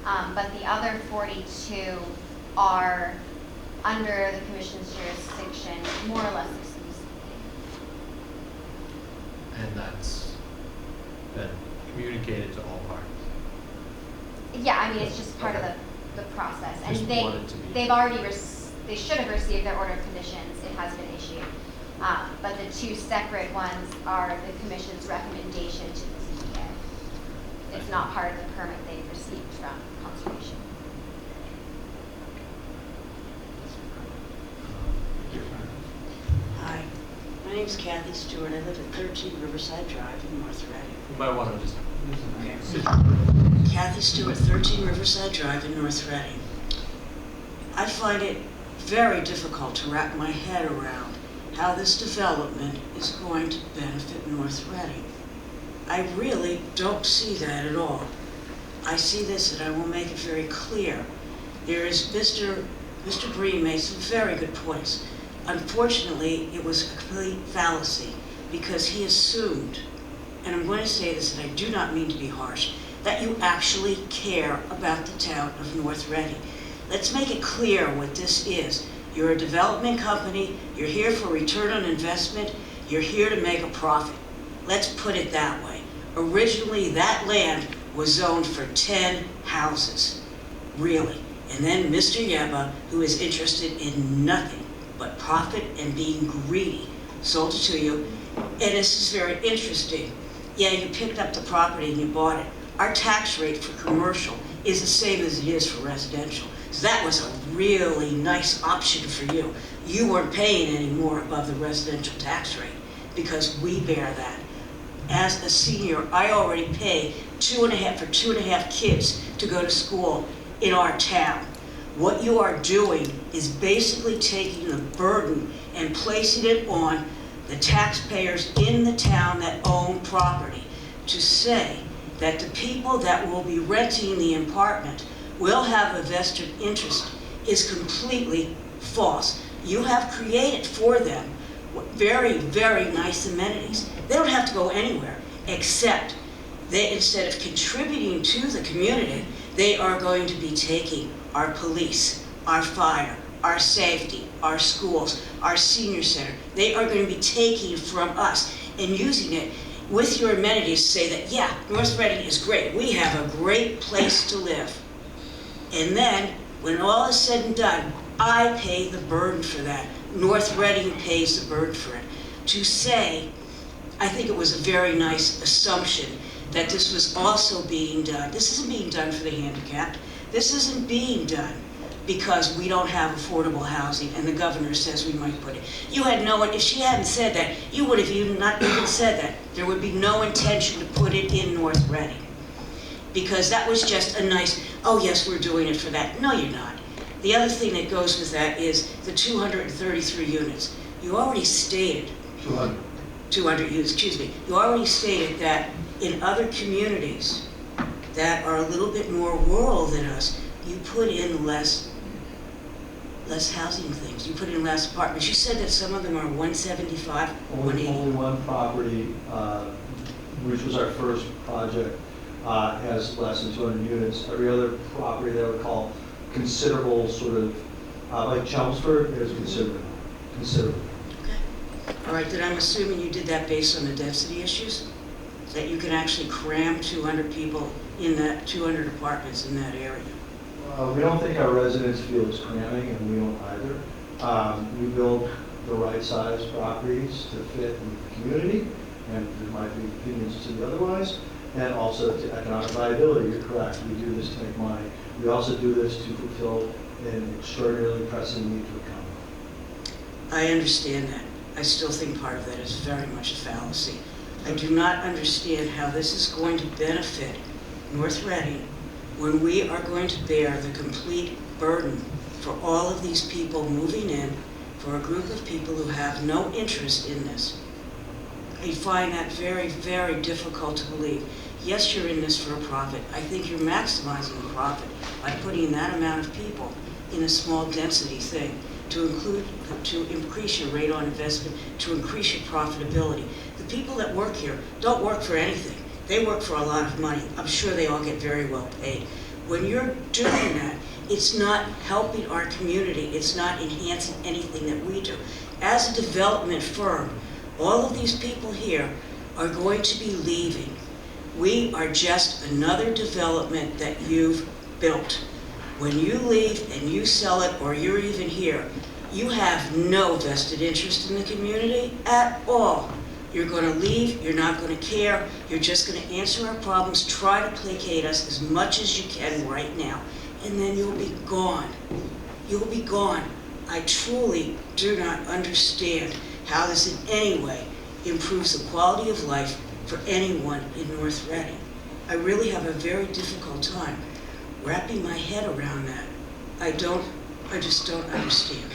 But the other 42 are under the Commission's jurisdiction, more or less exclusively. And that's been communicated to all parties. Yeah, I mean, it's just part of the process. And Just wanted to be- they've already, they should have received their order of conditions. It has been issued. But the 2 separate ones are the Commission's recommendation to the ZBA. It's not part of the permit they've received from Conservation. Hi, my name's Kathy Stewart. I live at 13 Riverside Drive in North Reading. You might want to just sit. Kathy Stewart, 13 Riverside Drive in North Reading. I find it very difficult to wrap my head around how this development is going to benefit North Reading. I really don't see that at all. I see this, and I will make it very clear. There is Mr. Green made some very good points. Unfortunately, it was a complete fallacy because he assumed, and I'm going to say this, and I do not mean to be harsh, that you actually care about the town of North Reading. Let's make it clear what this is. You're a development company, you're here for return on investment, you're here to make a profit. Let's put it that way. Originally, that land was zoned for 10 houses, really. And then Mr. Yeba, who is interested in nothing but profit and being greedy, sold it to you. And this is very interesting. Yeah, you picked up the property and you bought it. Our tax rate for commercial is the same as it is for residential. So that was a really nice option for you. You weren't paying any more above the residential tax rate because we bear that. As a senior, I already pay for 2.5 kids to go to school in our town. What you are doing is basically taking the burden and placing it on the taxpayers in the town that own property to say that the people that will be renting the apartment will have a vested interest is completely false. You have created for them very, very nice amenities. They don't have to go anywhere except they, instead of contributing to the community, they are going to be taking our police, our fire, our safety, our schools, our senior center. They are going to be taking from us and using it with your amenities to say that, yeah, North Reading is great. We have a great place to live. And then, when all is said and done, I pay the burden for that. North Reading pays the burden for it. To say, I think it was a very nice assumption that this was also being done. This isn't being done for the handicapped. This isn't being done because we don't have affordable housing and the governor says we might put it. You had no one, if she hadn't said that, you would have even not even said that. There would be no intention to put it in North Reading. Because that was just a nice, oh yes, we're doing it for that. No, you're not. The other thing that goes with that is the 233 units. You already stated, 200 units, excuse me. You already stated that in other communities that are a little bit more rural than us, you put in less housing things. You put in less apartments. You said that some of them are 175, 180. Only one property, which was our first project, has less than 200 units. Every other property that I would call considerable, sort of, like Chelmsford, is considerable. Okay. All right, then I'm assuming you did that based on the density issues? That you can actually cram 200 people in that, 200 apartments in that area? We don't think our residents feel it's cramming, and we don't either. We build the right size properties to fit in the community, and there might be opinions to the otherwise, and also to economic viability. You're correct, we do this to make money. We also do this to fulfill an extraordinarily pressing need for economy. I understand that. I still think part of that is very much a fallacy. I do not understand how this is going to benefit North Reading when we are going to bear the complete burden for all of these people moving in, for a group of people who have no interest in this. I find that very, very difficult to believe. Yes, you're in this for a profit. I think you're maximizing the profit by putting that amount of people in a small density thing to increase your rate on investment, to increase your profitability. The people that work here don't work for anything. They work for a lot of money. I'm sure they all get very well paid. When you're doing that, it's not helping our community. It's not enhancing anything that we do. As a development firm, all of these people here are going to be leaving. We are just another development that you've built. When you leave and you sell it, or you're even here, you have no vested interest in the community at all. You're going to leave, you're not going to care, you're just going to answer our problems, try to placate us as much as you can right now, and then you'll be gone. You'll be gone. I truly do not understand how this in any way improves the quality of life for anyone in North Reading. I really have a very difficult time wrapping my head around that. I just don't understand.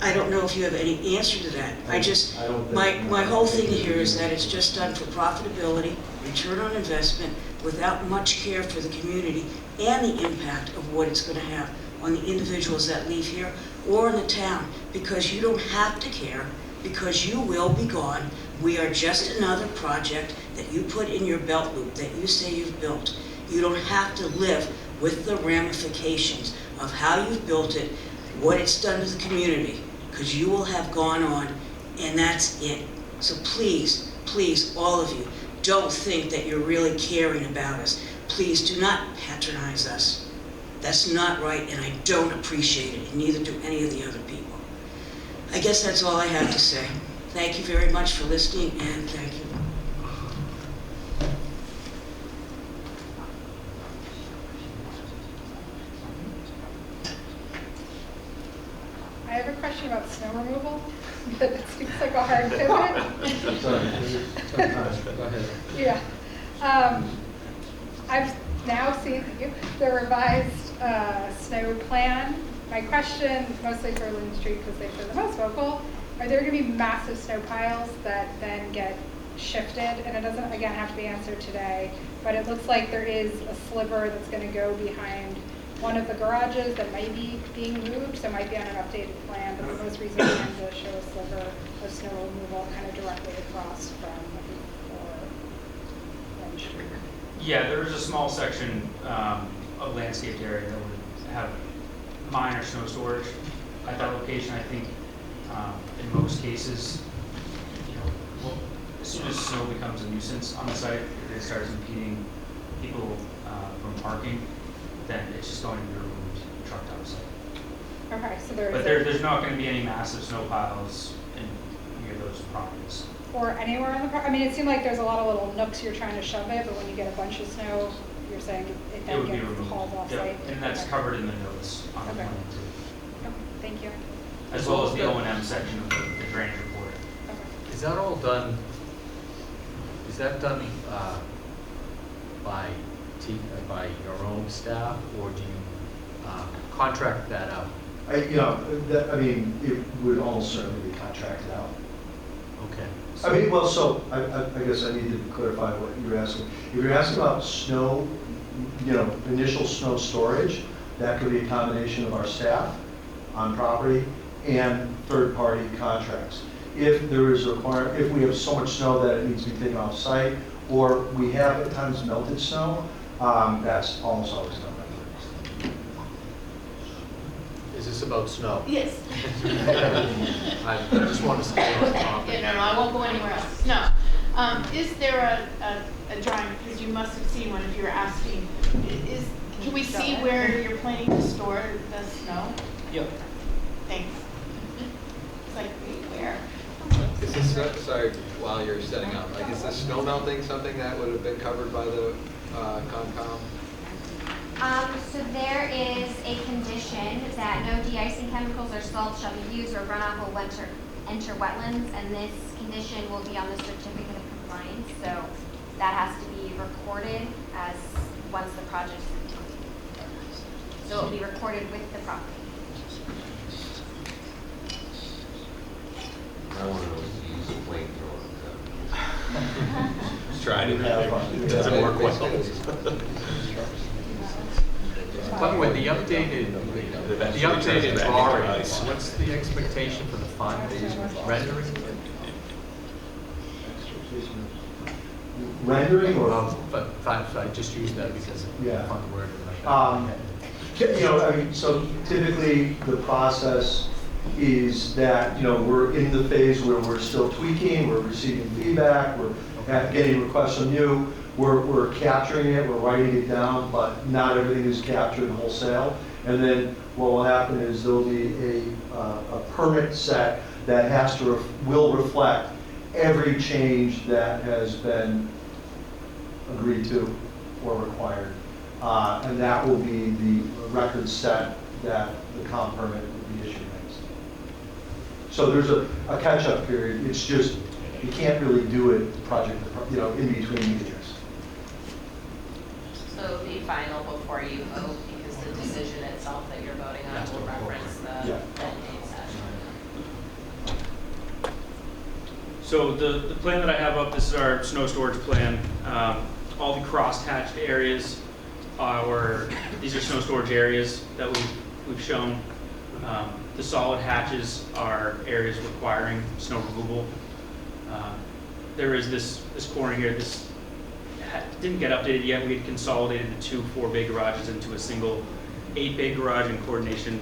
I don't know if you have any answer to that. My whole thing here is that it's just done for profitability, return on investment, without much care for the community and the impact of what it's going to have on the individuals that leave here or in the town, because you don't have to care, because you will be gone. We are just another project that you put in your belt loop that you say you've built. You don't have to live with the ramifications of how you've built it, what it's done to the community, because you will have gone on, and that's it. So please, please, all of you, don't think that you're really caring about us. Please do not patronize us. That's not right, and I don't appreciate it, and neither do any of the other people. I guess that's all I have to say. Thank you very much for listening, and thank you. I have a question about snow removal, but it seems like a hard pivot. Go ahead. Yeah. I've now seen the revised snow plan. My question, mostly for Lynn Street because they've been the most vocal, are there going to be massive snow piles that then get shifted? And it doesn't, again, have to be answered today, but it looks like there is a sliver that's going to go behind one of the garages that might be being moved, so it might be on an updated plan, but the most recent plan does show a sliver of snow removal kind of directly across from, I think, Lynn Street. Yeah, there's a small section of landscaped area that would have minor snow storage at that location. I think in most cases, well, as soon as snow becomes a nuisance on the site, if it starts impeding people from parking, then it's just going to be removed, trucked out of site. Okay, so there's not going to be any massive snow piles near those properties. Or anywhere on the I mean, it seemed like there's a lot of little nooks you're trying to shove it, but when you get a bunch of snow, you're saying it then gets hauled off site. And that's covered in the notes on the plan too. Okay, thank you. As well as the O&M section of the drainage report. Is that all done, is that done by your own staff, or do you contract that out? It would almost certainly be contracted out. Okay. I mean, well, so I guess I need to clarify what you're asking. If you're asking about snow, initial snow storage, that could be a combination of our staff on property and third-party contracts. If there is a requirement, if we have so much snow that it needs to be taken off site, or we have at times melted snow, that's almost always done by us. Is this about snow? Yes. I just want to stay on topic. Yeah, no, I won't go anywhere else. No. Is there a drawing, because you must have seen one if you were asking, can we see where you're planning to store the snow? Yep. Thanks. It's like, where? Is this, sorry, while you're setting up, is the snow melting something that would have been covered by the Concom? So there is a condition that no de-icing chemicals or salts shall be used or runoff will enter wetlands, and this condition will be on the certificate of compliance. So that has to be recorded as once the project is complete. So it will be recorded with the property. I want to know if you use a flamethrower. Just try it. It doesn't work well. By the way, the updated drawings, what's the expectation for the fund rendering? Rendering or? But I just used that because Yeah. fun word. So typically the process is that, we're in the phase where we're still tweaking, we're receiving feedback, we're getting requests from you, we're capturing it, we're writing it down, but not everything is captured wholesale. And then what will happen is there'll be a permit set that will reflect every change that has been agreed to or required. And that will be the record set that the comp permit will be issued next. So there's a catch-up period. It's just, you can't really do it project, in between years. So it'll be final before you vote, because the decision itself that you're voting on will reference the date session. So the plan that I have up, this is our snow storage plan. All the cross-hatched areas these are snow storage areas that we've shown. The solid hatches are areas requiring snow removal. There is this corner here, this didn't get updated yet. We had consolidated the two 4-bay garages into a single 8-bay garage in coordination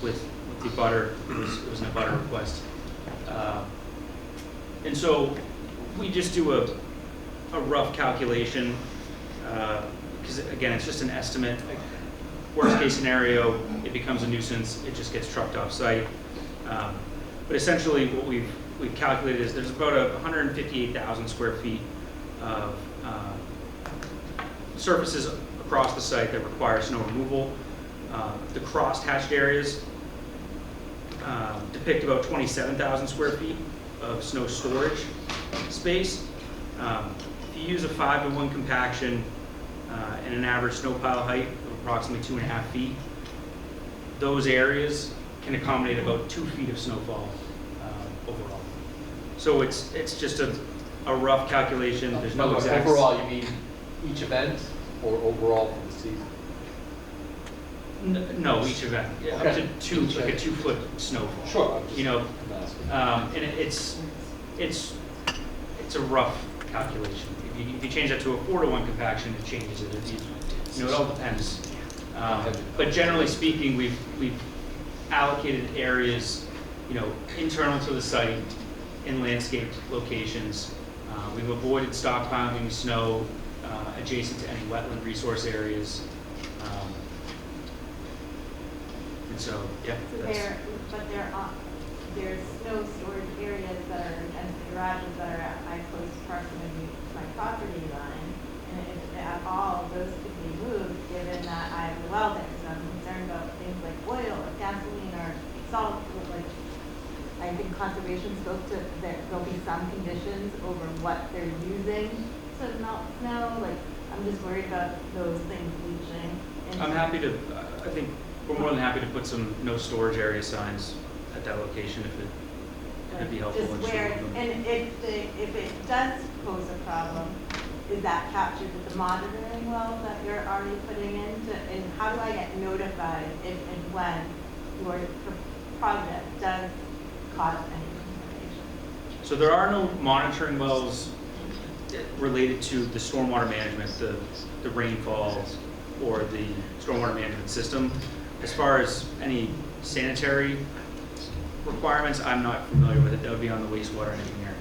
with the butter. It was an abutter request. And so we just do a rough calculation, because again, it's just an estimate. Worst case scenario, it becomes a nuisance, it just gets trucked off site. But essentially what we've calculated is there's about 158,000 square feet of surfaces across the site that require snow removal. The cross-hatched areas depict about 27,000 square feet of snow storage space. If you use a 5-to-1 compaction and an average snow pile height of approximately 2.5 feet, those areas can accommodate about 2 feet of snowfall overall. So it's just a rough calculation. There's no exact. Overall, you mean each event or overall for the season? No, each event. Yeah, Okay. Up to two, like a 2-foot snowfall. Sure. You know, and it's a rough calculation. If you change that to a 4-to-1 compaction, it changes it. You know, it all depends. But generally speaking, we've allocated areas, you know, internal to the site in landscaped locations. We've avoided stockpiling snow adjacent to any wetland resource areas. And so, yeah. There's snow storage areas that are against the garages that are at my close proximity to my property line. And if at all, those could be moved, given that I have a well there. So I'm concerned about things like oil or gasoline or salt. Like, I think conservation spoke to there'll be some conditions over what they're using to melt snow. Like, I'm just worried about those things leaching. I'm happy to, I think we're more than happy to put some no storage area signs at that location if it'd be helpful. Just where, and if it does pose a problem, is that captured with the monitoring wells that you're already putting in? And how do I get notified if and when your project does cause any contamination? So there are no monitoring wells related to the stormwater management, the rainfall, or the stormwater management system. As far as any sanitary requirements, I'm not familiar with it. That would be on the wastewater engineer.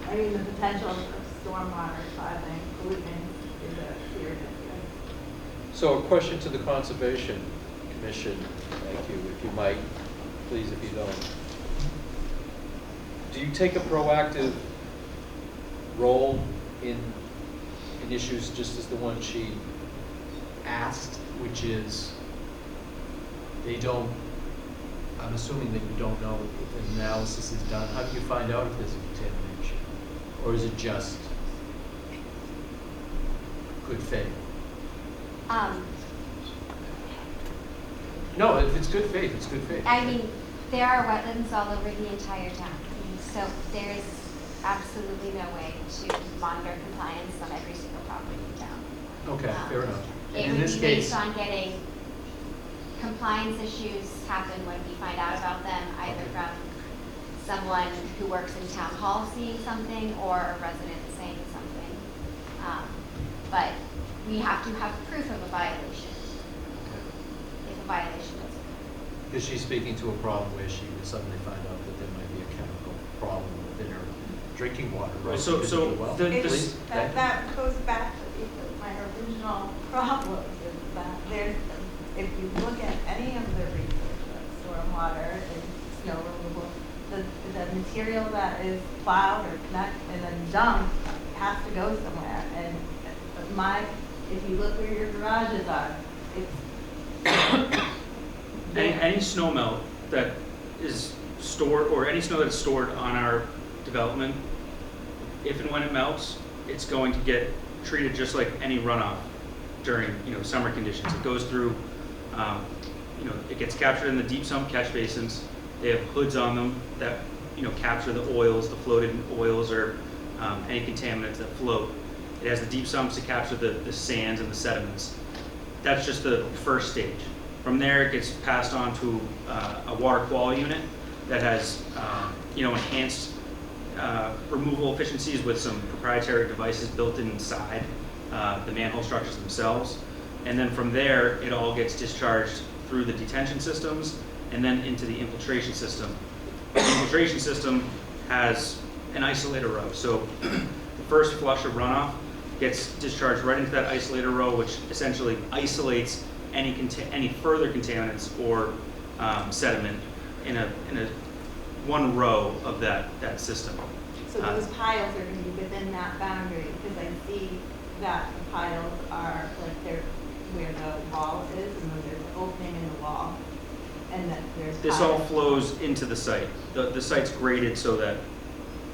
I mean, the potential of stormwater causing pollutants is a serious issue. So a question to the Conservation Commission, thank you, if you might, please, if you don't. Do you take a proactive role in issues just as the one she asked, which is they don't, I'm assuming that you don't know if an analysis is done. How do you find out if there's a contamination? Or is it just good faith? No, if it's good faith, it's good faith. I mean, there are wetlands all over the entire town, so there is absolutely no way to monitor compliance on every single property in town. Okay, fair enough. It In would this be case, based on getting compliance issues happen when we find out about them, either from someone who works in town hall seeing something or a resident saying something. But we have to have proof of a violation. If a violation is occurred. because she's speaking to a problem where she would suddenly find out that there might be a chemical problem within her drinking water, right? So- Because so of the well. the- Please, thank you. That goes back to my original problem is that there's, if you look at any of the research, like stormwater and snow removal, the material that is plowed or connected and then dumped has to go somewhere. And if you look where your garages are, it's Any snow melt that is stored, or any snow that's stored on our development, if and when it melts, it's going to get treated just like any runoff during, summer conditions. It goes through, it gets captured in the deep sump catch basins. They have hoods on them that, capture the oils, the floated oils, or any contaminants that float. It has the deep sumps to capture the sands and the sediments. That's just the first stage. From there, it gets passed on to a water quality unit that has, enhanced removal efficiencies with some proprietary devices built inside the manhole structures themselves. And then from there, it all gets discharged through the detention systems and then into the infiltration system. The infiltration system has an isolator row. So the first flush of runoff gets discharged right into that isolator row, which essentially isolates any further contaminants or sediment in a one row of that system. So those piles are going to be within that boundary, because I see that the piles are like they're where the wall is, and then there's an opening in the wall, and that there's This all flows into the site. The site's graded so that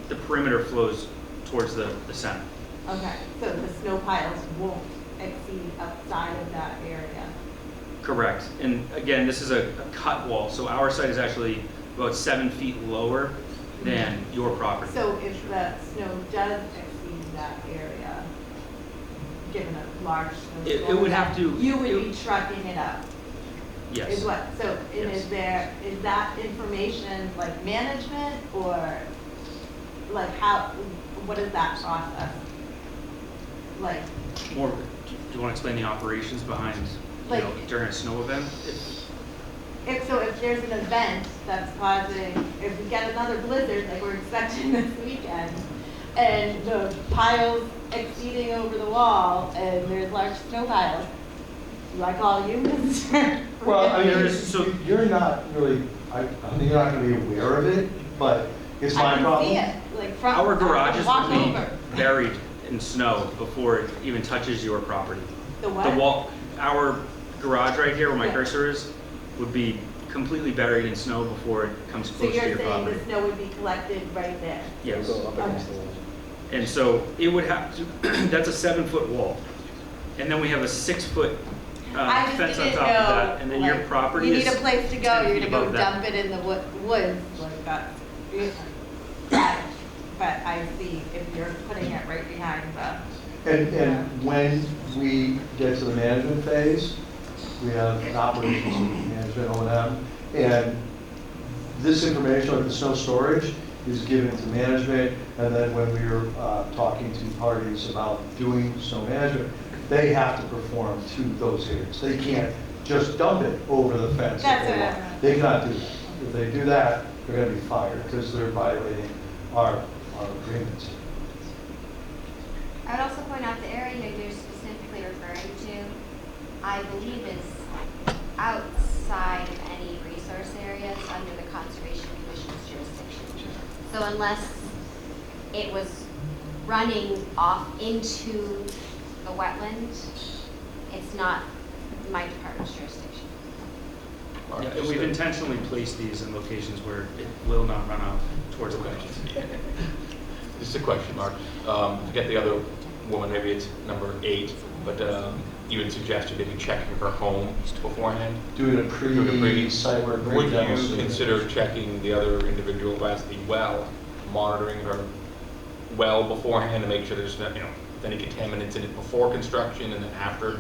the perimeter flows towards the center. Okay, so the snow piles won't exceed outside of that area. Correct. And again, this is a cut wall, so our site is actually about 7 feet lower than your property. So if the snow does exceed that area, given a large snowstorm, It would have to. You would be trucking it up. Yes. Is what? So Yes. is that information like management, or like what is that process? Like, More. Do you want to explain the operations behind, Like- during a snow event? if there's an event that's causing, if we get another blizzard like we're expecting this weekend, and the piles exceeding over the wall, and there's large snow piles, do I call you, Mr.? Well, I mean, So- you're not really, I mean, you're not gonna be aware of it, but it's my I problem. can see it, like from, Our I can garages walk will be over. buried in snow before it even touches your property. The what? The wall, our garage right here where my Yeah. cursor is, would be completely buried in snow before it comes So close to you're your saying property. the snow would be collected right there? Yes. Go up against the wall. And so it would have to, that's a 7-foot wall. And then we have a 6-foot I just fence on didn't top of that. know, And then your like, property you is need a place to go, 10 you're feet gonna go above that. dump it in the woods, like that's, but I see if you're putting it right behind the. And when we get to the management phase, we have an operations management O&M, and this information, like the snow storage, is given to management, and then when we're talking to parties about doing snow management, they have to perform to those areas. They can't just dump it over the fence. if That's they what want. I meant. They cannot do that. If they do that, they're gonna be fired, because they're violating our agreements. I would also point out the area you're specifically referring to, I believe is outside of any resource areas under the Conservation Commission's jurisdiction. So unless it was running off into the wetland, it's not my department's jurisdiction. Yeah, and we've intentionally placed these in locations where it will not run off towards the wetlands. Just a question, Mark. Forget the other woman, maybe it's number 8, but you had suggested maybe checking her home beforehand. Doing a pre-site work Would breakdown. you consider checking the other individual who has the well, monitoring her well beforehand to make sure there's not, any contaminants in it before construction and then after?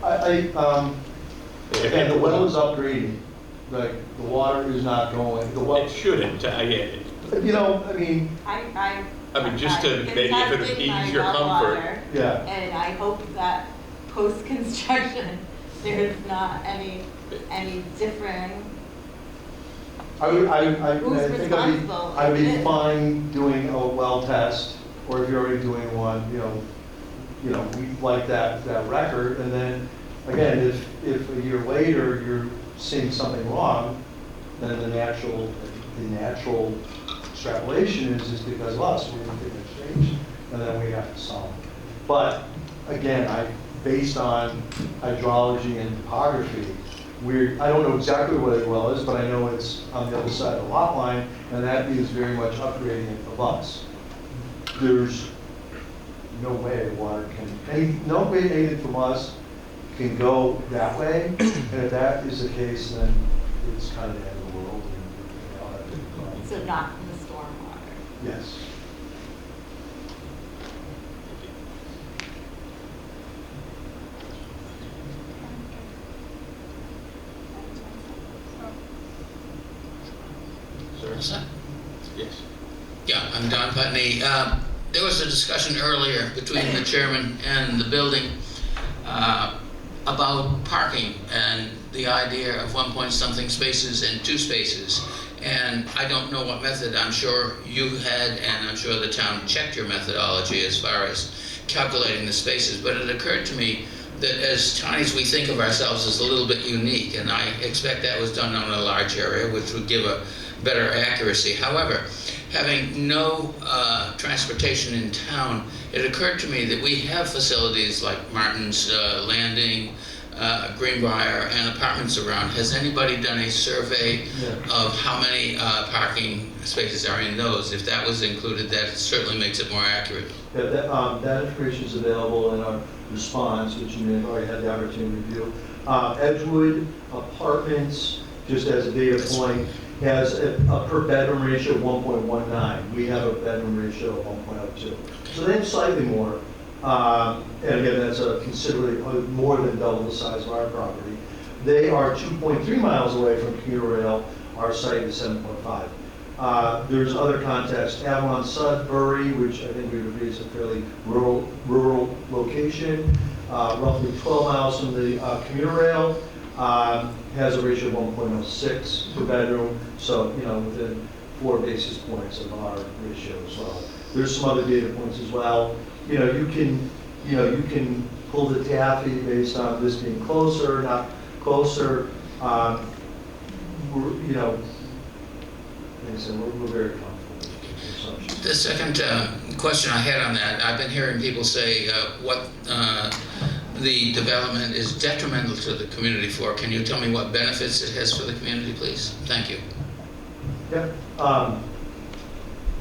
And the well is upgrading, like, the water is not going, the well. It shouldn't, I mean. I mean, just to maybe if it would testing my ease your well comfort. water, Yeah. And I hope that post-construction, there's not any differing. I Who's think responsible I'd if it be is? fine doing a well test, or if you're already doing one, we like that record, and then, again, if a year later you're seeing something wrong, then the natural extrapolation is because of us, we didn't get a change, and then we have to solve it. But, again, based on hydrology and topography, I don't know exactly what it well is, but I know it's on the other side of the lot line, and that is very much upgrading it of us. There's no way water no way anything from us can go that way, and if that is the case, then it's kind of the end of the world. And, So not in the stormwater. yes. Sir? Yes. Yeah, I'm Don Putney. There was a discussion earlier between the chairman and the building about parking and the idea of 1 point something spaces and 2 spaces. And I don't know what method, I'm sure you had, and I'm sure the town checked your methodology as far as calculating the spaces, but it occurred to me that as townies we think of ourselves as a little bit unique, and I expect that was done on a large area, which would give a better accuracy. However, having no transportation in town, it occurred to me that we have facilities like Martin's Landing, Greenbrier, and apartments around. Has anybody done a survey of how many parking spaces are in those? If that was included, that certainly makes it more accurate. Yeah, that information is available in our response, which you may have already had the opportunity to review. Edgewood Apartments, just as a data point, has a per bedroom ratio of 1.19. We have a bedroom ratio of 1.02. So they have slightly more. And again, that's a considerably more than double the size of our property. They are 2.3 miles away from commuter rail. Our site is 7.5. There's other context. Avalon Sudbury, which I think we would agree is a fairly rural location, roughly 12 miles from the commuter rail, has a ratio of 1.06 per bedroom. So, you know, within 4 basis points of our ratio as well. There's some other data points as well. You know, you can pull the taffy based on this being closer, not closer. You know, like I said, we're very comfortable with the assumption. The second question I had on that, I've been hearing people say what the development is detrimental to the community for. Can you tell me what benefits it has for the community, please? Thank you. Yeah.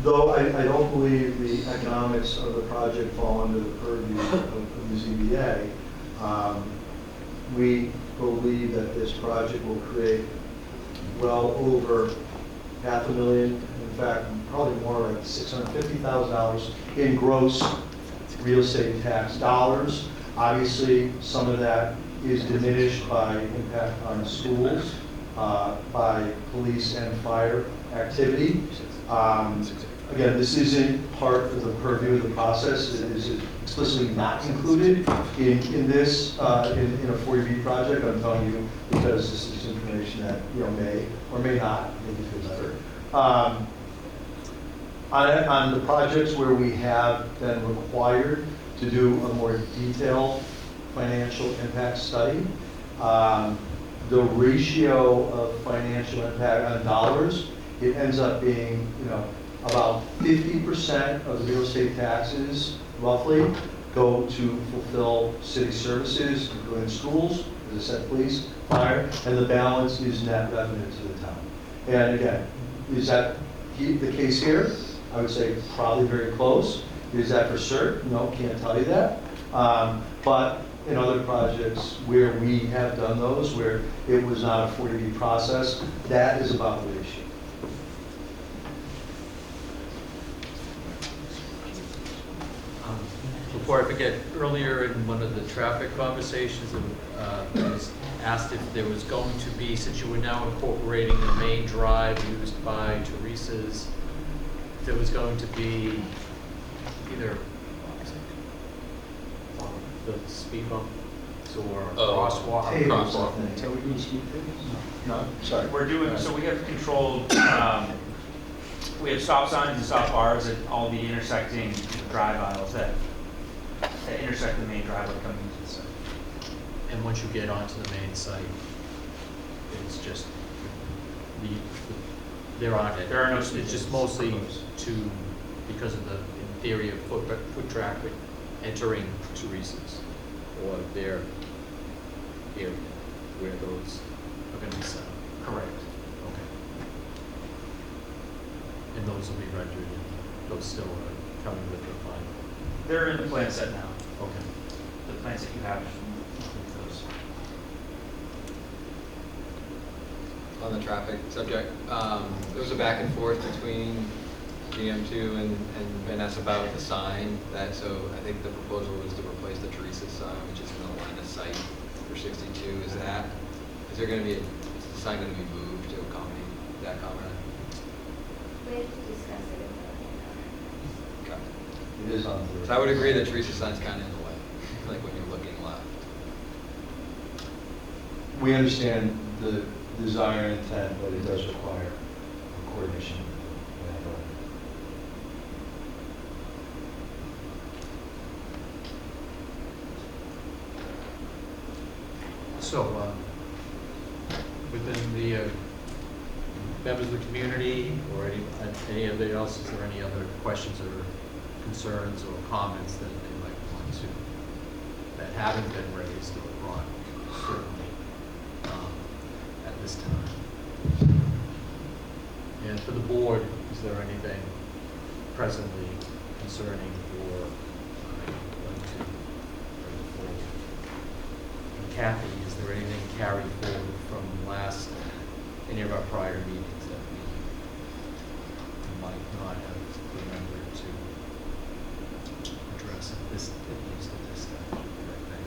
Though I don't believe the economics of the project fall under the purview of the ZBA, we believe that this project will create well over $500,000, in fact, probably more like $650,000 in gross real estate tax dollars. Obviously, some of that is diminished by impact on schools, by police and fire activity. Again, this isn't part of the purview of the process. It is explicitly not included in this, in a 40B project. I'm telling you because this is information that, you know, may or may not make you feel better. On the projects where we have been required to do a more detailed financial impact study, the ratio of financial impact on dollars, it ends up being, you know, about 50% of the real estate taxes, roughly, go to fulfill city services, including schools, as I said, police, fire, and the balance is net revenue to the town. And again, is that the case here? I would say probably very close. Is that for certain? No, can't tell you that. But in other projects where we have done those, where it was not a 40B process, that is about the ratio. Before I forget, earlier in one of the traffic conversations, it was asked if there was going to be, since you were now incorporating the main drive used by Teresa's, if there was going to be either the speed bumps or crosswalk. No, sorry. We're doing, so we have controlled, we have stop signs and stop bars at all the intersecting drive aisles that intersect the main driveway coming into the site. And once you get onto the main site, it's just there are no. It's just mostly because of the, in theory, of foot traffic entering Teresa's or their area where those are going to be set up. Correct. Okay. And those will be rendered, and those still are coming with the final. They're in the plan set now. Okay. The plans that you have include those. On the traffic subject, there was a back and forth between GM2 and Vanessa about the sign. So I think the proposal was to replace the Teresa sign, which is in the line of sight for 62. Is there going to be a sign going to be moved to accommodate that comment? We have to discuss it in the Okay. It is on the. So I would agree that Teresa sign's kind of in the way, like when you're looking left. We understand the desire and intent, but it does require coordination. So, within the members of the community or anybody else, is there any other questions or concerns or comments that they might want to, that haven't been raised or brought, certainly, at this time? And for the board, is there anything presently concerning or going to bring forward? And Kathy, is there anything carried forward from any of our prior meetings that we might not have remembered to address at least at this stage? Okay, thank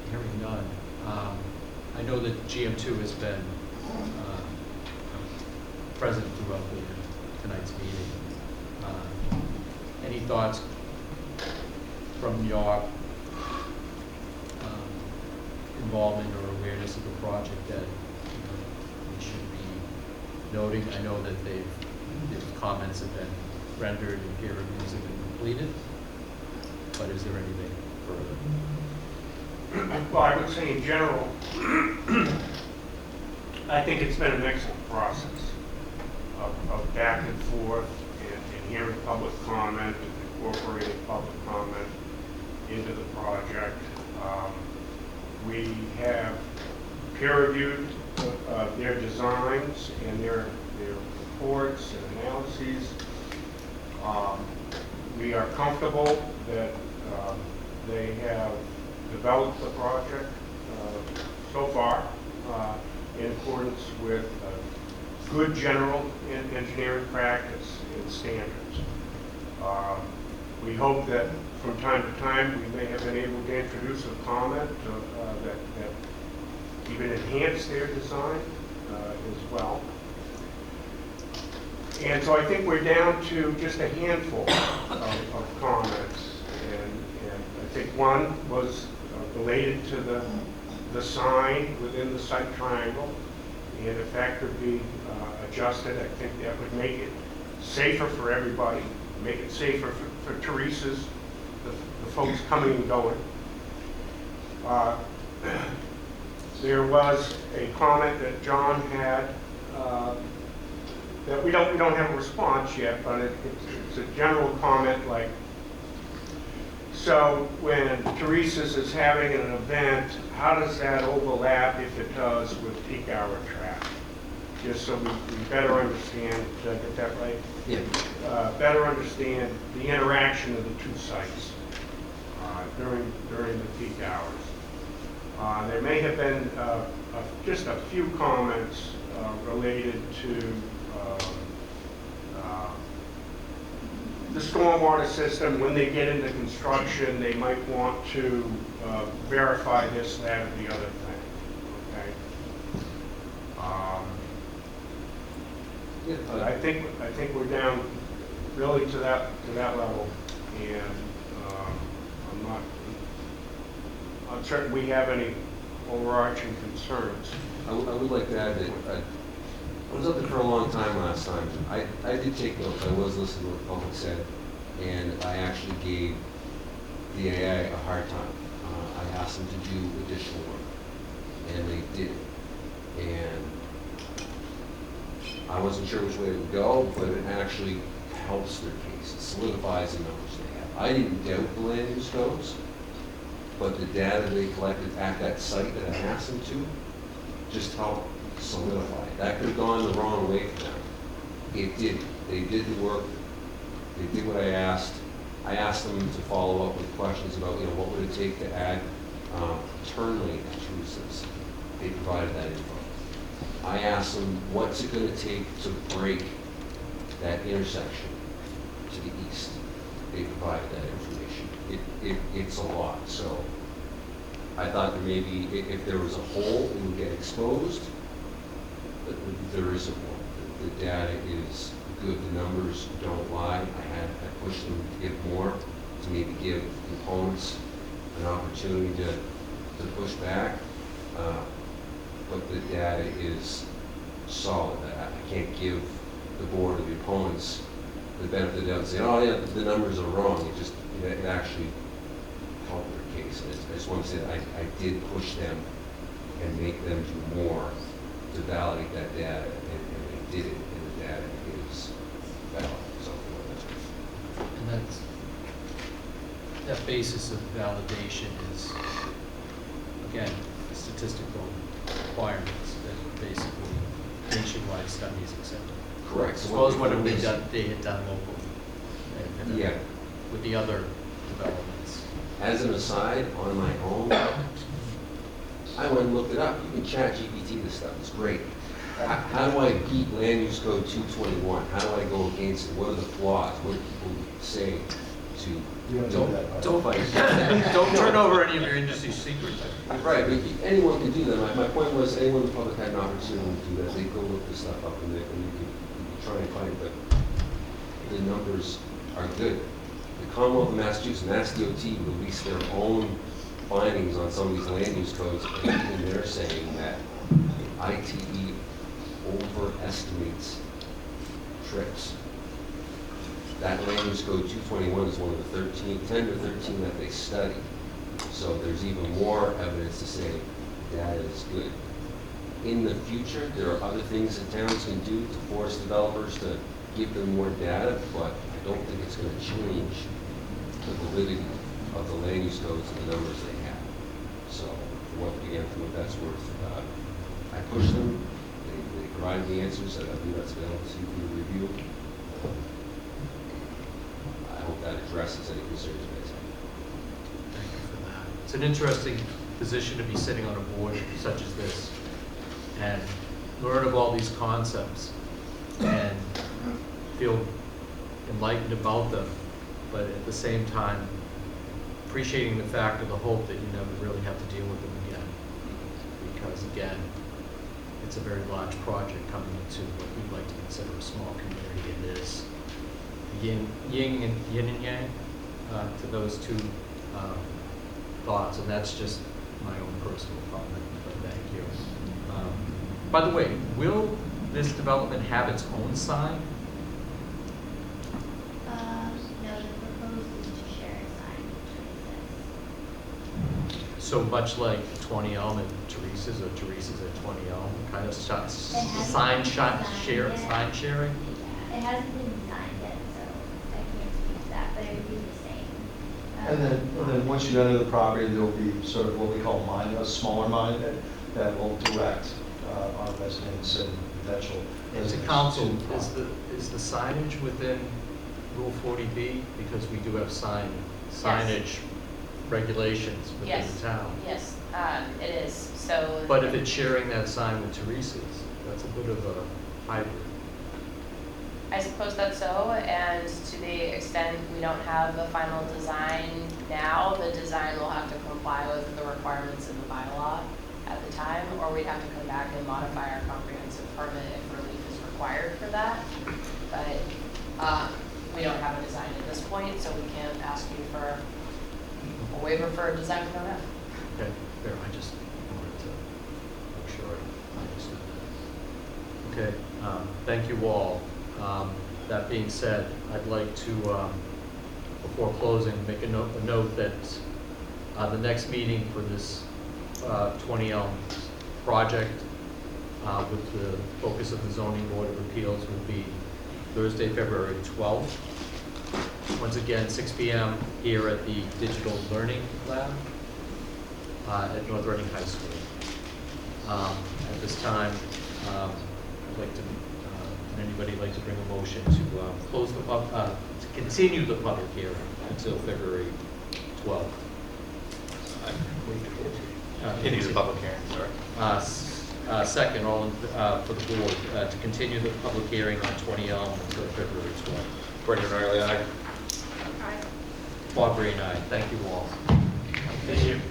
you. Hearing none. I know that GM2 has been present throughout tonight's meeting. Any thoughts from your involvement or awareness of the project that we should be noting? I know that the comments have been rendered and peer reviews have been completed, but is there anything further? Well, I would say in general, I think it's been an excellent process of back and forth and hearing public comment and incorporating public comment into the project. We have peer-reviewed their designs and their reports and analyses. We are comfortable that they have developed the project so far in accordance with good general engineering practice and standards. We hope that from time to time we may have been able to introduce a comment that even enhance their design as well. And so I think we're down to just a handful of comments. And I think one was related to the sign within the site triangle. And if that could be adjusted, I think that would make it safer for everybody, make it safer for Teresa's, the folks coming and going. There was a comment that John had that we don't have a response yet, but it's a general comment like, so when Teresa's is having an event, how does that overlap, if it does, with peak hour traffic? Just so we better understand, did I get that right? Yeah. Better understand the interaction of the two sites during the peak hours. There may have been just a few comments related to the stormwater system. When they get into construction, they might want to verify this, that, or the other thing. Okay. I think we're down really to that level, and I'm certain we have any overarching concerns. I would like to add that I was up there for a long time last time. I did take notes. I was listening to what the public said, and I actually gave the AA a hard time. I asked them to do additional work, and they did. And I wasn't sure which way it would go, but it actually helps their case. It solidifies the numbers they have. I didn't doubt the land use codes, but the data they collected at that site that I asked them to just helped solidify it. That could have gone the wrong way for them. It didn't. They did the work. They did what I asked. I asked them to follow up with questions about, what would it take to add turn lane intrusives. They provided that info. I asked them, what's it going to take to break that intersection to the east? They provided that information. It's a lot. So I thought that maybe if there was a hole, it would get exposed. But there isn't one. The data is good. The numbers don't lie. I pushed them to give more, to maybe give components an opportunity to push back, but the data is solid. I can't give the board or the opponents the benefit of the doubt and say, oh yeah, the numbers are wrong. It actually helped their case. And I just want to say that I did push them and make them do more to validate that data, and they did it, and the data is valid. So And that basis of validation is, again, the statistical requirements that basically nationwide studies, etc. correct. So Suppose what they they had done locally, and yeah. with the other developments. As an aside, on my own, I went and looked it up. You can chat GPT this stuff. It's great. How do I beat Land Use Code 221? How do I go against it? What are the flaws? What do people say to Don't turn over any of your industry secrets. Right, but anyone can do that. My point was, anyone in the public had an opportunity to do that. They go look this stuff up and you can try and find it, but the numbers are good. The Commonwealth of Massachusetts, MassDOT released their own findings on some of these land use codes, and they're saying that ITE overestimates trips. That land use code 221 is one of the 10 to 13 that they study. So there's even more evidence to say that is good. In the future, there are other things that towns can do to force developers to give them more data, but I don't think it's going to change the validity of the land use codes and the numbers they have. So, for what that's worth, I pushed them. They provided the answers that I believe that's available to you for your review. I hope that addresses any concerns you guys have. Thank you for that. It's an interesting position to be sitting on a board such as this and learn of all these concepts and feel enlightened about them, but at the same time appreciating the fact of the hope that you never really have to deal with them again. Because again, it's a very large project coming into what we'd like to consider a small community. It is yin and yang to those two thoughts, and that's just my own personal comment, but thank you. By the way, will this development have its own sign? No, the proposal is to share a sign with Teresa's. So much like 20 Elm and Teresa's, or Teresa's at 20 Elm, kind of sign sharing? It hasn't been designed yet, so I can't speak to that, but it would be the same. And then once you enter the property, there will be sort of what we call a smaller monument that will direct our residents and potential As a residents council, to is the signage within Rule 40B? Because we do have signage regulations within Yes. the town. Yes, it is, so. But if it's sharing that sign with Teresa's, that's a bit of a hybrid. I suppose that's so, and to the extent we don't have a final design now, the design will have to comply with the requirements in the bylaw at the time, or we'd have to come back and modify our comprehensive permit if relief is required for that. But we don't have a design at this point, so we can't ask you for a waiver for a design permit. Okay, fair, I just wanted to make sure I understood that. Okay, thank you all. That being said, I'd like to, before closing, make a note that the next meeting for this 20 Elm project with the focus of the Zoning Board of Appeals will be Thursday, February 12th. Once again, 6 p.m. here at the Digital Learning Lab at North Reading High School. At this time, I'd like to, would anybody like to bring a motion to close the to continue the public hearing until February 12th? Continue the public hearing, sorry. Second, all in, for the board, to continue the public hearing on 20 Elm until February 12th. Brendan Riley, aye. Bob Green, aye. Thank you all. Thank you.